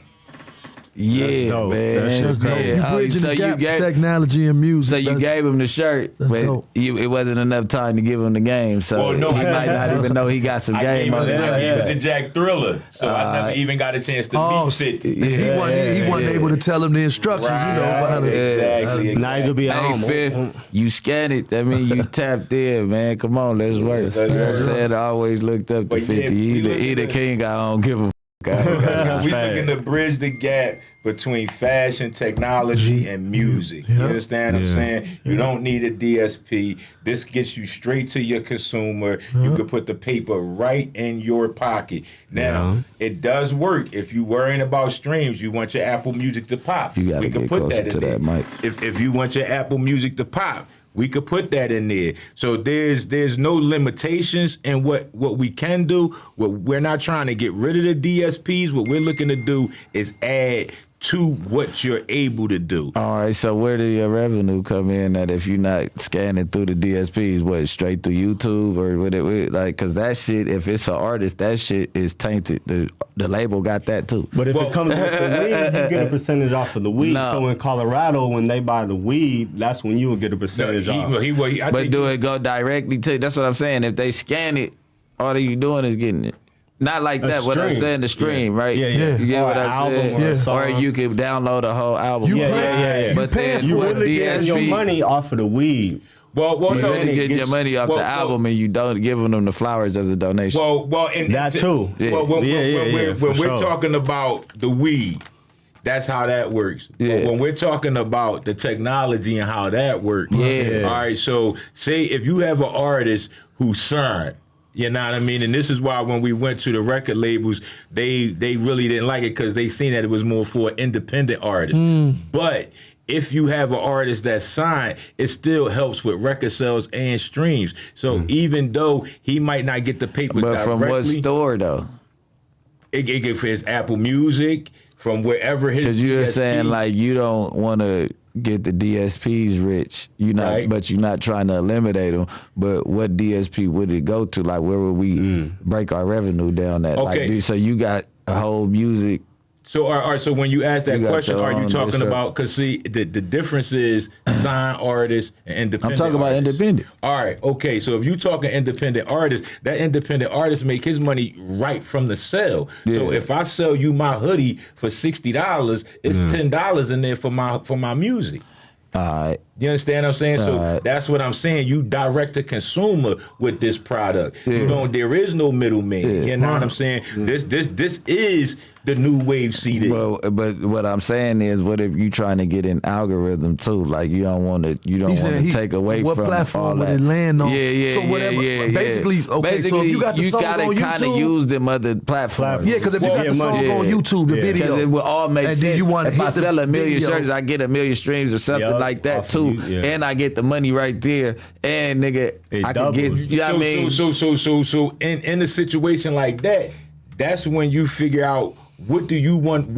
Yeah, dope. man. That shit's dope. You Yeah. bridging So the you gap gave- technology and music. So you That's- gave him the shirt, That's but dope. it wasn't enough time to give him the game. So Well, no, he I- might not even know he got some I game gave on it his to Jack Thriller, so I never even got a chance to meet 50. He wasn't able to tell him the instructions, you know, behind it. Exactly. Now you could be at Hey, home. Fifth, you scan it. That means you tapped in, man. Come on, let's work. That's right. Said I always looked up to But yeah, 50. we He look the at king. I don't give a We looking to bridge the gap between fashion, technology, and music. You understand what I'm saying? You don't need a DSP. This gets you straight to your consumer. You can put the paper right in your pocket. Now, it does work. If you're worrying about streams, you want your Apple Music to pop. You gotta get closer to that mic. If you want your Apple Music to pop, we could put that in there. So there's no limitations in what we can do. We're not trying to get rid of the DSPs. What we're looking to do is add to what you're able to do. All right, so where do your revenue come in at if you're not scanning through the DSPs? What, straight through YouTube or what it like? Because that shit, if it's an artist, that shit is tainted. The label got that too. But if it comes with the weed, you get a percentage off of the weed. No. So in Colorado, when they buy the weed, that's when you will get a percentage off. But do it go directly to? That's what I'm saying. If they scan it, all you doing is getting it. Not like that. What I'm saying, the stream, right? Yeah. You get what I'm saying? Or Or you can download a whole album. Yeah. But then You with really getting your DSP, money off of the weed. you really get your money off the album and you don't giving them the flowers as a donation. And That too. When we're sure. talking about the weed, that's how that works. Yeah. But when we're talking about the technology and how that works, all right, so say if you have an artist who signed, you know what I mean? And this is why when we went to the record labels, they really didn't like it because they seen that it was more for independent artists. But if you have an artist that's signed, it still helps with record sales and streams. So even though he might not get the paper but directly, from what store though? it get for his Apple Music, from wherever his. Because you're DSP. saying like you don't want to get the DSPs rich. You not, Right. but you're not trying to eliminate them. But what DSP would it go to? Like where would we break our revenue down at? Okay. Like, so you got a whole music. So, all right, so when you ask that You got question, your are you own talking list of- about, because see, the difference is signed artists and independent I'm talking about artists. independent. All right, okay, so if you talking independent artists, that independent artist make his money right from the sale. So Yeah. if I sell you my hoodie for $60, it's $10 in there for my music. All right. You understand what I'm saying? So Right. that's what I'm saying. You direct to consumer with this product. You don't. There is no middleman. You know what I'm saying? This is the new wave CD. Well, but what I'm saying is, what if you trying to get an algorithm too? Like you don't want to take away what from platform all would that. it land on? Yeah. So whatever. Basically, okay. So if you got the song gotta on kind of YouTube, use them other platforms. yeah, because if you got the song on YouTube, the video, Because it will all make and sense. then you want to if I hit the sell a million video. shirts, I get a million streams or something Yup, like that off too, of you, and I get the money right there. And nigga, It I can get. doubles. You know what I mean? So in a situation like that, that's when you figure out what do you want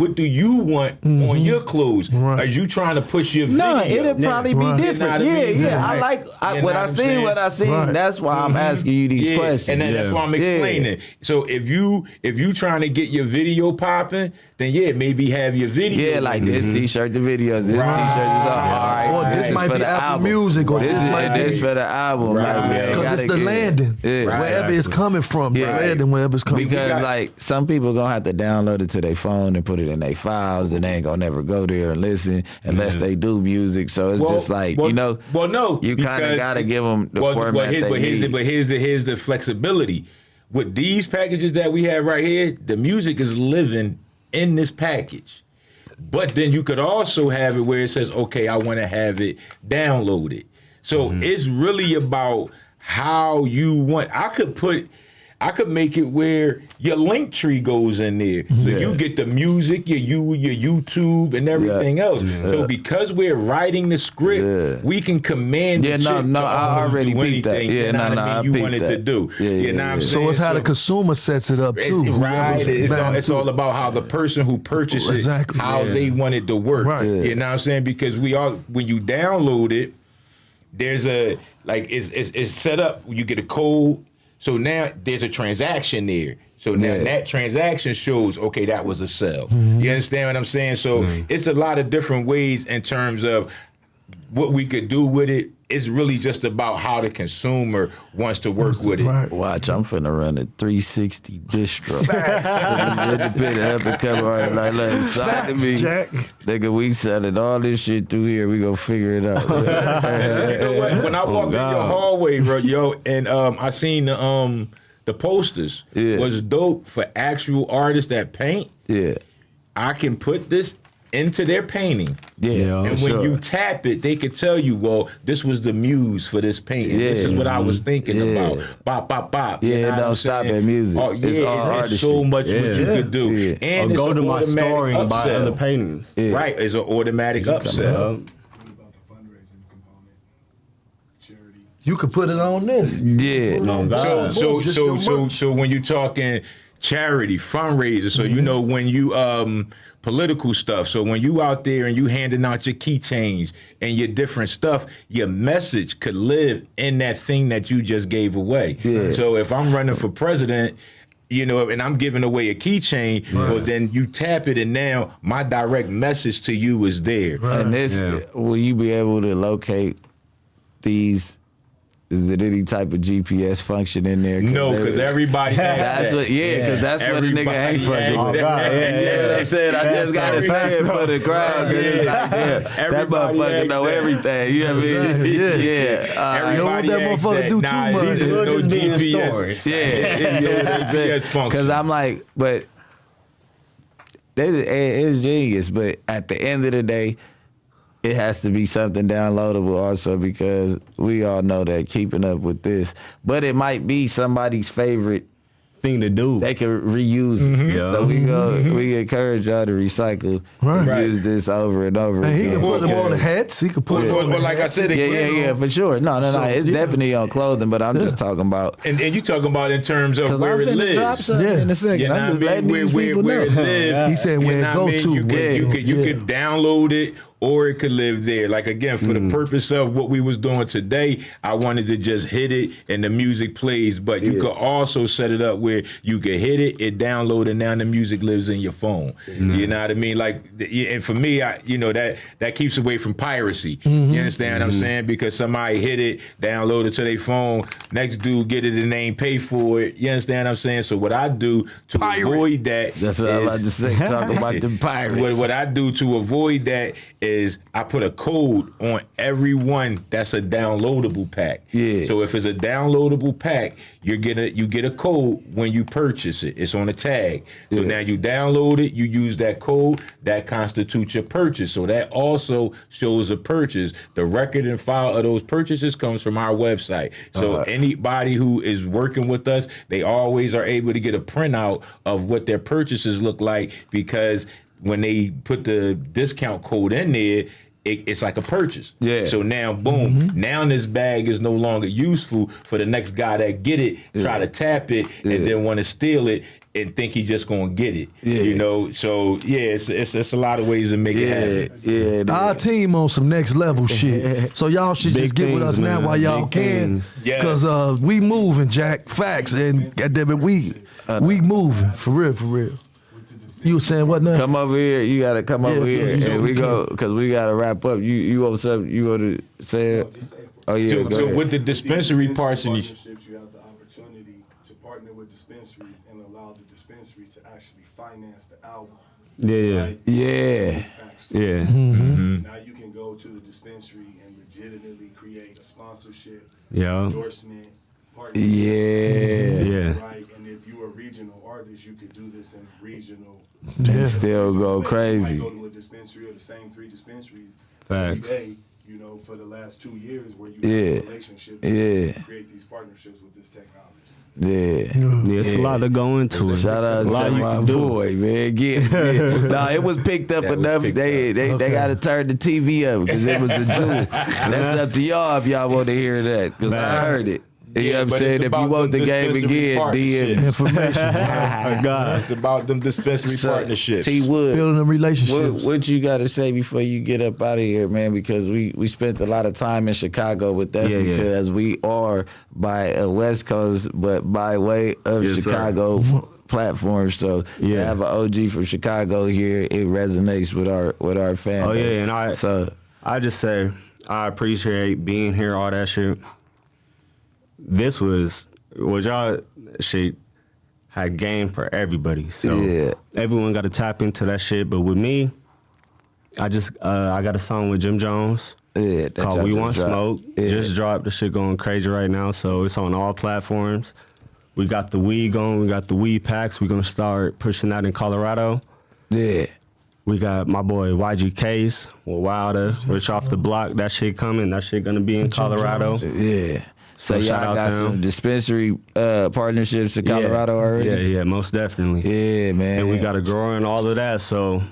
on your clothes. Right. Are you trying to push your video? No, it'll probably be Right. different. You know what I mean? Yeah. I Right. like You know what I what I'm seen. saying? What I seen. Right. That's why I'm asking you these questions. And that's why I'm explaining. So if you trying to get your video popping, then maybe have your video. Yeah, like this T-shirt, the videos. This Right. T-shirt is all right. Or this might for be the Apple album. Music, or this this might is be- for the album. Right. Like, man, because it's the landing, Yeah. wherever it's coming from, Yeah. landing wherever it's coming Because from. like some people gonna have to download it to their phone and put it in their files, and they ain't gonna never go there and listen unless they do music. So it's just like no, you kind of because- gotta give them the format they need. But here's the flexibility. With these packages that we have right here, the music is living in this package. But then you could also have it where it says, okay, I want to have it downloaded. So it's really about how you want. I could make it where your link tree goes in there. So you get the music, your YouTube and everything else. So because we're writing the script, we can command the chick to I already do peeped that. anything, Yeah, you know what I I mean, you peeped want it to that. do. You know what I'm saying? So it's how the consumer sets it up too. Right. Whoever's It's all about how the person who purchased it, Exactly. how they want it to work. Right. You know what I'm saying? Because when you download it, there's it's set up. You get a code. So now there's a transaction there. So now that transaction shows, okay, that was a sell. You understand what I'm saying? So it's a lot of different ways in terms of what we could do with it. It's really just about how the consumer wants to work with it. Right. Watch, I'm finna run a 360 distro. Independent up and come right like inside of me. Jack. Nigga, we selling all this shit through here. We gonna figure it out. You know what? When I walked in your hallway, bro, and I seen the posters Yeah. was dope for actual artists that paint. Yeah. I can put this into their painting. Yeah. And when you tap it, they could tell you, well, this was the muse for this painting. Yeah. This is what I was thinking about. Bop, bop, bop. Yeah, You know it what don't I'm stop saying? at music. Oh, yeah, It's all it's artistry. so much what you could do. Yeah. And Or it's go an to my automatic story and buy upsell. other paintings. Yeah. Right, it's an automatic upsell. What about the fundraising component? Charity. You could put it on this. Yeah. No, God. So when you're talking charity, fundraiser, so you know when you political stuff. So when you out there and you handing out your keychains and your different stuff, your message could live in that thing that you just gave away. Yeah. So if I'm running for president, you know, and I'm giving away a keychain, well, then you tap it, and now my direct message to you is there. And this, will you be able to locate these? Is it any type of GPS function in there? No, because everybody has That's that. what, because that's what a nigga ain't fucking has with. that. You know what I'm saying? I just gotta say it for the crowd. 'Cause it's like, that Everybody motherfucker has know that. everything. You know what I mean? Everybody Don't let that has motherfucker do too Nah, much. these are no Just being GPS. stories. Yeah, you know what I'm saying? GPS function. Because I'm like, but it's genius. But at the end of the day, it has to be something downloadable also, because we all know that keeping up with this. But it might be somebody's favorite. Thing to do. They can reuse it. Yeah. So we encourage y'all to recycle and Right. use this over and over And he again. can put them on the Because- hats. He could put them Well, on the like I said, Yeah, for sure. No, it's definitely on clothing, but I'm just talking about. And you talking about in terms of Because where I'm it finna drop lives. something in a You second. know I'm just what I letting mean? these people Where it know. lives. He said where You it know go what I mean? to. You could download it, or it could live there. Like again, for the purpose of what we was doing today, I wanted to just hit it and the music plays. But you could also set it up where you could hit it download, and now the music lives in your phone. You know what I mean? Like, and for me, that keeps away from piracy. You understand what I'm saying? Because somebody hit it, download it to their phone, next dude get it and they ain't pay for it. You understand what I'm saying? So what I do to avoid that, That's what I is- like to say. Talk about the pirates. what I do to avoid that is I put a code on every one that's a downloadable pack. Yeah. So if it's a downloadable pack, you get a code when you purchase it. It's on a tag. So now you download it, you use that code, that constitutes your purchase. So that also shows a purchase. The record and file of those purchases comes from our website. So anybody who is working with us, they always are able to get a printout of what their purchases look like, because when they put the discount code in there, it's like a purchase. Yeah. So now, boom, now this bag is no longer useful for the next guy that get it, try to tap it, and then want to steal it and think he just gonna get it. You know, so yeah, it's a lot of ways to make it happen. Our team on some next level shit. So y'all should Big just get with things, us now man. while y'all Big can. things. Yes. Because we moving, Jack. Facts. And goddamn it, we moving. For real, for real. You was saying what now? Come over here. You gotta come over Yeah, here, yeah, and we we go because we gotta wrap up. You what's up? You go to say it? Oh yeah, So, go so ahead. with the dispensary parts and partnerships, you have the opportunity to partner with dispensaries and allow the dispensary to actually finance the album. Yeah. Right? Yeah. Yeah. Now you can go to the dispensary and legitimately create a sponsorship, Yeah. endorsement, partnership. Yeah. Yeah. Right, and if you're a regional artist, you could do this in a regional. And still go way. crazy. You might go to a dispensary or the same 3 dispensaries Facts. every day, you know, for the last 2 years, where you Yeah. have a relationship Yeah. to create these partnerships with this technology. Yeah. Yeah, it's a lot to go into it. Shout out A lot to you my can do. boy, man. Nah, it was picked up That was enough. picked They got to turn the TV up because it was a jewel. That's up to y'all if y'all want to hear that, because I heard it. You know what I'm but saying? it's If you about want them the game dispensary again, DM. partnerships. Information. God. It's about them dispensary partnerships. T Wood. Building them relationships. What you got to say before you get up out of here, man? Because we spent a lot of time in Chicago with that, Yeah, yeah. because we are by a West Coast, but by way of Yes, sir. Chicago platform. So to Yeah. have an OG from Chicago here, it resonates with our fan. Oh, base. yeah, and I just say I appreciate being here, all that shit. This was y'all shit had game for everybody. So Yeah. everyone got to tap into that shit. But with me, I just I got a song with Jim Jones Yeah, that called y'all We just Want dropped. Smoke. Yeah. Just dropped. The shit going crazy right now. So it's on all platforms. We got the weed going. We got the weed packs. We're gonna start pushing that in Colorado. Yeah. We got my boy YGK's with Wilder, Rich Off the Block. That shit coming. That shit gonna be in Colorado. Yeah. So shout y'all out got them. some dispensary partnerships in Colorado already? Yeah, most definitely. Yeah, man. And we got a grower and all of that, so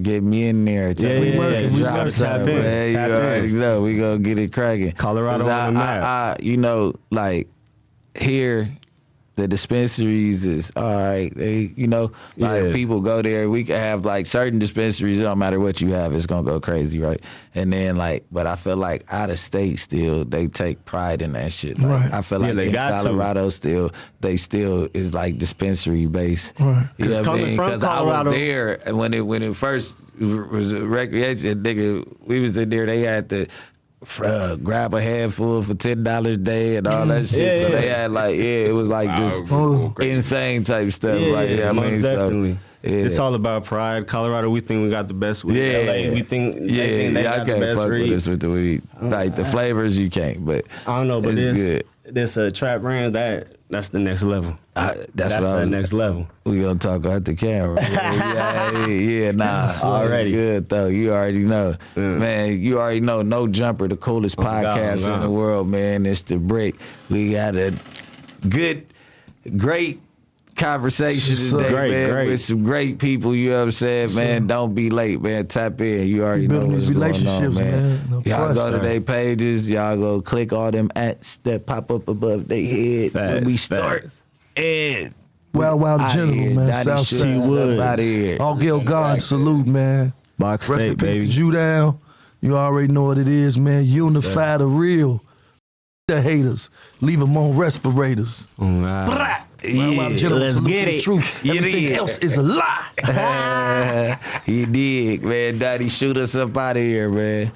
Get me in there. Tell me we drop working. something, Tap in. man. You Tap in. already know. We gonna get it cracking. Colorado 'Cause on the map. I, you know, like here, the dispensaries is all right. They, you know, like Yeah. people go there. We can have like certain dispensaries. It don't matter what you have, it's gonna go crazy, right? And then like, but I feel like out of state still, they take pride in that shit. Like, Right. I feel Yeah, like they in got to. Colorado still, they still is like dispensary based. Right. You know 'Cause what I coming mean? from Because I Colorado- was there and when it first was a recreation, nigga, we was in there. They had to grab a handful for $10 a day and all that shit. Yeah, so yeah. they had like, it was like just insane type stuff. Like, yeah, I most mean, definitely. so yeah. It's all about pride. Colorado, we think we got the best weed. Yeah. LA, we think yeah, they y'all got the can't best fuck weed. with us with the weed. Like the flavors, you can't. But I don't know, but it's good. this trap brand that's the next level. That's That's what I the was. next level. We gonna talk at the camera. Nah. Already. Good though. You already know. Yeah. Man, you already know No Jumper, the coolest podcast God. in the world, man. It's The Brick. We got a great conversation today, man, Great. with some great people. You know what I'm saying, man? Don't be late, man. Tap in. You already know building what's these going on, relationships, man. No y'all go to question. their pages. Y'all go click all them ats that pop up above their head when we Facts, start. facts. And Wild outta General, here. man. Donnie South Shook, Side. step outta here. All Gil God, salute, man. Box Rest in State, peace baby. to you down. You already know what it is, man. Unify the real. The haters. Leave them on respirators. Oh, wow. Wild General, let's salute get to the it. truth. You Everything did. else is a lie. He did, man. Daddy, shoot us up out of here, man.